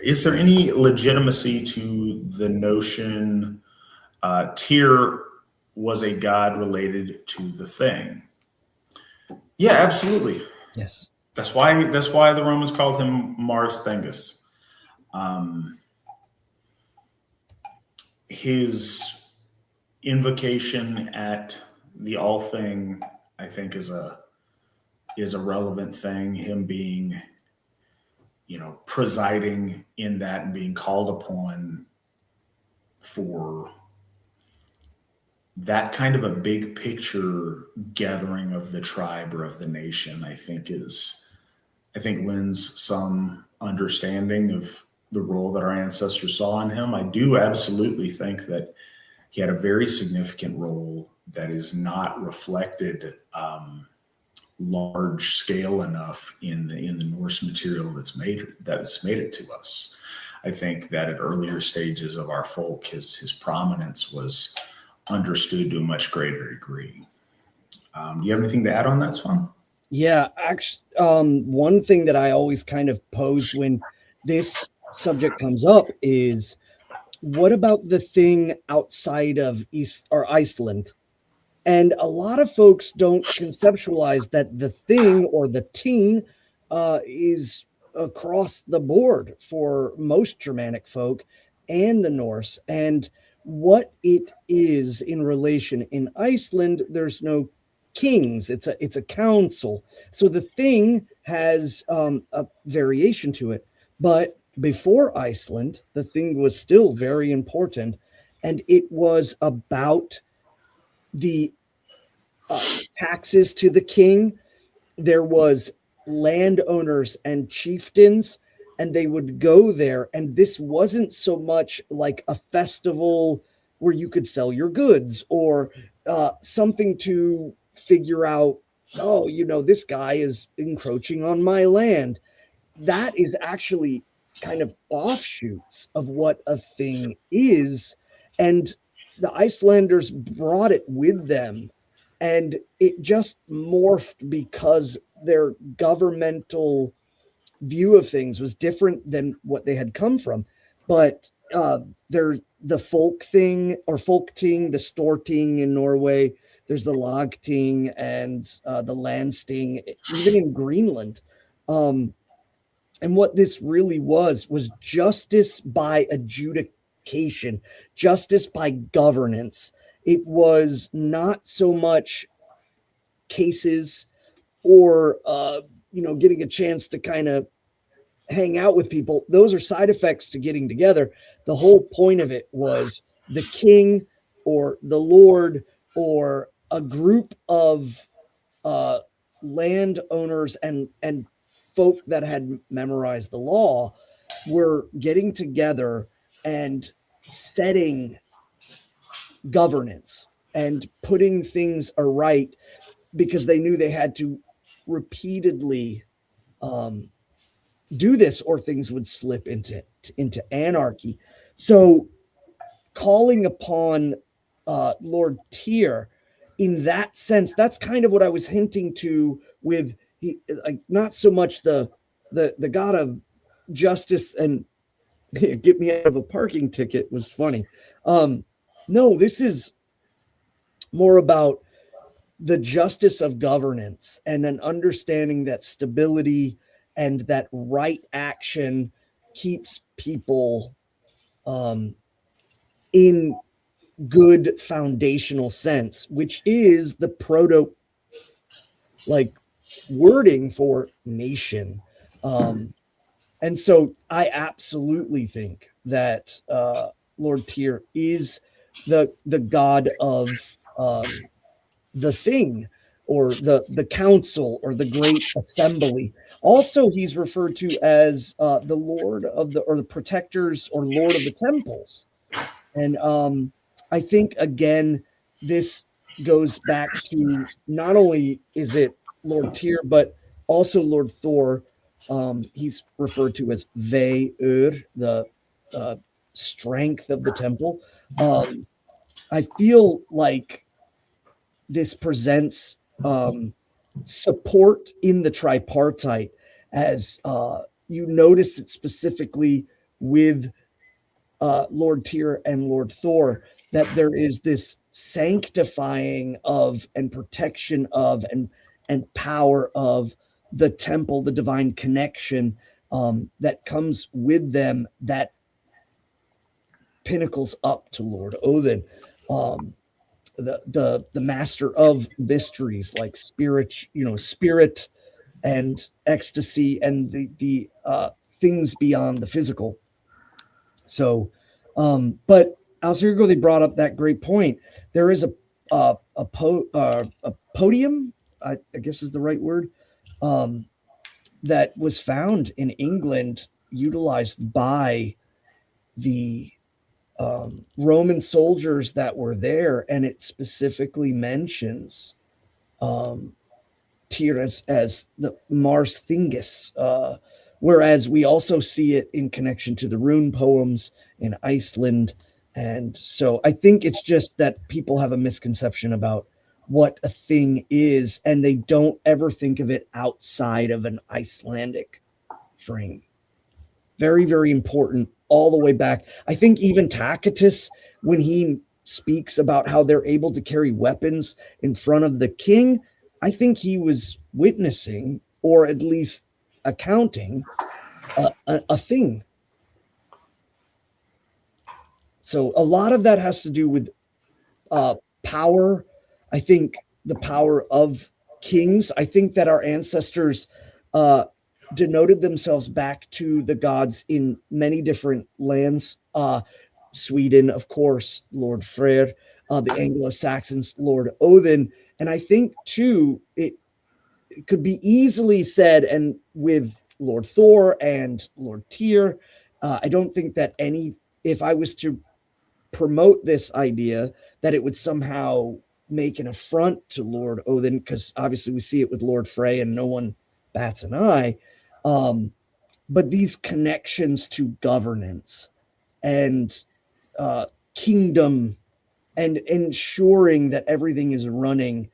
Is there any legitimacy to the notion Tyr was a god related to the thing? Yeah, absolutely. Yes. That's why the Romans called him Mars Thengus. His invocation at the all thing, I think, is a relevant thing. Him being, presiding in that and being called upon for that kind of a big picture gathering of the tribe or of the nation, I think lends some understanding of the role that our ancestors saw in him. I do absolutely think that he had a very significant role that is not reflected large scale enough in the Norse material that's made it to us. I think that at earlier stages of our folk, his prominence was understood to a much greater degree. Do you have anything to add on that, Svan? Yeah, actually, one thing that I always kind of pose when this subject comes up is, what about the thing outside of Iceland? And a lot of folks don't conceptualize that the thing or the ting is across the board for most Germanic folk and the Norse. And what it is in relation in Iceland, there's no kings. It's a council. So the thing has a variation to it. But before Iceland, the thing was still very important. And it was about the taxes to the king. There was landowners and chieftains, and they would go there. And this wasn't so much like a festival where you could sell your goods or something to figure out, this guy is encroaching on my land. That is actually kind of offshoots of what a thing is. And the Icelanders brought it with them, and it just morphed because their governmental view of things was different than what they had come from. But the folk thing or folkting, the storting in Norway, there's the lagting and the landsting, even in Greenland. And what this really was justice by justice by governance. It was not so much cases or getting a chance to kind of hang out with people. Those are side effects to getting together. The whole point of it was the king or the lord or a group of landowners and folk that had memorized the law were getting together and setting governance and putting things aright, because they knew they had to repeatedly do this or things would slip into anarchy. So calling upon Lord Tyr in that sense, that's kind of what I was hinting to with not so much the god of justice and get me out of a parking ticket was funny. No, this is more about the justice of governance and an understanding that stability and that right action keeps people in good foundational sense, which is the proto wording for nation. And so I absolutely think that Lord Tyr is the god of the thing or the council or the great assembly. Also, he's referred to as the lord of the protectors or lord of the temples. And I think, again, this goes back to not only is it Lord Tyr, but also Lord Thor. He's referred to as Ve-Ur, the strength of the temple. I feel like this presents support in the tripartite, as you notice it specifically with Lord Tyr and Lord Thor, that there is this sanctifying of and protection of and power of the temple, the divine connection that comes with them, that pinnacles up to Lord Odin, the master of mysteries like spirit and ecstasy and the things beyond the physical. So, but Alcirgo, they brought up that great point. There is a podium, I guess is the right word, that was found in England, utilized by the Roman soldiers that were there, and it specifically mentions Tyr as the Mars Thingus, whereas we also see it in connection to the rune poems in Iceland. And so I think it's just that people have a misconception about what a thing is, and they don't ever think of it outside of an Icelandic frame. Very, very important all the way back. I think even Tacitus, when he speaks about how they're able to carry weapons in front of the king, I think he was witnessing, or at least accounting, a thing. So a lot of that has to do with power. I think the power of kings. I think that our ancestors denoted themselves back to the gods in many different lands. Sweden, of course, Lord Freyr, the Anglo-Saxons, Lord Odin. And I think, too, it could be easily said, and with Lord Thor and Lord Tyr, I don't think that if I was to promote this idea, that it would somehow make an affront to Lord Odin, because obviously we see it with Lord Frey and no one bats an eye. But these connections to governance and kingdom and ensuring that everything is running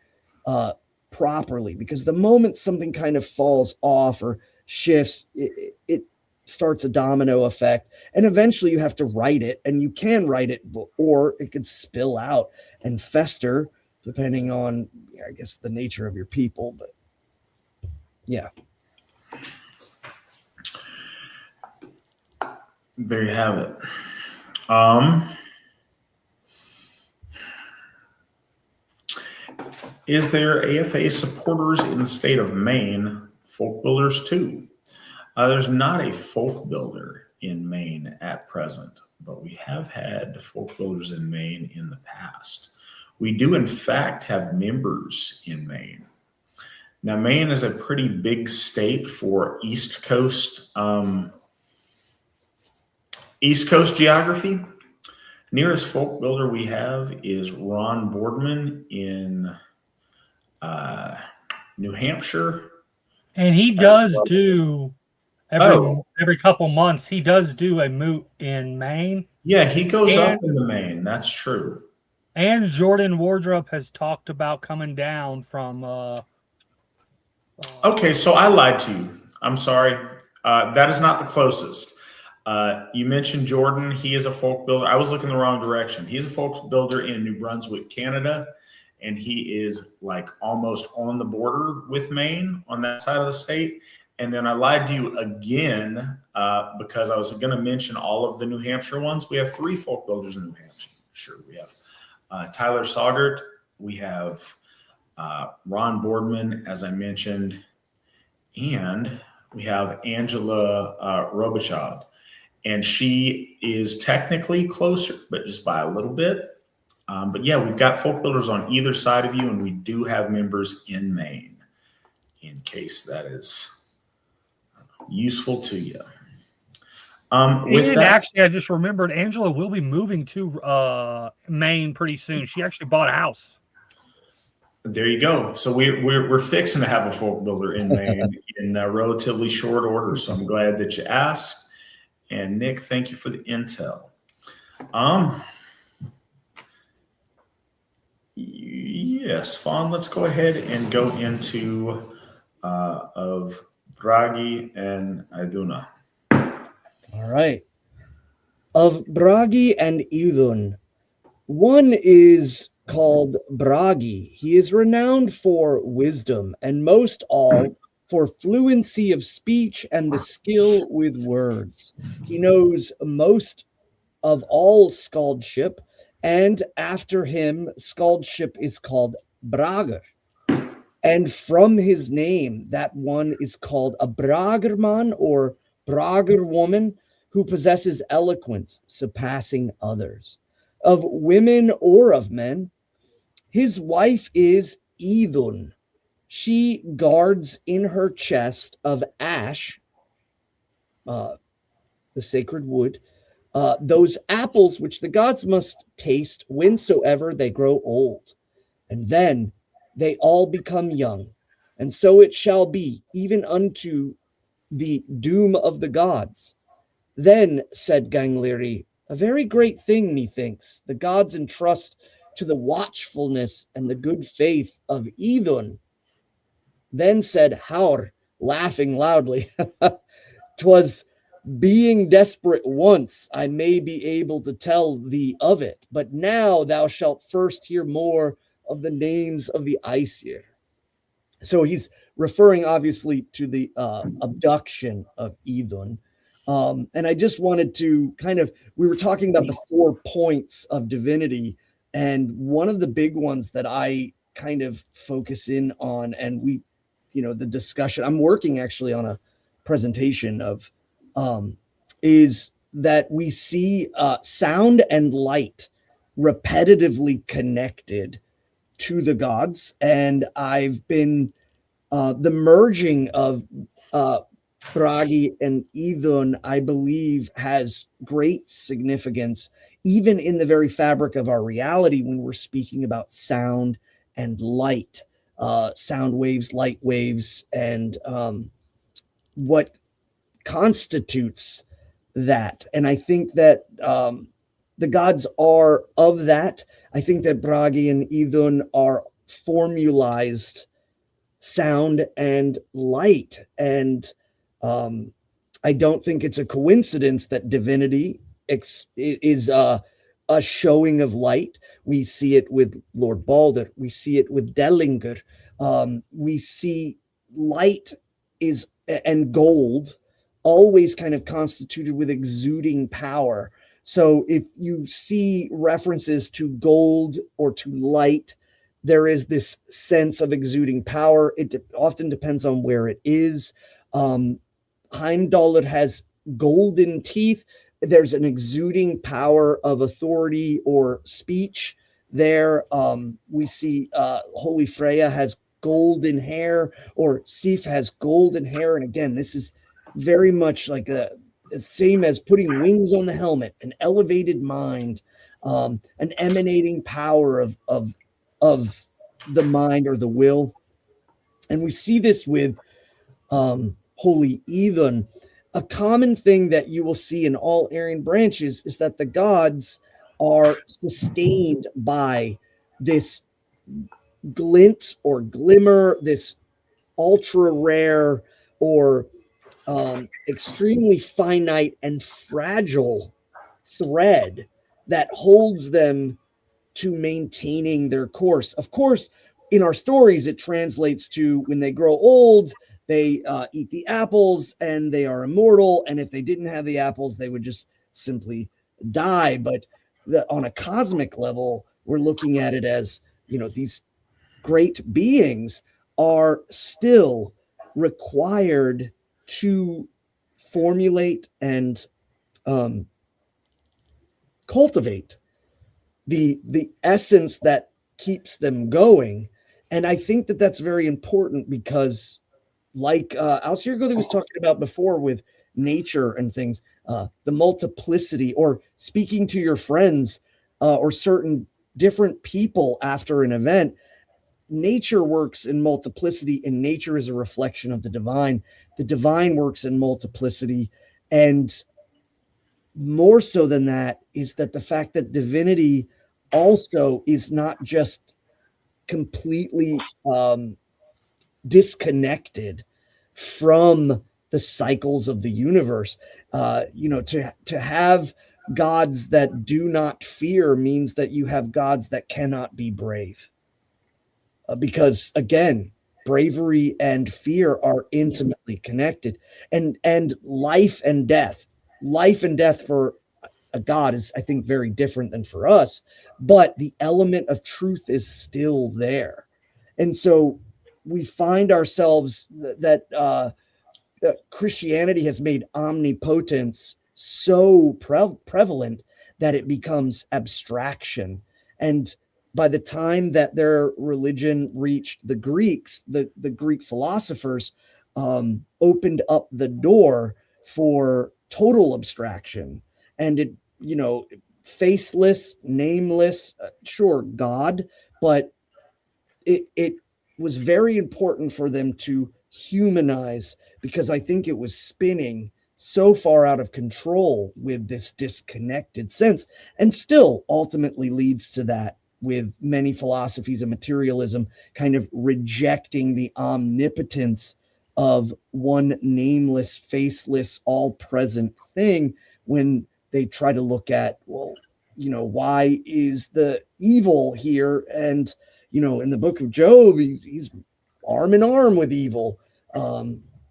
properly, because the moment something kind of falls off or shifts, it starts a domino effect, and eventually you have to write it, and you can write it, or it could spill out and fester depending on, I guess, the nature of your people. But yeah. There you have it. Is there AFA supporters in the state of Maine? Folk builders too. There's not a folk builder in Maine at present, but we have had folk builders in Maine in the past. We do, in fact, have members in Maine. Now, Maine is a pretty big state for East Coast geography. Nearest folk builder we have is Ron Boardman in New Hampshire. And he does do every couple months. He does do a moot in Maine. Yeah, he goes up into Maine. That's true. And Jordan Wardrop has talked about coming down from. Okay, so I lied to you. I'm sorry. That is not the closest. You mentioned Jordan. He is a folk builder. I was looking the wrong direction. He's a folk builder in New Brunswick, Canada, and he is like almost on the border with Maine on that side of the state. And then I lied to you again because I was going to mention all of the New Hampshire ones. We have 3 folk builders in New Hampshire. Sure, we have Tyler Saugert. We have Ron Boardman, as I mentioned, and we have Angela Robichaud. And she is technically closer, but just by a little bit. But yeah, we've got folk builders on either side of you, and we do have members in Maine, in case that is useful to you. Actually, I just remembered Angela will be moving to Maine pretty soon. She actually bought a house. There you go. So we're fixing to have a folk builder in Maine in relatively short order. So I'm glad that you asked. And Nick, thank you for the intel. Yes, Fawn, let's go ahead and go into of Bragi and Idun. All right. Of Bragi and Idun, one is called Bragi. He is renowned for wisdom, and most all for fluency of speech and the skill with words. He knows most of all skaldship, and after him, skaldship is called Bragr. And from his name, that one is called a Bragrman or Bragr woman who possesses eloquence surpassing others. Of women or of men, his wife is Idun. She guards in her chest of ash, the sacred wood, those apples which the gods must taste whensoever they grow old. And then they all become young. And so it shall be, even unto the doom of the gods. Then, said Gangleri, a very great thing, methinks, the gods entrust to the watchfulness and the good faith of Idun. Then said Haur, laughing loudly, 'twas being desperate once, I may be able to tell thee of it, but now thou shalt first hear more of the names of the Aesir. So he's referring obviously to the abduction of Idun. And I just wanted to we were talking about the 4 points of divinity, and one of the big ones that I kind of focus in on, and the discussion, I'm working actually on a presentation of, is that we see sound and light repetitively connected to the gods. And I've been, the merging of Bragi and Idun, I believe, has great significance, even in the very fabric of our reality when we're speaking about sound and light. Sound waves, light waves, and what constitutes that. And I think that the gods are of that. I think that Bragi and Idun are formalized sound and light. And I don't think it's a coincidence that divinity is a showing of light. We see it with Lord Baldr. We see it with Dellinger. We see light and gold always kind of constituted with exuding power. So if you see references to gold or to light, there is this sense of exuding power. It often depends on where it is. Heimdall has golden teeth. There's an exuding power of authority or speech there. We see Holy Freyja has golden hair, or Sif has golden hair. And again, this is very much like the same as putting wings on the helmet, an elevated mind, an emanating power of the mind or the will. And we see this with Holy Idun. A common thing that you will see in all Aryan branches is that the gods are sustained by this glint or glimmer, this ultra rare or extremely finite and fragile thread that holds them to maintaining their course. Of course, in our stories, it translates to when they grow old, they eat the apples and they are immortal. And if they didn't have the apples, they would just simply die. But on a cosmic level, we're looking at it as, these great beings are still required to formulate and cultivate the essence that keeps them going. And I think that that's very important because, like Aesir was talking about before with nature and things, the multiplicity, or speaking to your friends or certain different people after an event, nature works in multiplicity, and nature is a reflection of the divine. The divine works in multiplicity. And more so than that is that the fact that divinity also is not just completely disconnected from the cycles of the universe. To have gods that do not fear means that you have gods that cannot be brave. Because again, bravery and fear are intimately connected, and life and death for a god is, I think, very different than for us, but the element of truth is still there. And so we find ourselves that Christianity has made omnipotence so prevalent that it becomes abstraction. And by the time that their religion reached the Greeks, the Greek philosophers opened up the door for total abstraction. And it, faceless, nameless, sure, God, but it was very important for them to humanize, because I think it was spinning so far out of control with this disconnected sense, and still ultimately leads to that with many philosophies of materialism kind of rejecting the omnipotence of one nameless, faceless, all-present thing when they try to look at, well, why is the evil here? And, in the book of Job, he's arm in arm with evil.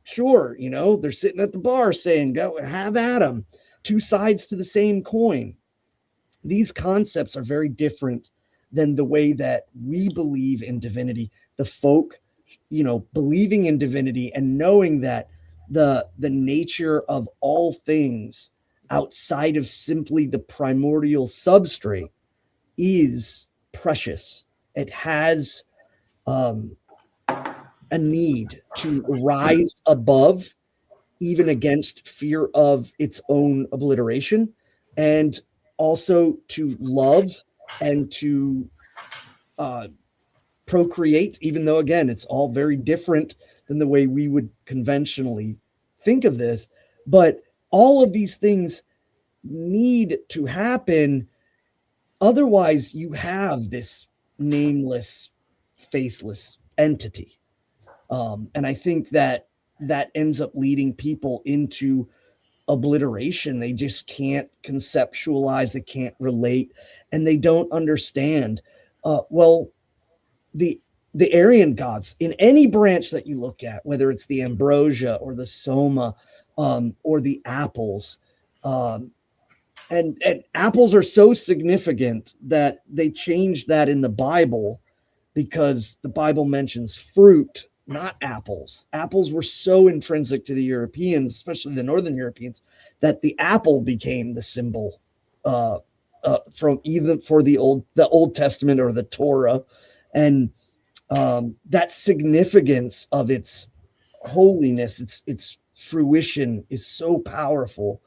Sure, they're sitting at the bar saying, go have at 'em. Two sides to the same coin. These concepts are very different than the way that we believe in divinity. The folk, believing in divinity and knowing that the nature of all things outside of simply the primordial substrate is precious. It has a need to rise above, even against fear of its own obliteration, and also to love and to procreate, even though, again, it's all very different than the way we would conventionally think of this. But all of these things need to happen. Otherwise, you have this nameless, faceless entity. And I think that ends up leading people into obliteration. They just can't conceptualize, they can't relate, and they don't understand. The Aryan gods, in any branch that you look at, whether it's the ambrosia or the soma or the apples, and apples are so significant that they changed that in the Bible, because the Bible mentions fruit, not apples. Apples were so intrinsic to the Europeans, especially the Northern Europeans, that the apple became the symbol from even for the Old Testament or the Torah, and that significance of its holiness, its fruition is so powerful.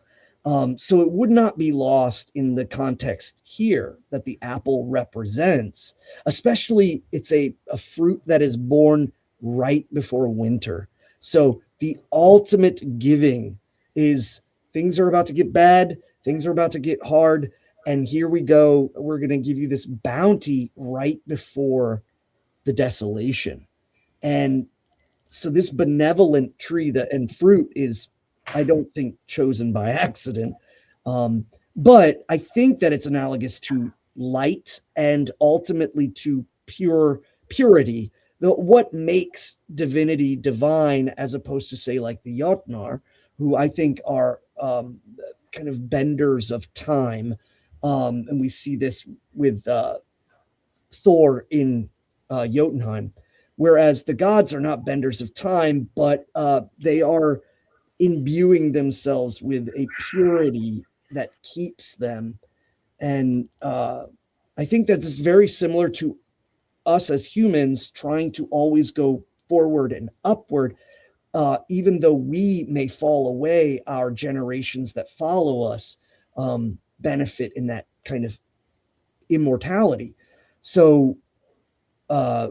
So it would not be lost in the context here that the apple represents, especially it's a fruit that is born right before winter. So the ultimate giving is things are about to get bad, things are about to get hard, and here we go. We're going to give you this bounty right before the desolation. And so this benevolent tree and fruit is, I don't think, chosen by accident. But I think that it's analogous to light and ultimately to purity. What makes divinity divine, as opposed to, say, like the Jotnar, who I think are kind of benders of time. And we see this with Thor in Jotunheim. Whereas the gods are not benders of time, but they are imbuing themselves with a purity that keeps them. And I think that is very similar to us as humans trying to always go forward and upward. Even though we may fall away, our generations that follow us benefit in that kind of immortality. So I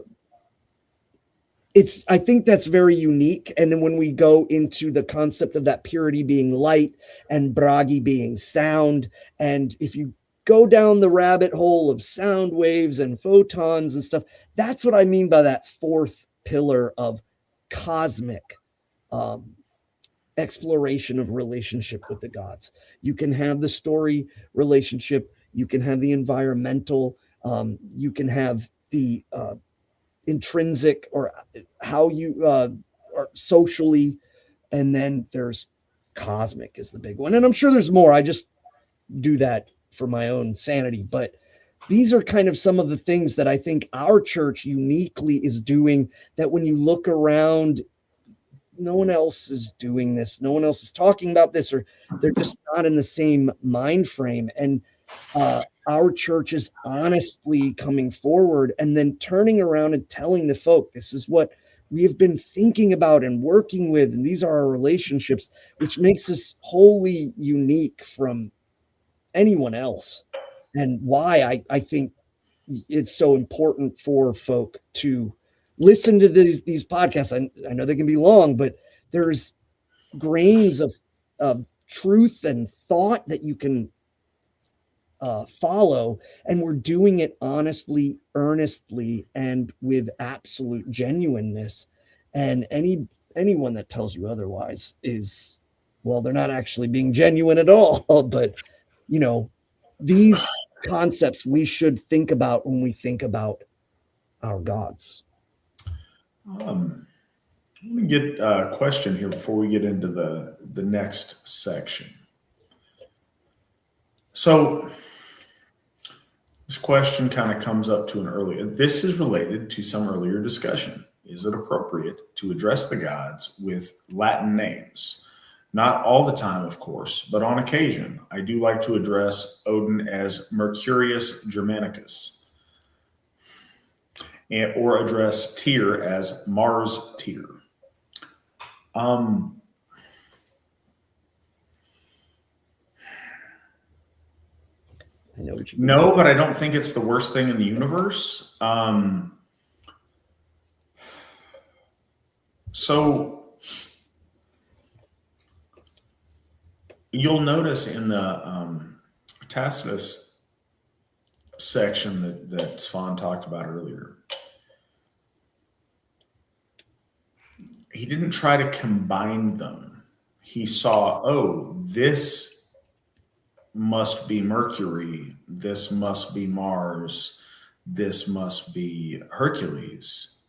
think that's very unique. And then when we go into the concept of that purity being light and Bragi being sound, and if you go down the rabbit hole of sound waves and photons and stuff, that's what I mean by that fourth pillar of cosmic exploration of relationship with the gods. You can have the story relationship, you can have the environmental, you can have the intrinsic, or how you are socially, and then there's cosmic is the big one. And I'm sure there's more. I just do that for my own sanity, but these are kind of some of the things that I think our church uniquely is doing, that when you look around, no one else is doing this, no one else is talking about this, or they're just not in the same mind frame. And our church is honestly coming forward and then turning around and telling the folk, this is what we have been thinking about and working with, and these are our relationships, which makes us wholly unique from anyone else, and why I think it's so important for folk to listen to these podcasts. I know they can be long, but there's grains of truth and thought that you can follow, and we're doing it honestly, earnestly, and with absolute genuineness. And anyone that tells you otherwise is, well, they're not actually being genuine at all. But these concepts we should think about when we think about our gods. Let me get a question here before we get into the next section. So this question kind of comes up to this is related to some earlier discussion. Is it appropriate to address the gods with Latin names? Not all the time, of course, but on occasion. I do like to address Odin as Mercurius Germanicus, or address Tyr as Mars Tyr. No, but I don't think it's the worst thing in the universe. So you'll notice in the Tacitus section that Svan talked about earlier, he didn't try to combine them. He saw, this must be Mercury, this must be Mars, this must be Hercules.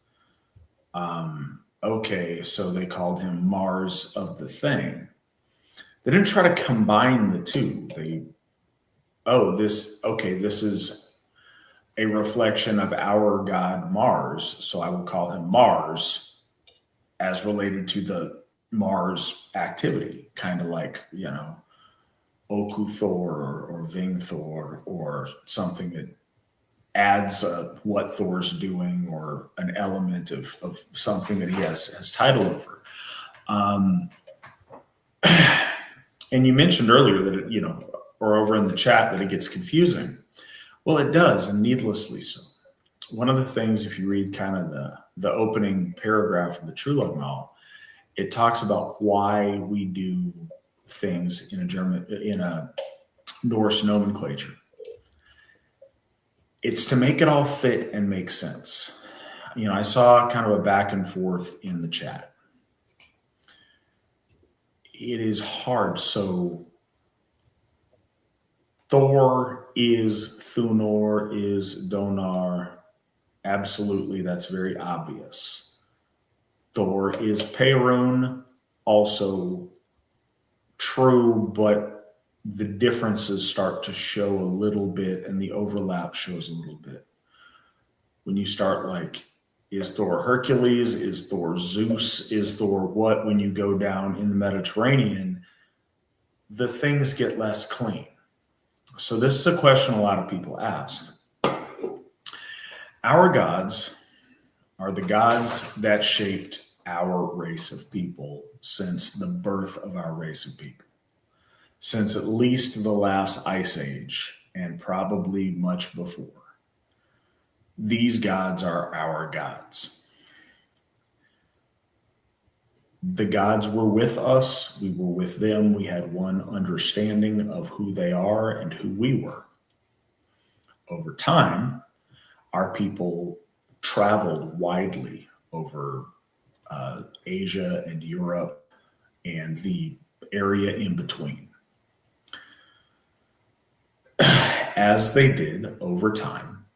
Okay, so they called him Mars of the thing. They didn't try to combine the two. They oh, this is a reflection of our god Mars, so I will call him Mars as related to the Mars activity, kind of like, Oku Thor or Ving Thor or something that adds what Thor's doing or an element of something that he has title over. And you mentioned earlier that or over in the chat, that it gets confusing. Well, it does, and needlessly so. One of the things, if you read kind of the opening paragraph of the Trulogmal, it talks about why we do things in a Norse nomenclature. It's to make it all fit and make sense. I saw kind of a back and forth in the chat. It is hard. So Thor is Thunor, is Donar. Absolutely, that's very obvious. Thor is Perun, also true, but the differences start to show a little bit and the overlap shows a little bit. When you start like, is Thor Hercules? Is Thor Zeus? Is Thor what? When you go down in the Mediterranean, the things get less clean. So this is a question a lot of people ask. Our gods are the gods that shaped our race of people since the birth of our race of people, since at least the last ice age and probably much before. These gods are our gods. The gods were with us. We were with them. We had one understanding of who they are and who we were. Over time, our people traveled widely over Asia and Europe and the area in between. As they did over time,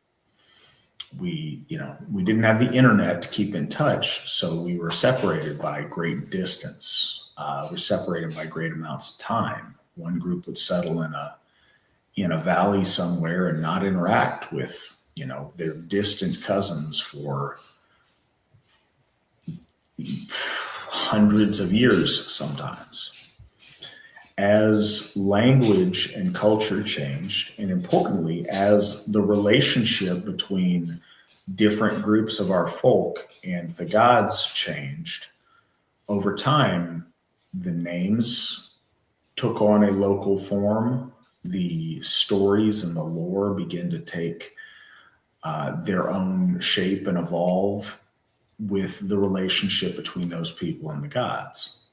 we didn't have the internet to keep in touch, so we were separated by great distance. We're separated by great amounts of time. One group would settle in a valley somewhere and not interact with their distant cousins for hundreds of years sometimes. As language and culture changed, and importantly, as the relationship between different groups of our folk and the gods changed, over time, the names took on a local form. The stories and the lore began to take their own shape and evolve with the relationship between those people and the gods.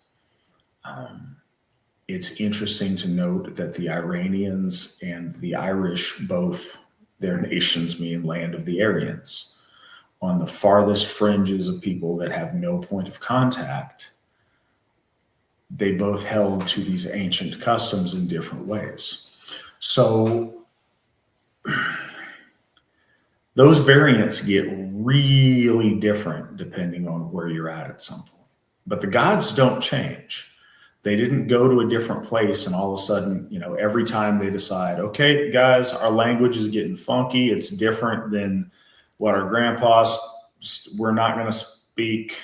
It's interesting to note that the Iranians and the Irish, both their nations mean land of the Aryans. On the farthest fringes of people that have no point of contact, they both held to these ancient customs in different ways. So those variants get really different depending on where you're at some point. But the gods don't change. They didn't go to a different place and all of a sudden, every time they decide, okay, guys, our language is getting funky. It's different than what our grandpas, we're not going to speak,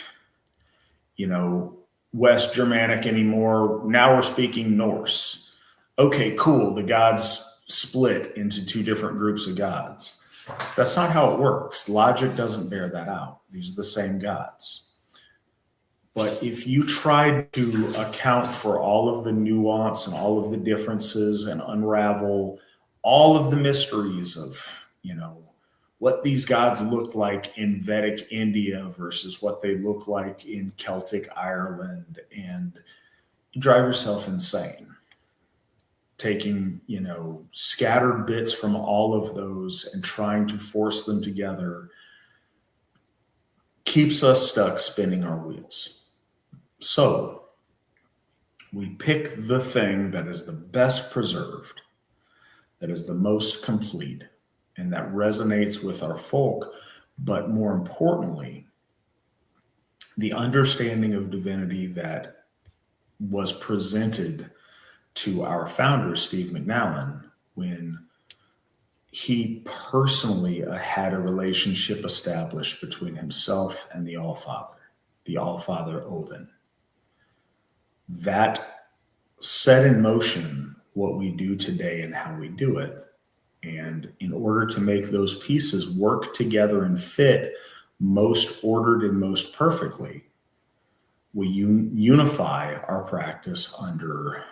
West Germanic anymore. Now we're speaking Norse. Okay, cool. The gods split into two different groups of gods. That's not how it works. Logic doesn't bear that out. These are the same gods. But if you tried to account for all of the nuance and all of the differences and unravel all of the mysteries of, what these gods looked like in Vedic India versus what they look like in Celtic Ireland, and you drive yourself insane. Taking, scattered bits from all of those and trying to force them together keeps us stuck spinning our wheels. So we pick the thing that is the best preserved, that is the most complete, and that resonates with our folk, but more importantly, the understanding of divinity that was presented to our founder, Steve McNallen, when he personally had a relationship established between himself and the Allfather Odin. That set in motion what we do today and how we do it. And in order to make those pieces work together and fit most ordered and most perfectly, we unify our practice under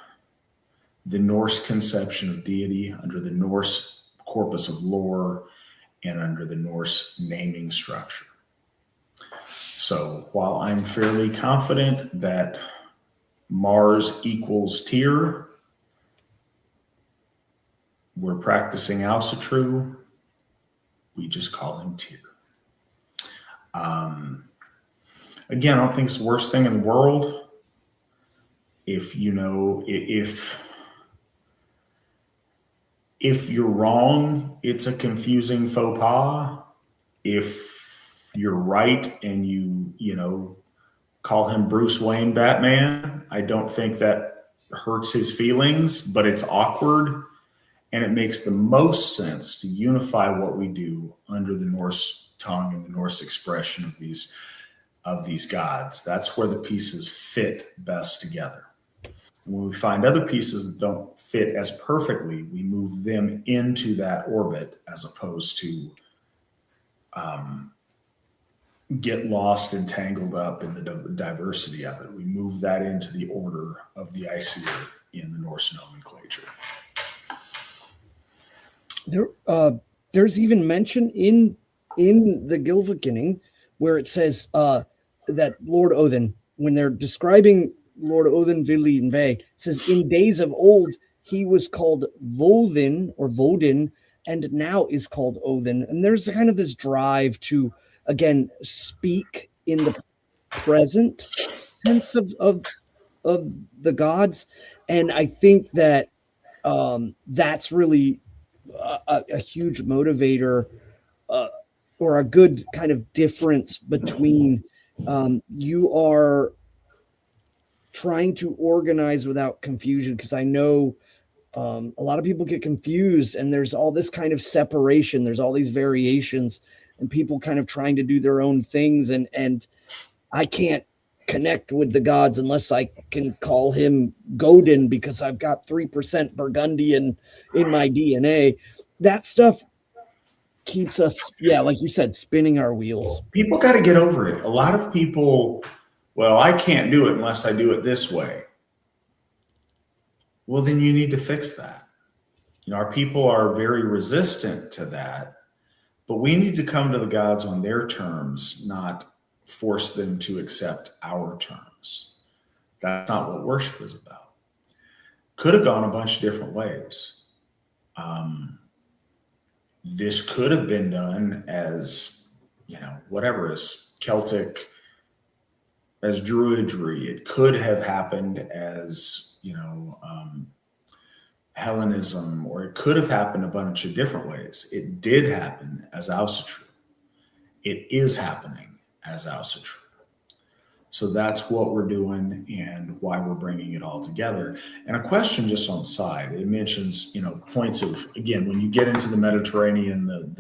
the Norse conception of deity, under the Norse corpus of lore, and under the Norse naming structure. So while I'm fairly confident that Mars equals Tyr, we're practicing Asatru, we just call him Tyr. Again, I don't think it's the worst thing in the world. If you're wrong, it's a confusing faux pas. If you're right and you call him Bruce Wayne Batman, I don't think that hurts his feelings, but it's awkward. And it makes the most sense to unify what we do under the Norse tongue and the Norse expression of these gods. That's where the pieces fit best together. When we find other pieces that don't fit as perfectly, we move them into that orbit as opposed to get lost and tangled up in the diversity of it. We move that into the order of the Aesir in the Norse nomenclature. There's even mention in the Gylfaginning where it says that Lord Odin, when they're describing Lord Odin, Vili, and Ve, says in days of old he was called Vodin or Vodin, and now is called Odin. And there's kind of this drive to again speak in the present tense of the gods, and I think that that's really a huge motivator or a good kind of difference between you are trying to organize without confusion, because I know a lot of people get confused and there's all this kind of separation, there's all these variations and people kind of trying to do their own things, and I can't connect with the gods unless I can call him Godin because I've got 3% Burgundian in my DNA. That stuff keeps us, like you said, spinning our wheels. People got to get over it. A lot of people, well, I can't do it unless I do it this way. Well, then you need to fix that. Our people are very resistant to that, but we need to come to the gods on their terms, not force them to accept our terms. That's not what worship is about. Could have gone a bunch of different ways. This could have been done as, whatever, as Celtic, as Druidry. It could have happened as, Hellenism, or it could have happened a bunch of different ways. It did happen as Asatru. It is happening as Asatru. So that's what we're doing and why we're bringing it all together. And a question just on the side, it mentions, points of, again, when you get into the Mediterranean,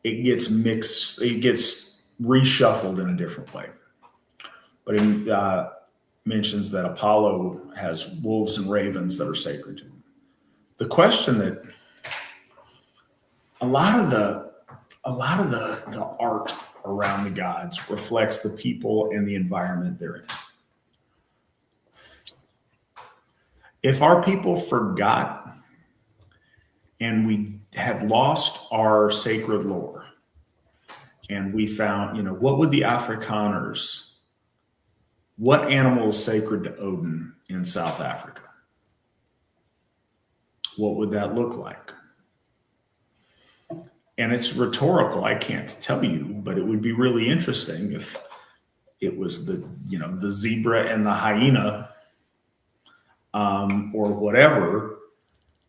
it gets mixed, it gets reshuffled in a different way. But it mentions that Apollo has wolves and ravens that are sacred to him. The question that a lot of the art around the gods reflects the people and the environment they're in. If our people forgot and we had lost our sacred lore and we found, what would the Afrikaners, what animal is sacred to Odin in South Africa? What would that look like? And it's rhetorical. I can't tell you, but it would be really interesting if it was the zebra and the hyena or whatever.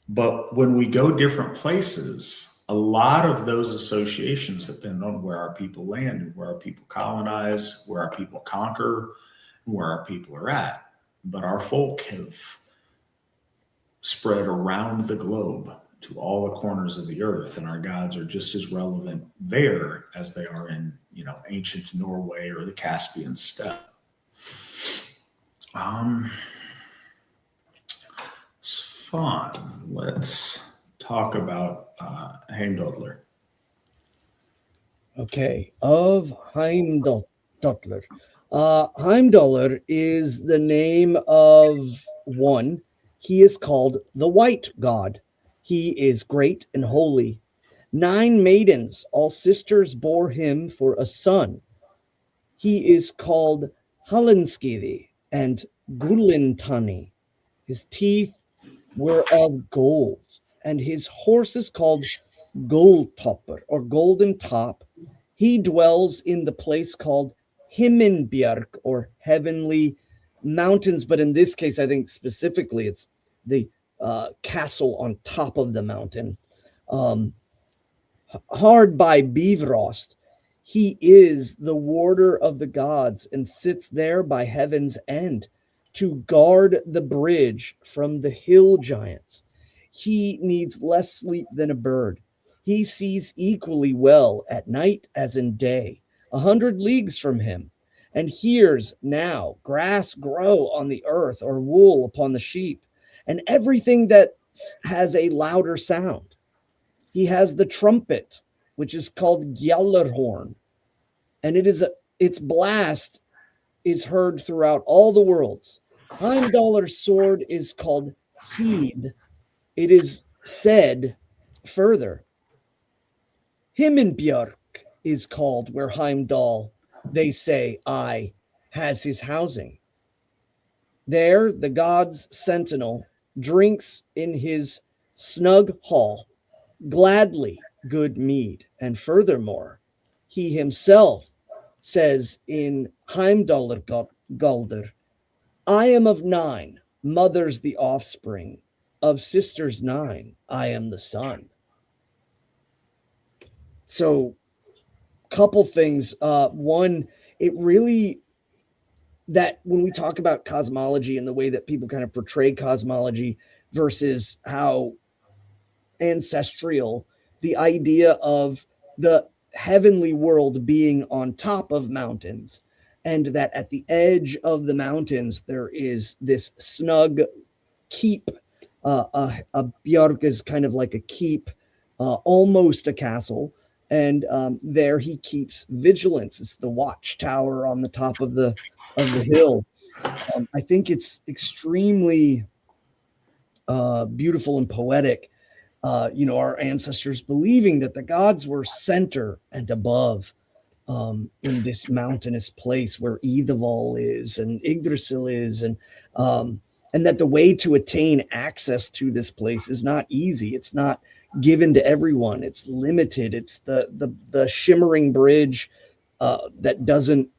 But when we go different places, a lot of those associations depend on where our people land and where our people colonize, where our people conquer, where our people are at. But our folk have spread around the globe to all the corners of the earth, and our gods are just as relevant there as they are in, ancient Norway or the Caspian steppe. Svan, let's talk about Heimdall. Okay, of Heimdall. Heimdall is the name of one. He is called the White God. He is great and holy. 9 maidens, all sisters, bore him for a son. He is called Hallinskidi and Gullintani. His teeth were of gold, and his horse is called Gulltopper or Golden Top. He dwells in the place called Himmenbjörg or Heavenly Mountains, but in this case, I think specifically it's the castle on top of the mountain. Hard by Bifrost, he is the warder of the gods and sits there by heaven's end to guard the bridge from the hill giants. He needs less sleep than a bird. He sees equally well at night as in day, 100 leagues from him, and hears now grass grow on the earth or wool upon the sheep, and everything that has a louder sound. He has the trumpet, which is called Gjallarhorn, and its blast is heard throughout all the worlds. Heimdallr's sword is called Heed. It is said further, Himmenbjörg is called where Heimdall, they say, has his housing. There, the god's sentinel drinks in his snug hall, gladly good mead. And furthermore, he himself says in Heimdallr Galdr, I am of 9, mothers the offspring, of sisters 9, I am the son. So, couple things. One, it really, that when we talk about cosmology and the way that people kind of portray cosmology versus how ancestral, the idea of the heavenly world being on top of mountains, and that at the edge of the mountains there is this snug keep. A björg is kind of like a keep, almost a castle. And there he keeps vigilance. It's the watchtower on the top of the hill. I think it's extremely beautiful and poetic. Our ancestors believing that the gods were center and above in this mountainous place where Idavall is and Yggdrasil is, and that the way to attain access to this place is not easy. It's not given to everyone. It's limited. It's the shimmering bridge that doesn't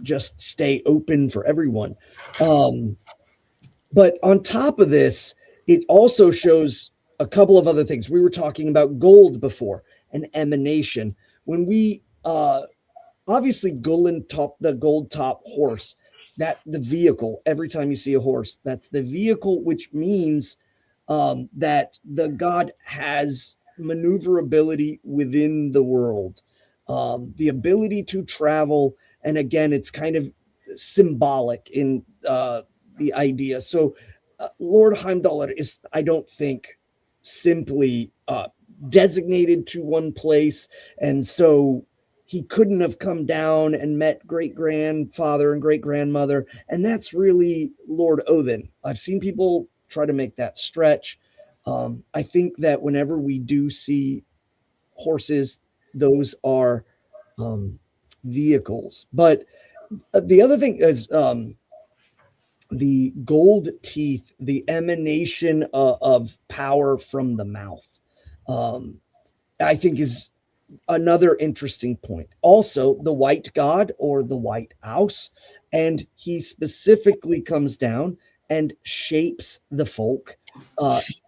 just stay open for everyone. But on top of this, it also shows a couple of other things. We were talking about gold before, an emanation. When we obviously the gold top horse, that the vehicle, every time you see a horse, that's the vehicle, which means that the god has maneuverability within the world, the ability to travel. And again, it's kind of symbolic in the idea. So Lord Heimdall is, I don't think, simply designated to one place. And so he couldn't have come down and met great-grandfather and great-grandmother. And that's really Lord Odin. I've seen people try to make that stretch. I think that whenever we do see horses, those are vehicles. But the other thing is the gold teeth, the emanation of power from the mouth, I think is another interesting point. Also, the white god or the white house, and he specifically comes down and shapes the folk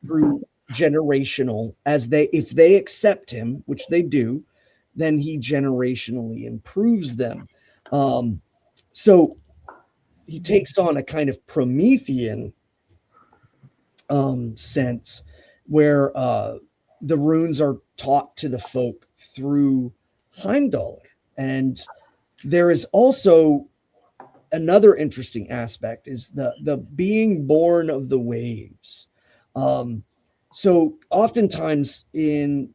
through generational, if they accept him, which they do, then he generationally improves them. So he takes on a kind of Promethean sense, where the runes are taught to the folk through Heimdall. And there is also another interesting aspect is the being born of the waves. So oftentimes in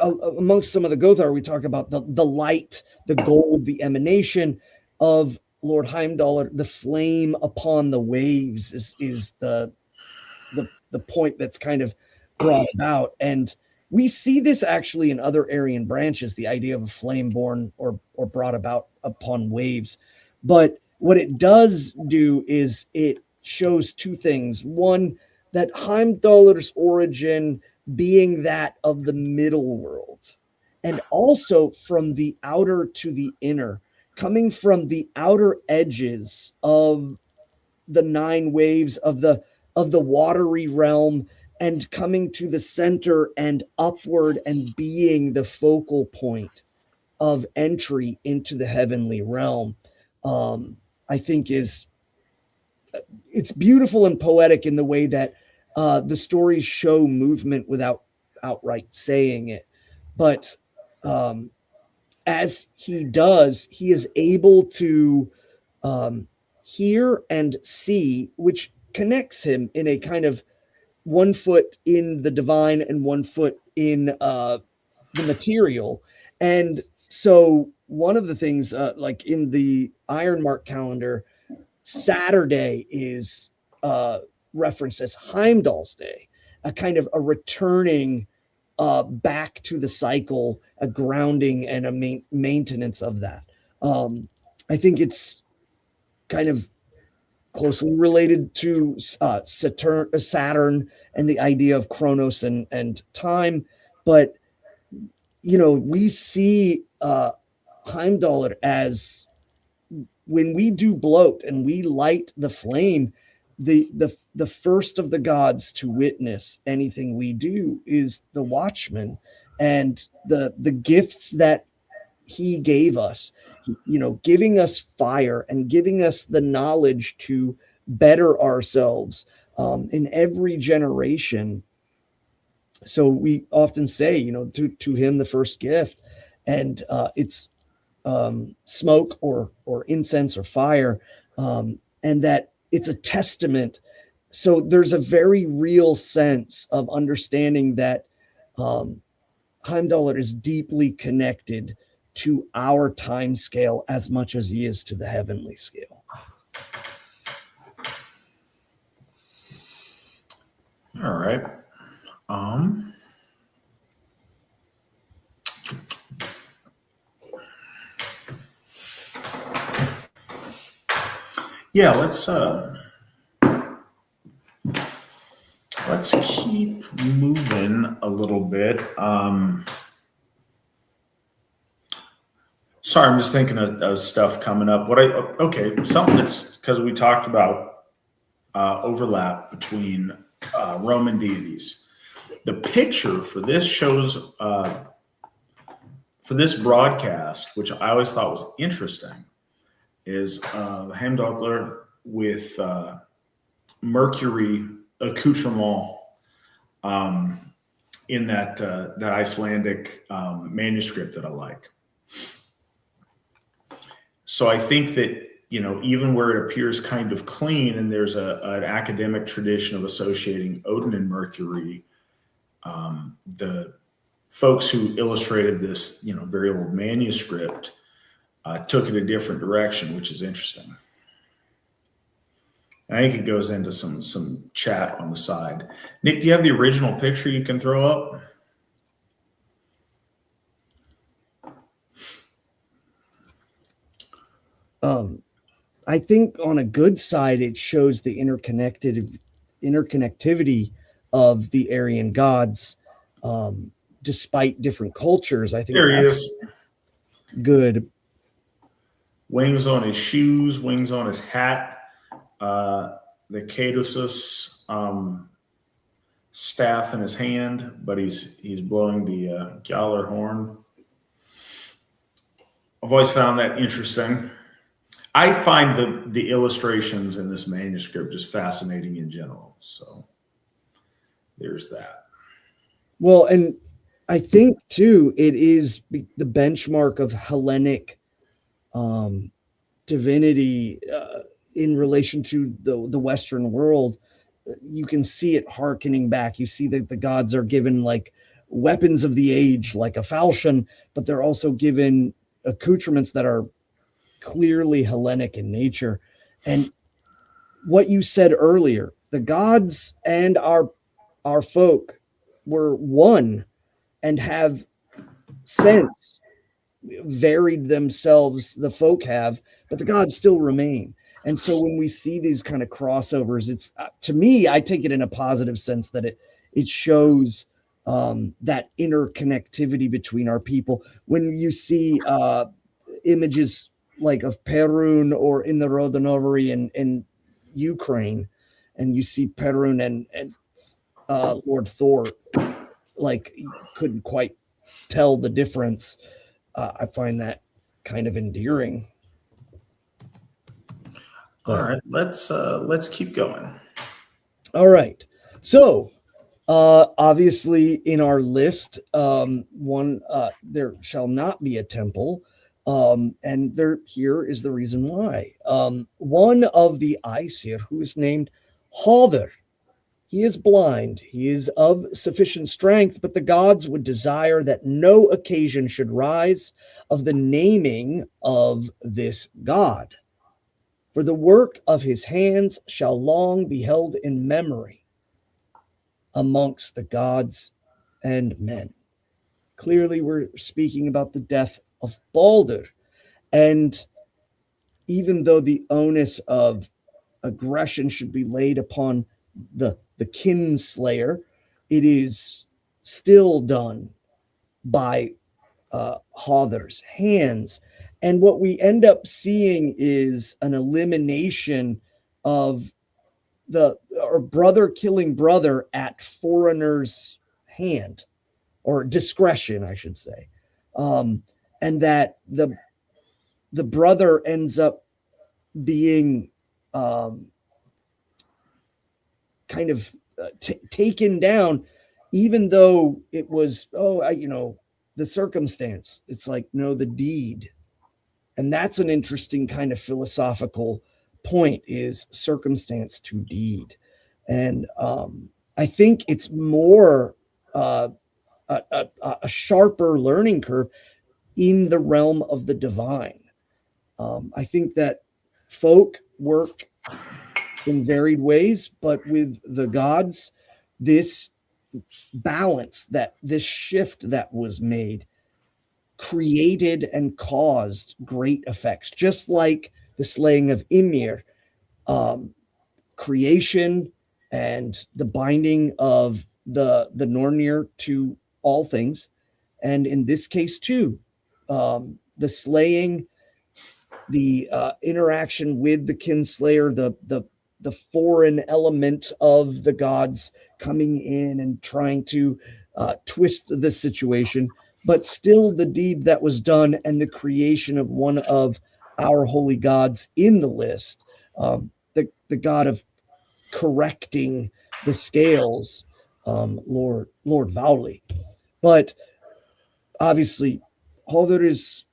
amongst some of the Gothar, we talk about the light, the gold, the emanation of Lord Heimdall. The flame upon the waves is the point that's kind of brought about. And we see this actually in other Aryan branches, the idea of a flame born or brought about upon waves. But what it does do is it shows two things. One, that Heimdallr's origin being that of the middle world, and also from the outer to the inner, coming from the outer edges of the nine waves of the watery realm and coming to the center and upward and being the focal point of entry into the heavenly realm. I think it's beautiful and poetic in the way that the stories show movement without outright saying it. But as he does, he is able to hear and see, which connects him in a kind of 1 foot in the divine and 1 foot in the material. And so one of the things, like in the Iron Mark calendar, Saturday is referenced as Heimdall's Day, a kind of a returning back to the cycle, a grounding and a maintenance of that. I think it's kind of closely related to Saturn and the idea of Chronos and time. But, we see Heimdall as, when we do bloat and we light the flame, the first of the gods to witness anything we do is the watchman, and the gifts that he gave us, giving us fire and giving us the knowledge to better ourselves in every generation. So we often say, to him the first gift, and it's smoke or incense or fire, and that it's a testament. So there's a very real sense of understanding that Heimdall is deeply connected to our time scale as much as he is to the heavenly scale. All right. Yeah, let's keep moving a little bit. Sorry, I'm just thinking of stuff coming up. Something that's, because we talked about overlap between Roman deities. The picture for this shows, for this broadcast, which I always thought was interesting, is Heimdall with Mercury accoutrement in that Icelandic manuscript that I like. So I think that, even where it appears kind of clean, and there's an academic tradition of associating Odin and Mercury, the folks who illustrated this, very old manuscript took it a different direction, which is interesting. I think it goes into some chat on the side. Nick, do you have the original picture you can throw up? I think on a good side, it shows the interconnectivity of the Aryan gods, despite different cultures. I think there he is. Good. Wings on his shoes, wings on his hat, the Caduceus staff in his hand, but he's blowing the Gjallar horn. I've always found that interesting. I find the illustrations in this manuscript just fascinating in general. So there's that. Well, and I think too, it is the benchmark of Hellenic divinity in relation to the Western world. You can see it hearkening back. You see that the gods are given like weapons of the age, like a falchion, but they're also given accoutrements that are clearly Hellenic in nature. And what you said earlier, the gods and our folk were one and have since varied themselves. The folk have, but the gods still remain. And so when we see these kind of crossovers, it's to me, I take it in a positive sense that it shows that interconnectivity between our people. When you see images like of Perun or in the Rodanovery in Ukraine, and you see Perun and Lord Thor, like you couldn't quite tell the difference. I find that kind of endearing. All right, let's keep going. All right. So obviously in our list, there shall not be a temple. And here is the reason why. One of the Aesir, who is named Ullr, he is blind. He is of sufficient strength, but the gods would desire that no occasion should rise of the naming of this god. For the work of his hands shall long be held in memory amongst the gods and men. Clearly, we're speaking about the death of Baldr. And even though the onus of aggression should be laid upon the kinslayer, it is still done by Ullr's hands. And what we end up seeing is an elimination of brother killing brother at foreigner's hand, or discretion, I should say. And that the brother ends up being kind of taken down, even though it was, the circumstance. It's like, no, the deed. And that's an interesting kind of philosophical point, is circumstance to deed. And I think it's more a sharper learning curve in the realm of the divine. I think that folk work in varied ways, but with the gods, this balance, this shift that was made, created and caused great effects. Just like the slaying of Ymir, creation and the binding of the Nornir to all things, and in this case too, the slaying, the interaction with the kinslayer, the foreign element of the gods coming in and trying to twist the situation, but still the deed that was done and the creation of one of our holy gods in the list, the god of correcting the scales, Lord Vali. But obviously, Ullr is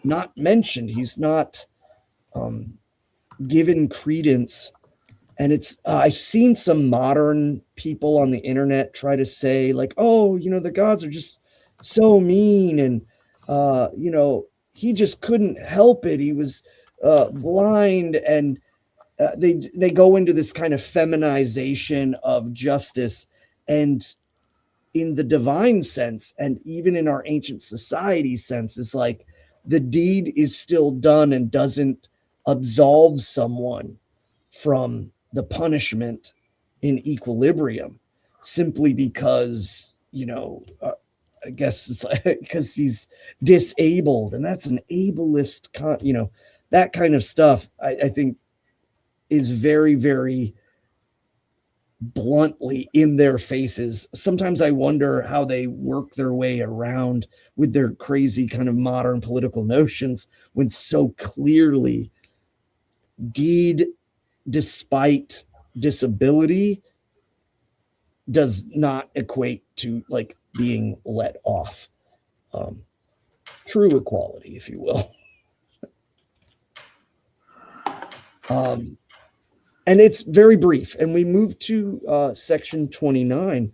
not mentioned. He's not given credence. And it's I've seen some modern people on the internet try to say, like, oh, the gods are just so mean, and he just couldn't help it. He was blind, and they go into this kind of feminization of justice. And in the divine sense, and even in our ancient society sense, it's like the deed is still done and doesn't absolve someone from the punishment in equilibrium, simply because, I guess it's because he's disabled, and that's an ableist, that kind of stuff, I think is very, very bluntly in their faces. Sometimes I wonder how they work their way around with their crazy kind of modern political notions when so clearly deed despite disability does not equate to like being let off. True equality, if you will. And it's very brief. And we move to section 29.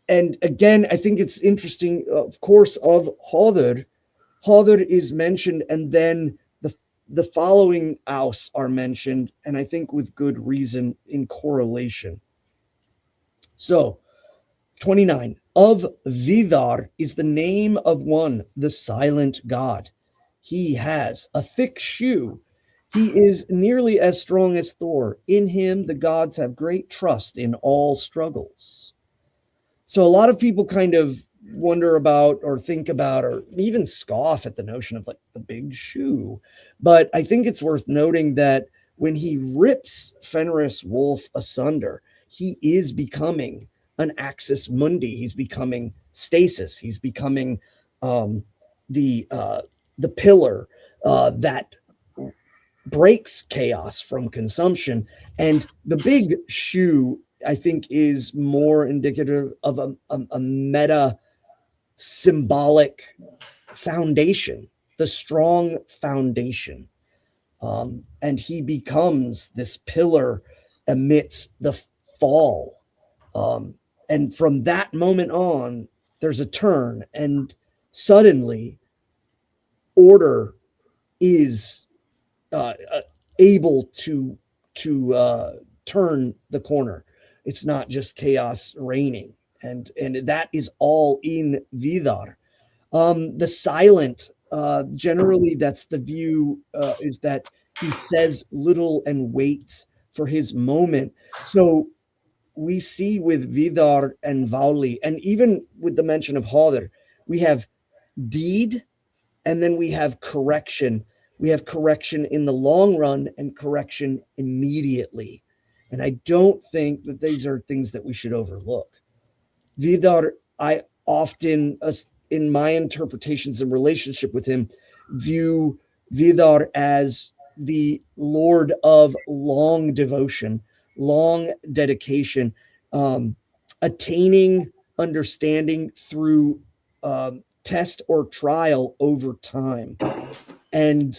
And again, I think it's interesting, of course, of Ullr. Ullr is mentioned, and then the following Aus are mentioned, and I think with good reason in correlation. So, 29. Of Vidar is the name of one, the silent god. He has a thick shoe. He is nearly as strong as Thor. In him, the gods have great trust in all struggles. So a lot of people kind of wonder about or think about or even scoff at the notion of like the big shoe. But I think it's worth noting that when he rips Fenris Wolf asunder, he is becoming an axis mundi. He's becoming stasis. He's becoming the pillar that breaks chaos from consumption. And the big shoe, I think, is more indicative of a meta symbolic foundation, the strong foundation. And he becomes this pillar amidst the fall. And from that moment on, there's a turn, and suddenly order is able to turn the corner. It's not just chaos reigning, and that is all in Vidar. The silent, generally, that's the view, is that he says little and waits for his moment. So we see with Vidar and Vali, and even with the mention of Ullr, we have deed, and then we have correction. We have correction in the long run and correction immediately. And I don't think that these are things that we should overlook. Vidar, I often, in my interpretations and relationship with him, view Vidar as the Lord of long devotion, long dedication, attaining understanding through test or trial over time. And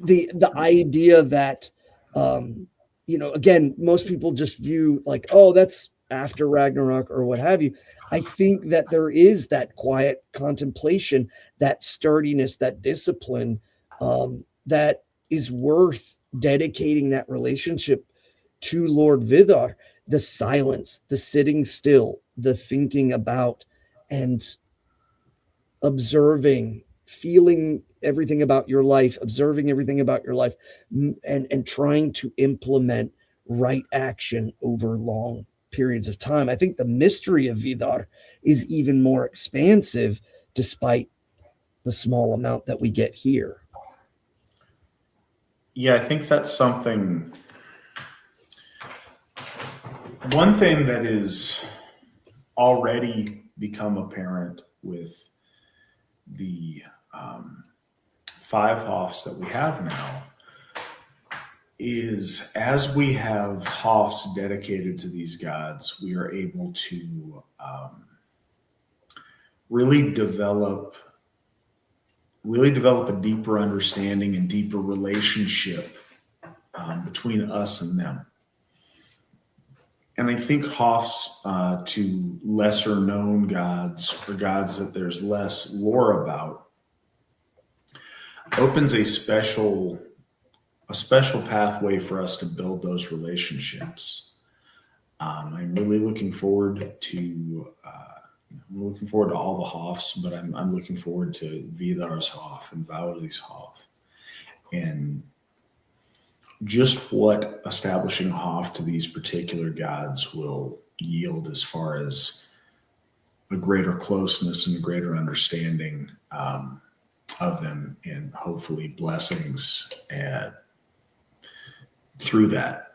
the idea that, again, most people just view like, oh, that's after Ragnarok or what have you. I think that there is that quiet contemplation, that sturdiness, that discipline, that is worth dedicating that relationship to Lord Vidar. The silence, the sitting still, the thinking about, and observing, feeling everything about your life, observing everything about your life, and trying to implement right action over long periods of time. I think the mystery of Vidar is even more expansive despite the small amount that we get here. Yeah, I think that's something. One thing that is already become apparent with the 5 Hoffs that we have now is, as we have Hoffs dedicated to these gods, we are able to really develop a deeper understanding and deeper relationship between us and them. And I think Hoffs to lesser known gods, or gods that there's less lore about, opens a special pathway for us to build those relationships. I'm really looking forward to all the Hoffs, but I'm looking forward to Vidar's Hoff and Vali's Hoff, and just what establishing a Hoff to these particular gods will yield as far as a greater closeness and a greater understanding of them, and hopefully blessings through that.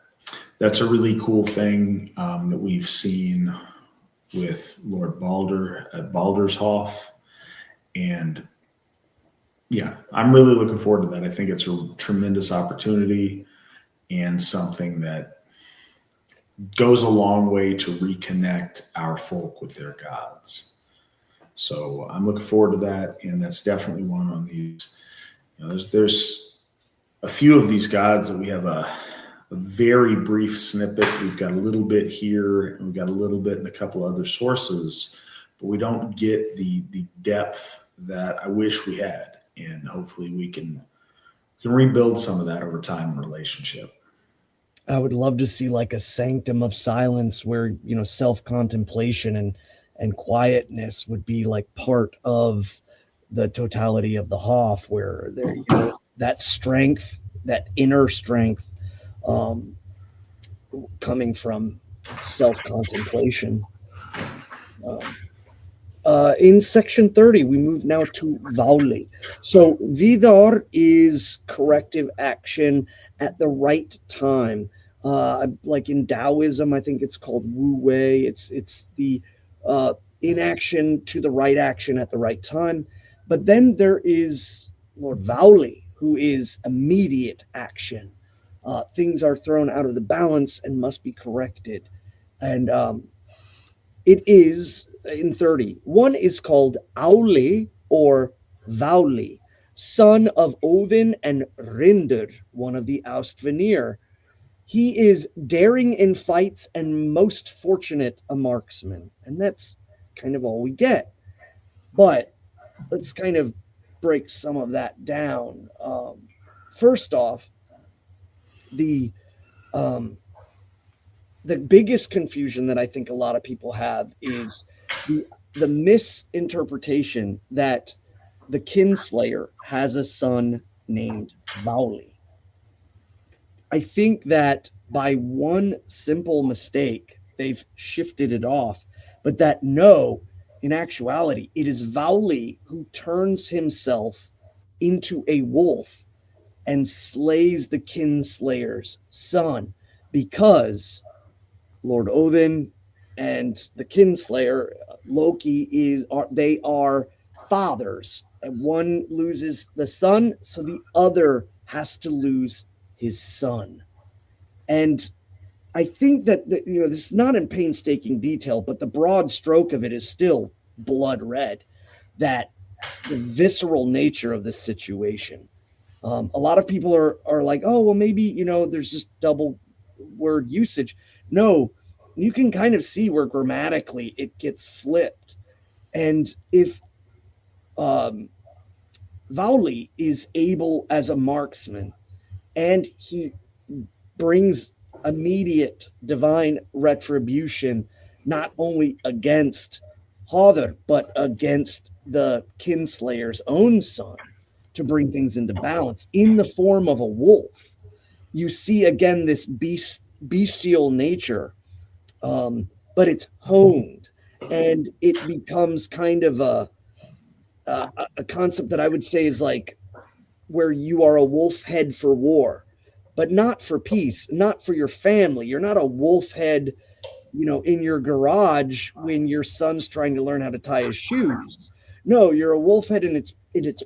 that's a really cool thing that we've seen with Lord Baldr at Baldur's Hof. And yeah, I'm really looking forward to that. I think it's a tremendous opportunity and something that goes a long way to reconnect our folk with their gods. So I'm looking forward to that, and that's definitely one on these. You know, there's a few of these gods that we have a very brief snippet. We've got a little bit here, and we've got a little bit in a couple other sources, but we don't get the depth that I wish we had. And hopefully we can rebuild some of that over time in relationship. I would love to see like a sanctum of silence where, you know, self-contemplation and quietness would be like part of the totality of the Hof, where there, you know, that strength, that inner strength, coming from self-contemplation. In section 30, we move now to Vali. So Vidar is corrective action at the right time. Like in Taoism, I think it's called Wu Wei. It's the inaction to the right action at the right time. But then there is Lord Vali, who is immediate action. Things are thrown out of the balance and must be corrected. And it is in 30. One is called Auli or Vali, son of Odin and Rindr, one of the Austvanir. He is daring in fights and most fortunate a marksman. And that's kind of all we get. But let's kind of break some of that down. First off, the biggest confusion that I think a lot of people have is the misinterpretation that the Kinslayer has a son named Vali. I think that by one simple mistake, they've shifted it off, but that no, in actuality, it is Vali who turns himself into a wolf and slays the Kinslayer's son, because Lord Odin and the Kinslayer, Loki, they are fathers. And one loses the son, so the other has to lose his son. And I think that this is not in painstaking detail, but the broad stroke of it is still blood red. That the visceral nature of this situation. A lot of people are like, oh, well, maybe, there's just double word usage. No, you can kind of see where grammatically it gets flipped. And if Vali is able as a marksman and he brings immediate divine retribution, not only against Hodr, but against the Kinslayer's own son, to bring things into balance in the form of a wolf. You see again this bestial nature, but it's honed, and it becomes kind of a concept that I would say is like where you are a wolf head for war, but not for peace, not for your family. You're not a wolf head, in your garage when your son's trying to learn how to tie his shoes. No, you're a wolf head in its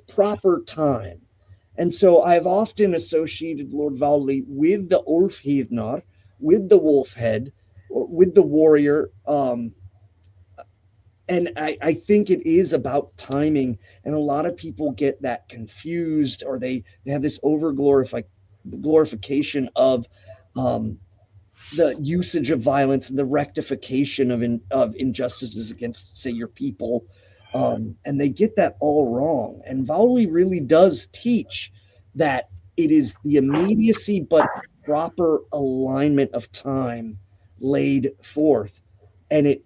proper time. And so I've often associated Lord Vali with the Ulfhidnar, with the wolf head, or with the warrior. And I think it is about timing. And a lot of people get that confused, or they have this glorification of the usage of violence and the rectification of injustices against, say, your people. And they get that all wrong. And Vali really does teach that it is the immediacy but proper alignment of time laid forth. And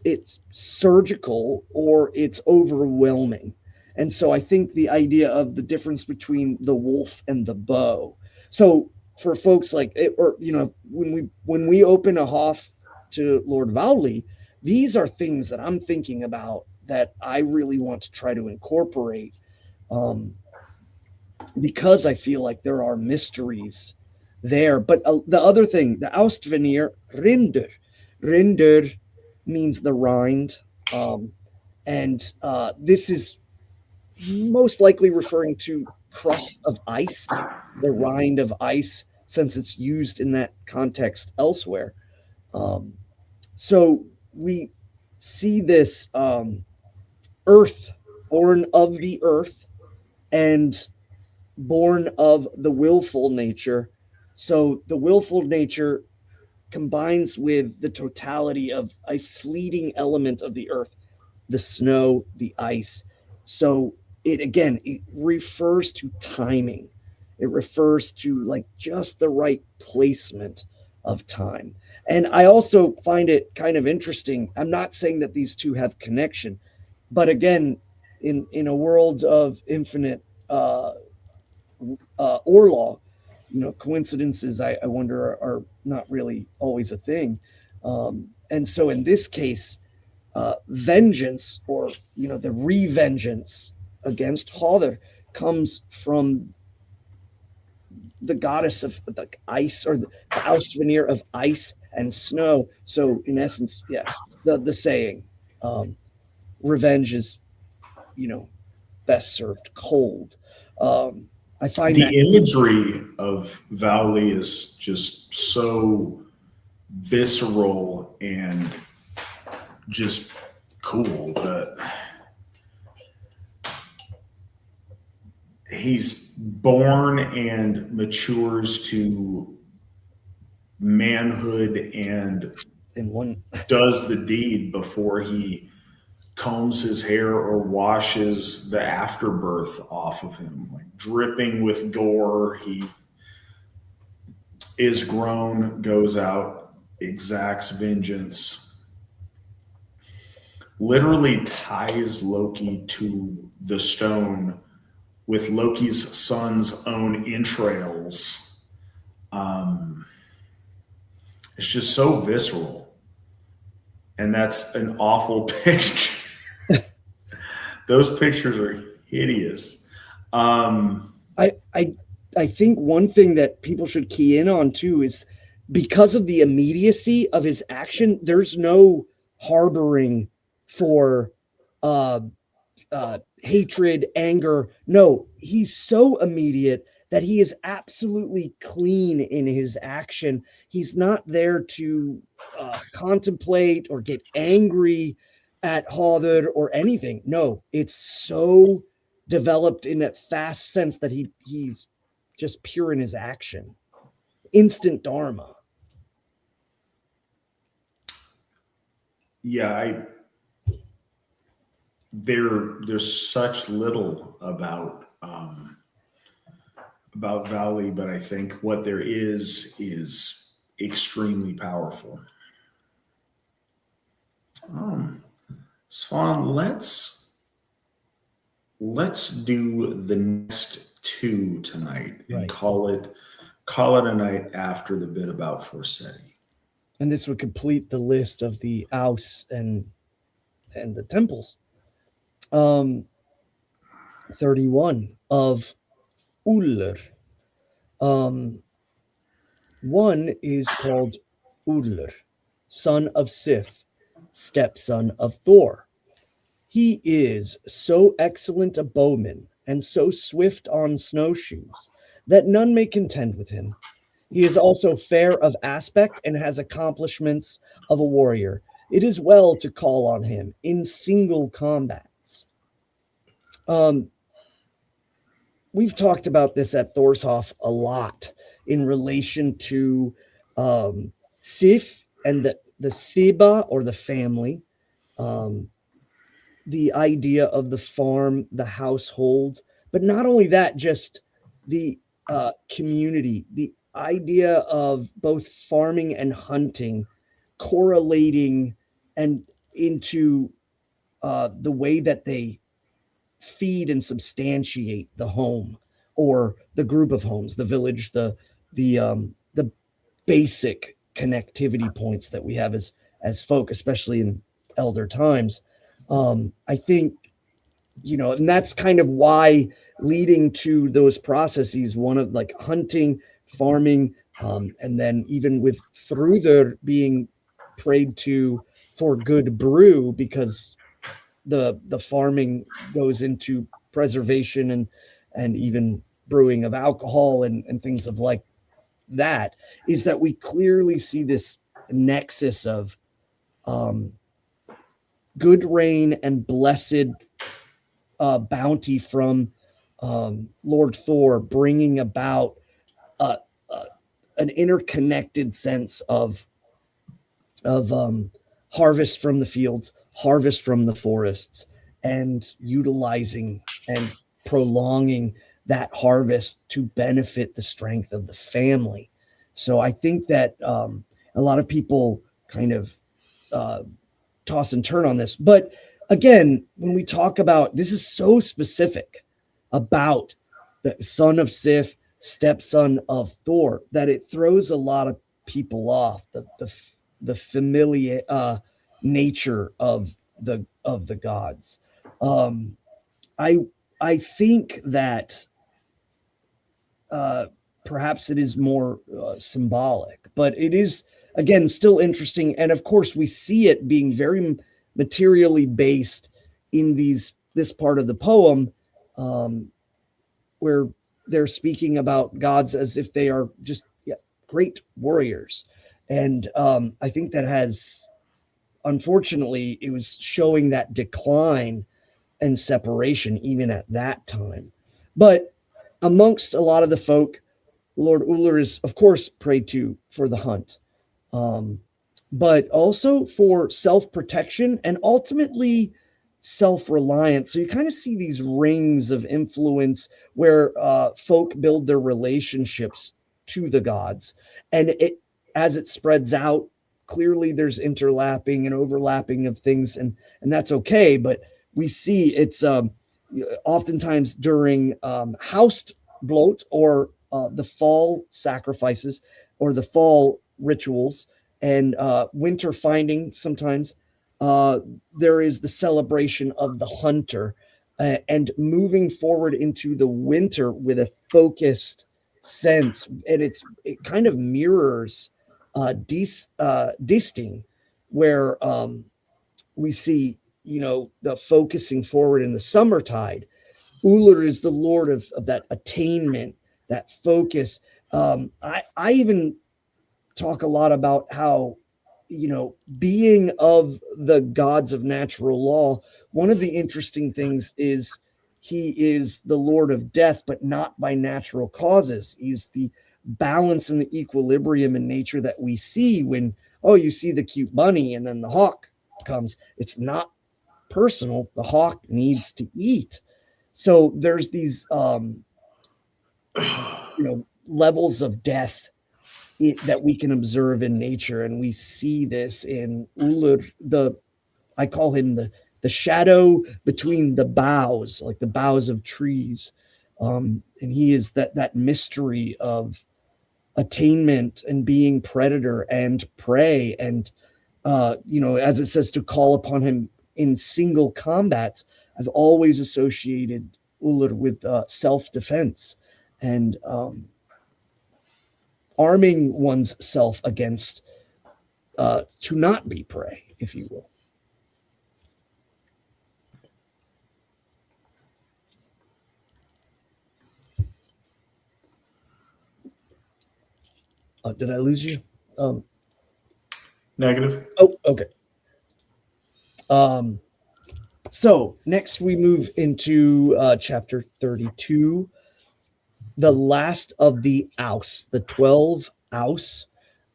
it's surgical, or it's overwhelming. And so I think the idea of the difference between the wolf and the bow. So for folks like it, or when we open a Hof to Lord Vali, these are things that I'm thinking about that I really want to try to incorporate, because I feel like there are mysteries there. But the other thing, the Austvenir Rinder. Rinder means the rind. And this is most likely referring to crust of ice, the rind of ice, since it's used in that context elsewhere. So we see this earth, born of the earth and born of the willful nature. So the willful nature combines with the totality of a fleeting element of the earth, the snow, the ice. So it refers to timing. It refers to like just the right placement of time. And I also find it kind of interesting. I'm not saying that these two have connection, but again, in a world of infinite Orlaw, coincidences, I wonder, are not really always a thing. And so in this case, vengeance, or the revengeance against Hother, comes from the goddess of the ice, or the Austvenir of ice and snow. So in essence, yeah, the saying, revenge is, best served cold. I find the that imagery of Vali is just so visceral and just cool. But he's born and matures to manhood and in one does the deed before he combs his hair or washes the afterbirth off of him, like dripping with gore. He is grown, goes out, exacts vengeance, literally ties Loki to the stone with Loki's son's own entrails. It's just so visceral. And that's an awful picture. Those pictures are hideous. I think one thing that people should key in on too is, because of the immediacy of his action, there's no harboring for hatred, anger. No, he's so immediate that he is absolutely clean in his action. He's not there to contemplate or get angry at Hother or anything. No, it's so developed in a fast sense that he's just pure in his action. Instant dharma. Yeah, there's such little about Vali, but I think what there is extremely powerful. Svan, let's do the next two tonight and Right. call it a night after the bit about Forseti. And this would complete the list of the Aus and the temples. 31 of Ullr. One is called Ullr, son of Sif, stepson of Thor. He is so excellent a bowman and so swift on snowshoes that none may contend with him. He is also fair of aspect and has accomplishments of a warrior. It is well to call on him in single combats. We've talked about this at Thorshof a lot in relation to Sif and the Siba, or the family, the idea of the farm, the household, but not only that, just the community, the idea of both farming and hunting correlating and into the way that they feed and substantiate the home or the group of homes, the village, the basic connectivity points that we have as folk, especially in elder times. I think, and that's kind of why leading to those processes, one of like hunting, farming, And then even with Thruther being prayed to for good brew, because the farming goes into preservation and even brewing of alcohol and things of like that, is that we clearly see this nexus of good rain and blessed bounty from Lord Thor, bringing about an interconnected sense of harvest from the fields, harvest from the forests, and utilizing and prolonging that harvest to benefit the strength of the family. So I think that a lot of people kind of toss and turn on this. But again, when we talk about this, is so specific about the son of Sif, stepson of Thor, that it throws a lot of people off the familiar nature of the gods. I think that perhaps it is more symbolic, but it is, again, still interesting. And of course, we see it being very materially based in this part of the poem, where they're speaking about gods as if they are just great warriors. And I think that has, unfortunately, it was showing that decline and separation even at that time. But amongst a lot of the folk, Lord Ullr is, of course, prayed to for the hunt, but also for self-protection and ultimately self-reliance. So you kind of see these rings of influence where folk build their relationships to the gods. And as it spreads out, clearly there's interlapping and overlapping of things, and that's okay. But we see it's oftentimes during housed bloat or the fall sacrifices or the fall rituals, and winter finding. Sometimes there is the celebration of the hunter, and moving forward into the winter with a focused sense, and it kind of mirrors Disting, where we see, the focusing forward in the summertide. Ullr is the lord of that attainment, that focus. I even talk a lot about how, being of the gods of natural law, one of the interesting things is he is the lord of death, but not by natural causes. He's the balance and the equilibrium in nature that we see when, you see the cute bunny and then the hawk comes. It's not personal. The hawk needs to eat. So there's these levels of death that we can observe in nature, and we see this in Ullr. I call him the shadow between the boughs, like the boughs of trees, and he is that mystery of attainment and being predator and prey, and as it says, to call upon him in single combats. I've always associated Ullr with self-defense and arming one's self against to not be prey, if you will. Did I lose you? Negative. Oh, okay. So next we move into chapter 32, the last of the Aus, the 12 Aus.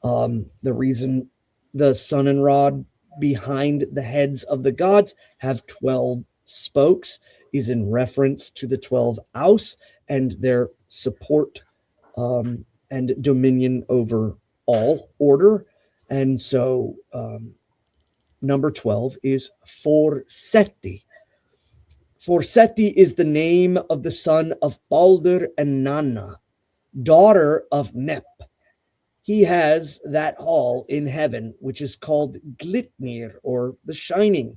The reason the sun and rod behind the heads of the gods have 12 spokes is in reference to the 12 Aus and their support and dominion over all order. And so number 12 is Forseti. Forseti is the name of the son of Baldr and Nanna, daughter of Nep. He has that hall in heaven, which is called Glitnir, or the Shining.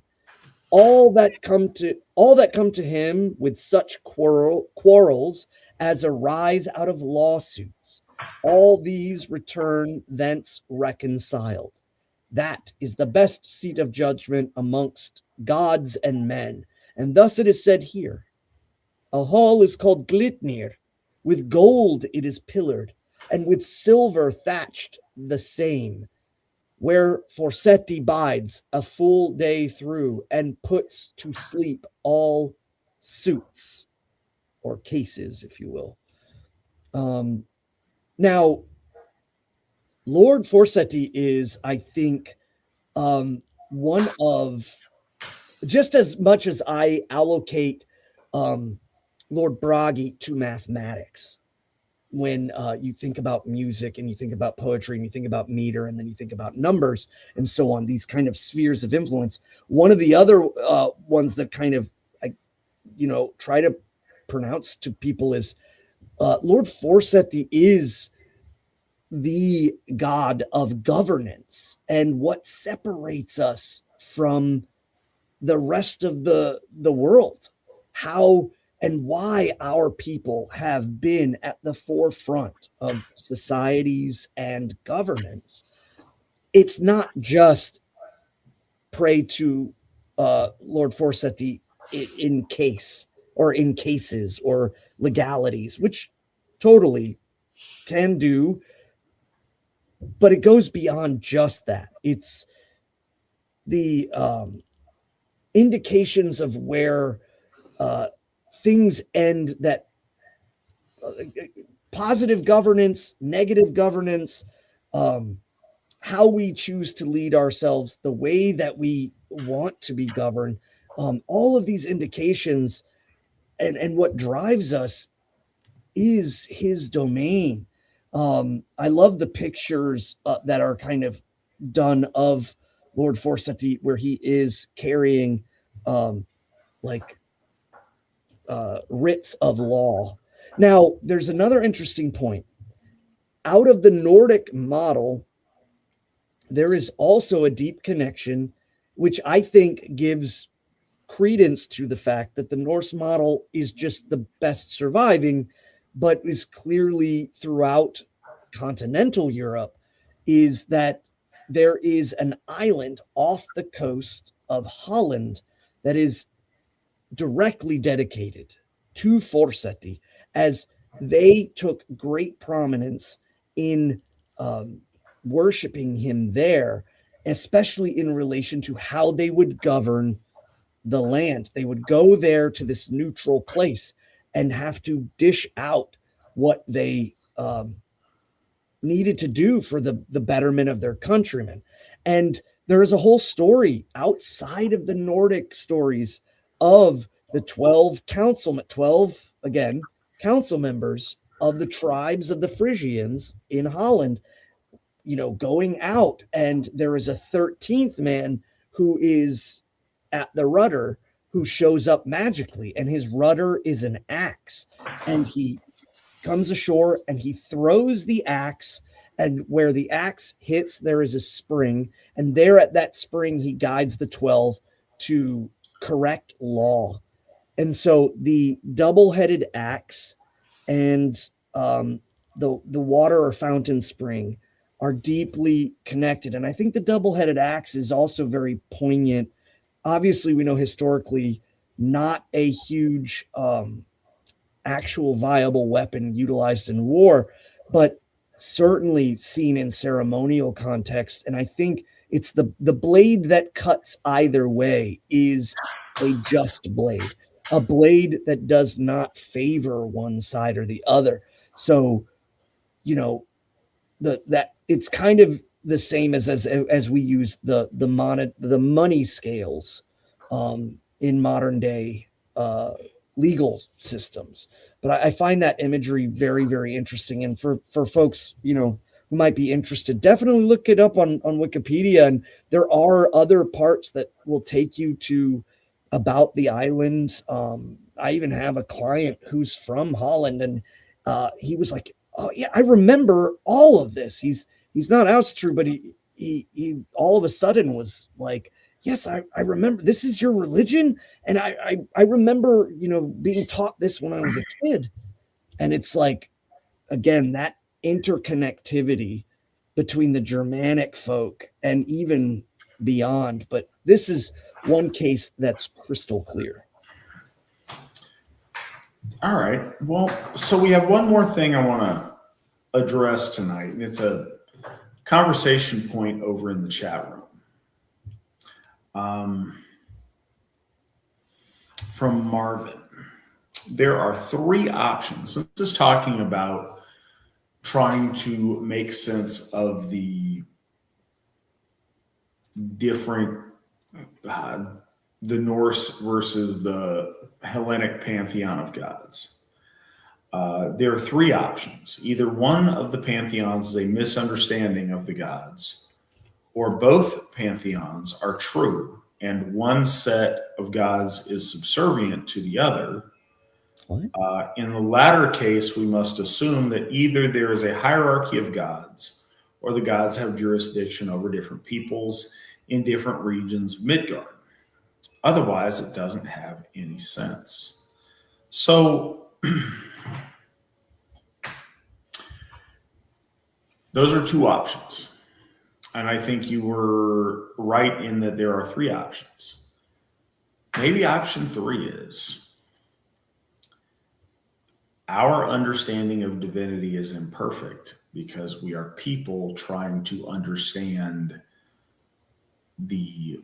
All that come to him with such quarrels as arise out of lawsuits, All these return thence reconciled. That is the best seat of judgment amongst gods and men. And thus it is said here, a hall is called Glitnir, with gold it is pillared, and with silver thatched the same, where Forseti bides a full day through, and puts to sleep all suits, or cases, if you will. Now, Lord Forseti is, I think, one of, just as much as I allocate Lord Bragi to mathematics, when you think about music and you think about poetry and you think about meter and then you think about numbers and so on, these kind of spheres of influence. One of the other ones that kind of, try to pronounce to people is Lord Forseti is the god of governance, and what separates us from the rest of the world, how and why our people have been at the forefront of societies and governance. It's not just pray to Lord Forseti in case or in cases or legalities, which totally can do, but it goes beyond just that. It's the indications of where things end, that positive governance, negative governance, how we choose to lead ourselves, the way that we want to be governed, all of these indications and what drives us is his domain. I love the pictures that are kind of done of Lord Forseti, where he is carrying writs of law. Now, there's another interesting point. Out of the Nordic model, there is also a deep connection, which I think gives credence to the fact that the Norse model is just the best surviving, but is clearly throughout continental Europe, is that there is an island off the coast of Holland that is directly dedicated to Forseti, as they took great prominence in worshiping him there, especially in relation to how they would govern the land. They would go there to this neutral place and have to dish out what they needed to do for the betterment of their countrymen. And there is a whole story outside of the Nordic stories of the 12 council members of the tribes of the Frisians in Holland, going out. And there is a 13th man who is at the rudder, who shows up magically, and his rudder is an axe, and he comes ashore and he throws the axe, and where the axe hits, there is a spring, and there at that spring, he guides the 12 to correct law. And so the double-headed axe and the water or fountain spring are deeply connected. And I think the double-headed axe is also very poignant. Obviously, we know historically not a huge actual viable weapon utilized in war, but certainly seen in ceremonial context. And I think it's the blade that cuts either way is a just blade, a blade that does not favor one side or the other. So, that it's kind of the same as we use the money scales in modern day legal systems. But I find that imagery very, very interesting. And for folks, who might be interested, definitely look it up on Wikipedia. And there are other parts that will take you to about the island. I even have a client who's from Holland, and he was like, "Oh yeah, I remember all of this." He's not Asatru, but he all of a sudden was like, "Yes, I remember. This is your religion," and I remember being taught this when I was a kid. And it's like, again, that interconnectivity between the Germanic folk and even beyond. But this is one case that's crystal clear. All right. Well, so we have one more thing I want to address tonight, and it's a conversation point over in the chat room. From Marvin. There are three options. This is talking about trying to make sense of the different, the Norse versus the Hellenic pantheon of gods. There are three options. Either one of the pantheons is a misunderstanding of the gods, or both pantheons are true, and one set of gods is subservient to the other. In the latter case, we must assume that either there is a hierarchy of gods, or the gods have jurisdiction over different peoples in different regions of Midgard. Otherwise, it doesn't have any sense. So, those are two options. And I think you were right in that there are three options. Maybe option three is our understanding of divinity is imperfect because we are people trying to understand the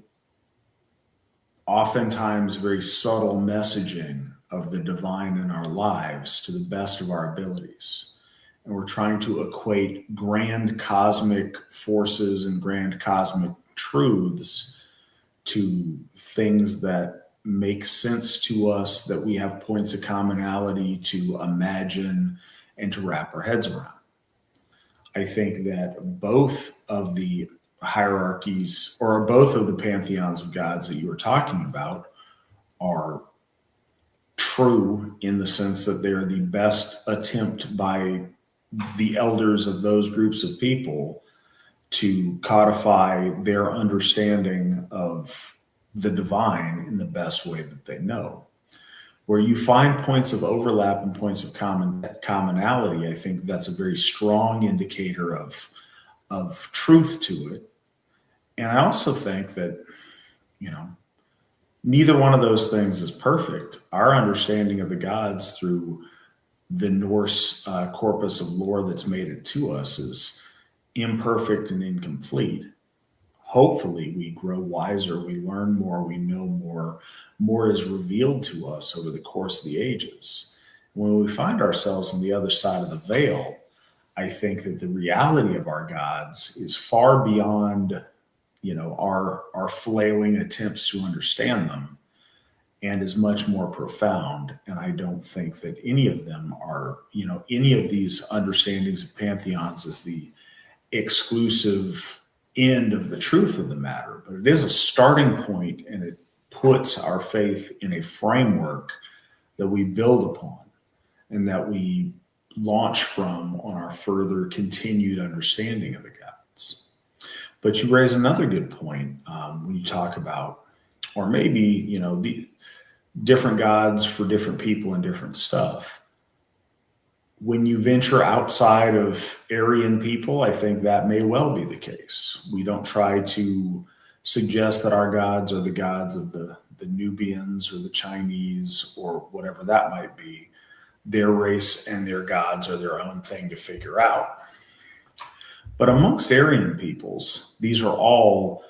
oftentimes very subtle messaging of the divine in our lives to the best of our abilities. And we're trying to equate grand cosmic forces and grand cosmic truths to things that make sense to us, that we have points of commonality to imagine and to wrap our heads around. I think that both of the hierarchies, or both of the pantheons of gods that you were talking about, are true in the sense that they're the best attempt by the elders of those groups of people to codify their understanding of the divine in the best way that they know. Where you find points of overlap and points of commonality, I think that's a very strong indicator of truth to it. And I also think that, neither one of those things is perfect. Our understanding of the gods through the Norse corpus of lore that's made it to us is imperfect and incomplete. Hopefully we grow wiser, we learn more, we know more is revealed to us over the course of the ages. When we find ourselves on the other side of the veil, I think that the reality of our gods is far beyond, our flailing attempts to understand them, and is much more profound. And I don't think that any of them are, any of these understandings of pantheons is the exclusive end of the truth of the matter, but it is a starting point, and it puts our faith in a framework that we build upon and that we launch from on our further continued understanding of the gods. But you raise another good point when you talk about, or maybe, the different gods for different people and different stuff. When you venture outside of Aryan people, I think that may well be the case. We don't try to suggest that our gods are the gods of the Nubians or the Chinese or whatever that might be. Their race and their gods are their own thing to figure out. But amongst Aryan peoples, these are all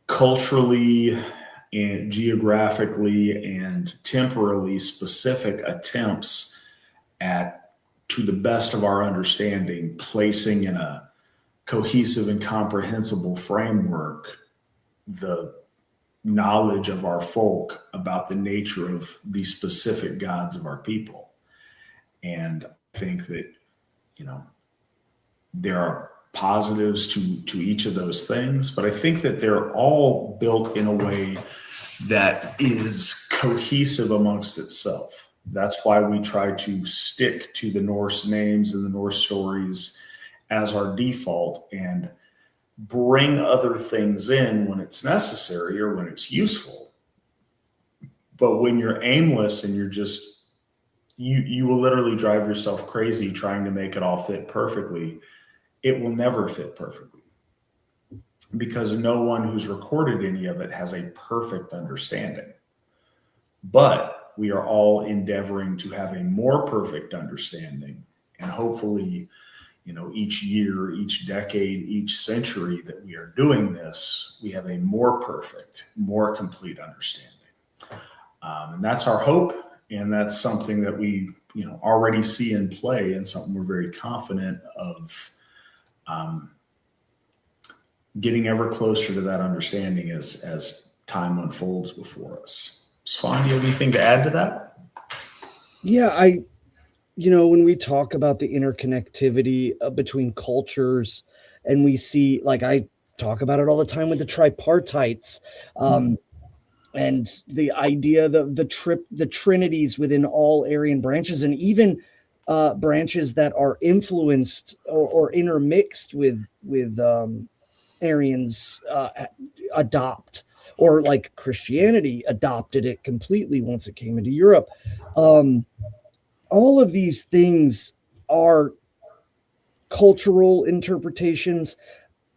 culturally and geographically and temporally specific attempts at, to the best of our understanding, placing in a cohesive and comprehensible framework the knowledge of our folk about the nature of the specific gods of our people. And I think that, there are positives to each of those things, but I think that they're all built in a way that is cohesive amongst itself. That's why we try to stick to the Norse names and the Norse stories as our default and bring other things in when it's necessary or when it's useful. But when you're aimless and you're just you will literally drive yourself crazy trying to make it all fit perfectly. It will never fit perfectly because no one who's recorded any of it has a perfect understanding. But we are all endeavoring to have a more perfect understanding, and hopefully, each year, each decade, each century that we are doing this, we have a more perfect, more complete understanding. And that's our hope. And that's something that we, already see in play, and something we're very confident of getting ever closer to that understanding as time unfolds before us. Svan, do you have anything to add to that? Yeah, when we talk about the interconnectivity between cultures, and we see, like, I talk about it all the time with the tripartites, and the idea, the trinities within all Aryan branches, and even branches that are influenced or intermixed with Aryans adopt, or like Christianity adopted it completely once it came into Europe. All of these things are cultural interpretations.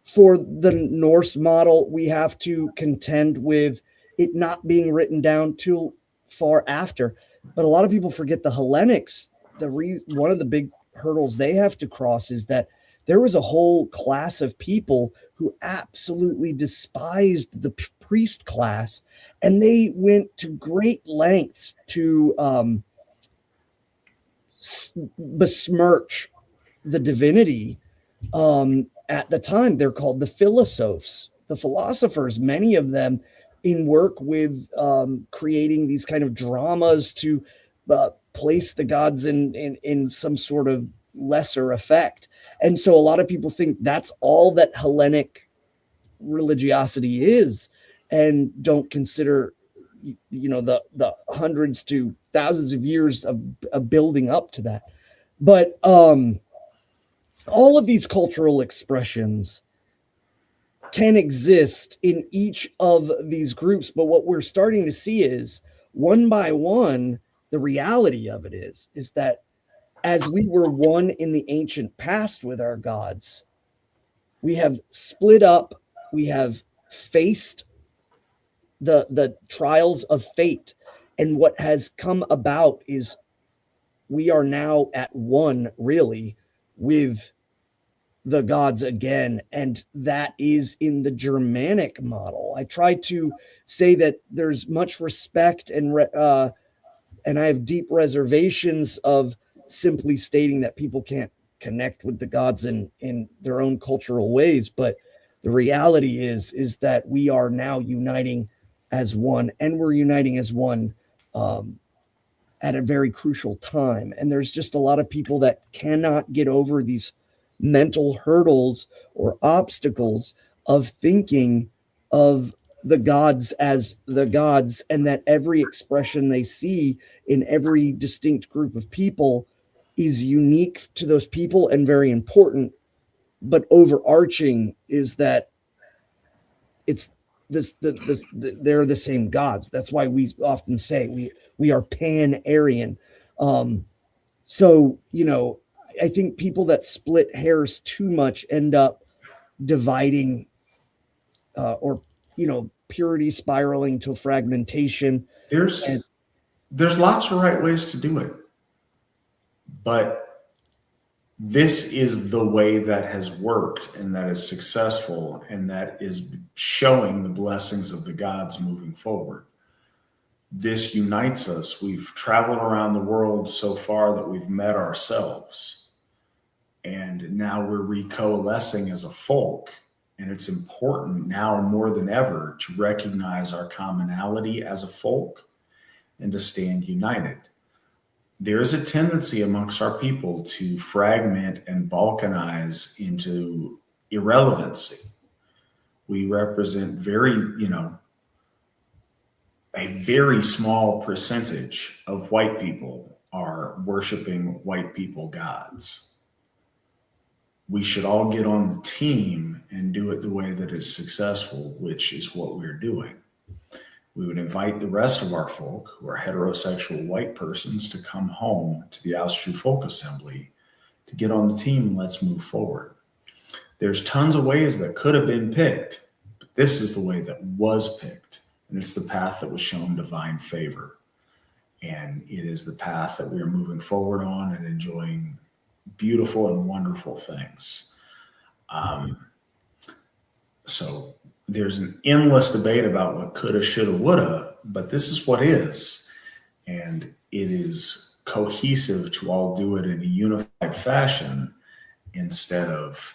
For the Norse model, we have to contend with it not being written down too far after. But a lot of people forget the Hellenics. One of the big hurdles they have to cross is that there was a whole class of people who absolutely despised the priest class, and they went to great lengths to besmirch the divinity. At the time, they're called the philosophers, the philosophers, many of them in work with creating these kind of dramas to place the gods in some sort of lesser effect. And so a lot of people think that's all that Hellenic religiosity is, and don't consider the hundreds to thousands of years of building up to that. But all of these cultural expressions can exist in each of these groups, but what we're starting to see is, one by one, the reality of it is that as we were one in the ancient past with our gods, we have split up, we have faced the trials of fate, and what has come about is we are now at one, really, with the gods again, and that is in the Germanic model. I try to say that there's much respect, and I have deep reservations of simply stating that people can't connect with the gods in their own cultural ways, but the reality is that we are now uniting as one, and we're uniting as one at a very crucial time. And there's just a lot of people that cannot get over these mental hurdles or obstacles of thinking of the gods as the gods, and that every expression they see in every distinct group of people is unique to those people and very important. But overarching is that it's they're the same gods. That's why we often say we are pan-Aryan. So I think people that split hairs too much end up dividing, or purity spiraling to fragmentation. There's lots of right ways to do it, but this is the way that has worked, and that is successful, and that is showing the blessings of the gods moving forward. This unites us. We've traveled around the world so far that we've met ourselves, and now we're recoalescing as a folk. And it's important now more than ever to recognize our commonality as a folk and to stand united. There is a tendency amongst our people to fragment and balkanize into irrelevancy. We represent a very small percentage of white people are worshiping white people gods. We should all get on the team and do it the way that is successful, which is what we're doing. we would invite the rest of our folk, who are heterosexual white persons, to come home to the Asatru Folk Assembly to get on the team and let's move forward. There's tons of ways that could have been picked, but this is the way that was picked. And it's the path that was shown divine favor. And it is the path that we are moving forward on and enjoying beautiful and wonderful things. So there's an endless debate about what coulda, shoulda, woulda, but this is what is. And it is cohesive to all do it in a unified fashion instead of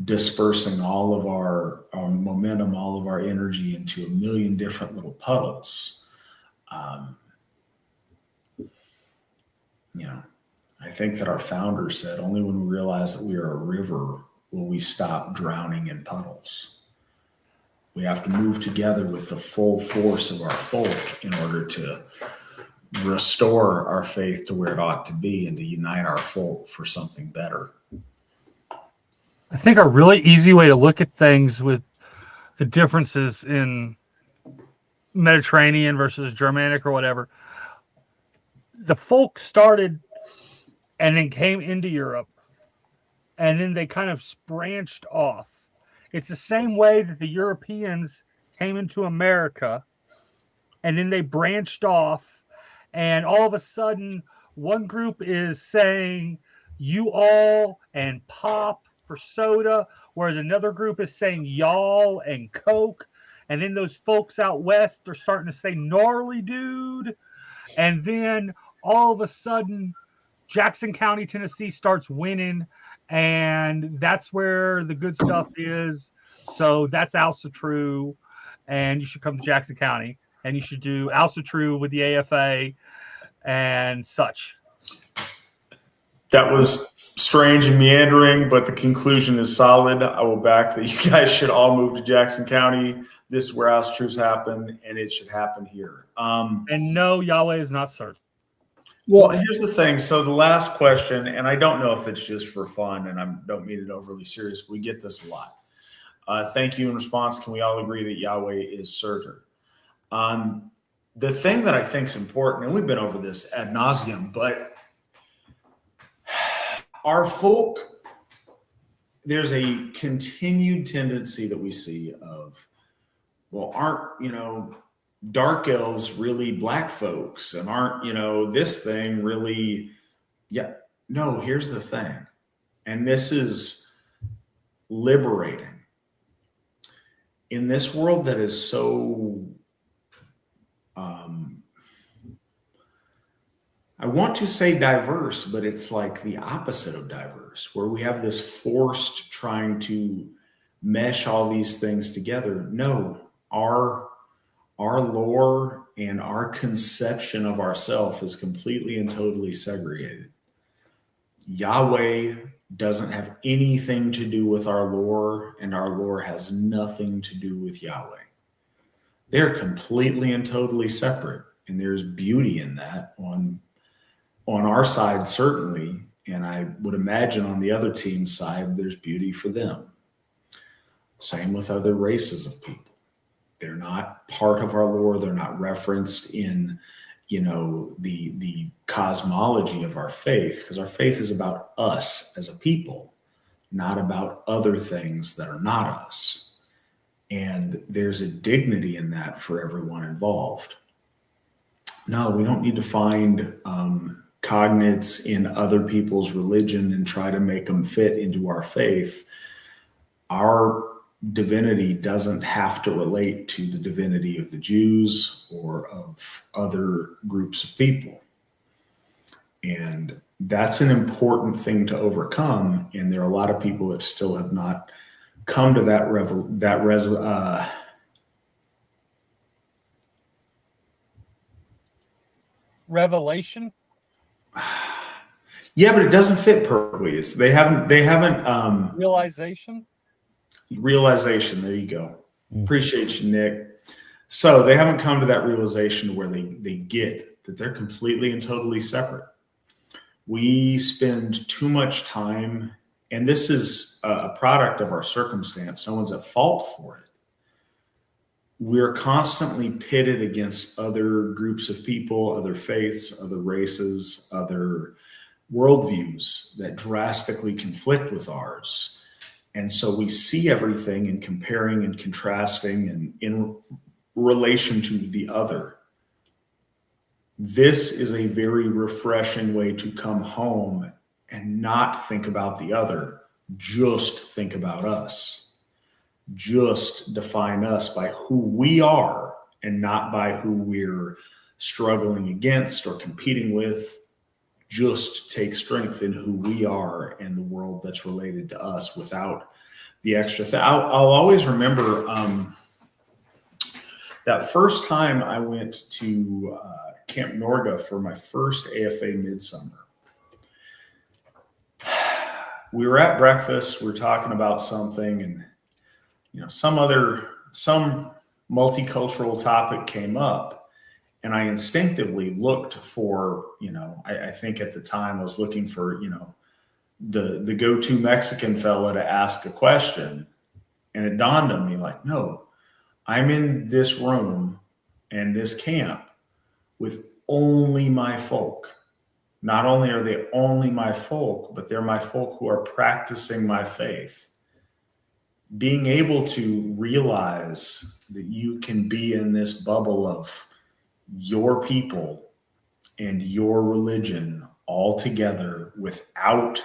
dispersing all of our momentum, all of our energy into a million different little puddles. I think that our founder said, only when we realize that we are a river will we stop drowning in puddles. We have to move together with the full force of our folk in order to restore our faith to where it ought to be and to unite our folk for something better. I think a really easy way to look at things with the differences in Mediterranean versus Germanic or whatever, the folk started and then came into Europe, and then they kind of branched off. It's the same way that the Europeans came into America, and then they branched off, and all of a sudden, one group is saying you all and pop for soda, whereas another group is saying y'all and Coke, and then those folks out west are starting to say gnarly dude, and then all of a sudden, Jackson County, Tennessee starts winning, and that's where the good stuff is. So that's Asatru, and you should come to Jackson County, and you should do Asatru with the AFA and such. That was strange and meandering, but the conclusion is solid. I will back that you guys should all move to Jackson County. This is where Asatrus happen, and it should happen here. And no, Yahweh is not served. Well, here's the thing. So the last question, and I don't know if it's just for fun, and I don't mean it overly serious. We get this a lot. Thank you in response. Can we all agree that Yahweh is Surtur? The thing that I think is important, and we've been over this ad nauseum, but our folk, there's a continued tendency that we see of, well, aren't, dark elves really black folks, and aren't, this thing really, no, here's the thing. And this is liberating. In this world that is so, I want to say diverse, but it's like the opposite of diverse, where we have this forced trying to mesh all these things together. No, our lore and our conception of ourself is completely and totally segregated. Yahweh doesn't have anything to do with our lore, and our lore has nothing to do with Yahweh. They're completely and totally separate, and there's beauty in that on our side, certainly, and I would imagine on the other team's side, there's beauty for them. Same with other races of people. They're not part of our lore. They're not referenced in, the cosmology of our faith, because our faith is about us as a people, not about other things that are not us. And there's a dignity in that for everyone involved. No, we don't need to find cognates in other people's religion and try to make them fit into our faith. Our divinity doesn't have to relate to the divinity of the Jews or of other groups of people. And that's an important thing to overcome. And there are a lot of people that still have not come to that Revelation? Yeah, but it doesn't fit perfectly. They haven't Realization? Realization. There you go. Appreciate you, Nick. So they haven't come to that realization where they get that they're completely and totally separate. We spend too much time, and this is a product of our circumstance. No one's at fault for it. we're constantly pitted against other groups of people, other faiths, other races, other worldviews that drastically conflict with ours. And so we see everything in comparing and contrasting and in relation to the other. This is a very refreshing way to come home and not think about the other, just think about us. Just define us by who we are and not by who we're struggling against or competing with. Just take strength in who we are and the world that's related to us without the extra thing. I'll always remember that first time I went to Camp Norga for my first AFA Midsummer. We were at breakfast, we were talking about something, and some multicultural topic came up, and I instinctively looked for, I think at the time I was looking for, the go-to Mexican fella to ask a question. And it dawned on me like, no, I'm in this room and this camp with only my folk. Not only are they only my folk, but they're my folk who are practicing my faith. Being able to realize that you can be in this bubble of your people and your religion all together without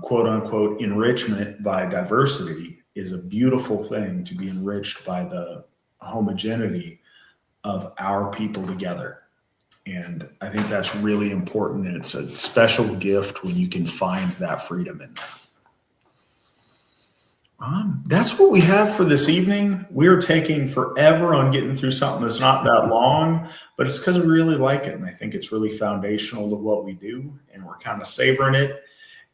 quote unquote enrichment by diversity is a beautiful thing, to be enriched by the homogeneity of our people together. And I think that's really important. And it's a special gift when you can find that freedom in that. That's what we have for this evening. We're taking forever on getting through something that's not that long, but it's because we really like it. And I think it's really foundational to what we do. And we're kind of savoring it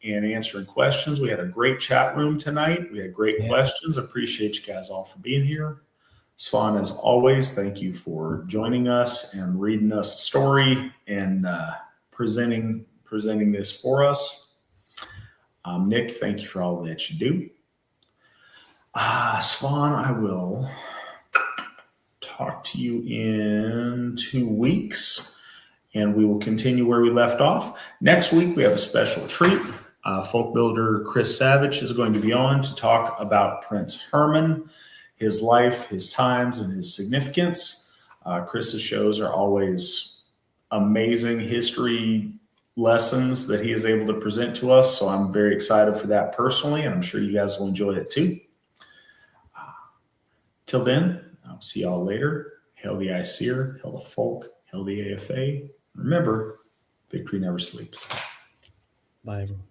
and answering questions. We had a great chat room tonight. We had great questions. Appreciate you guys all for being here. Svan, as always, thank you for joining us and reading us a story and presenting this for us. Nick, thank you for all that you do. Svan, I will talk to you in 2 weeks, and we will continue where we left off. Next week, we have a special treat. Folk builder Chris Savage is going to be on to talk about Prince Herman, his life, his times, and his significance. Chris's shows are always amazing history lessons that he is able to present to us, so I'm very excited for that personally, and I'm sure you guys will enjoy it too. Till then, I'll see y'all later. Hail the Aesir, hail the folk, hail the AFA. Remember, victory never sleeps. Bye, everyone.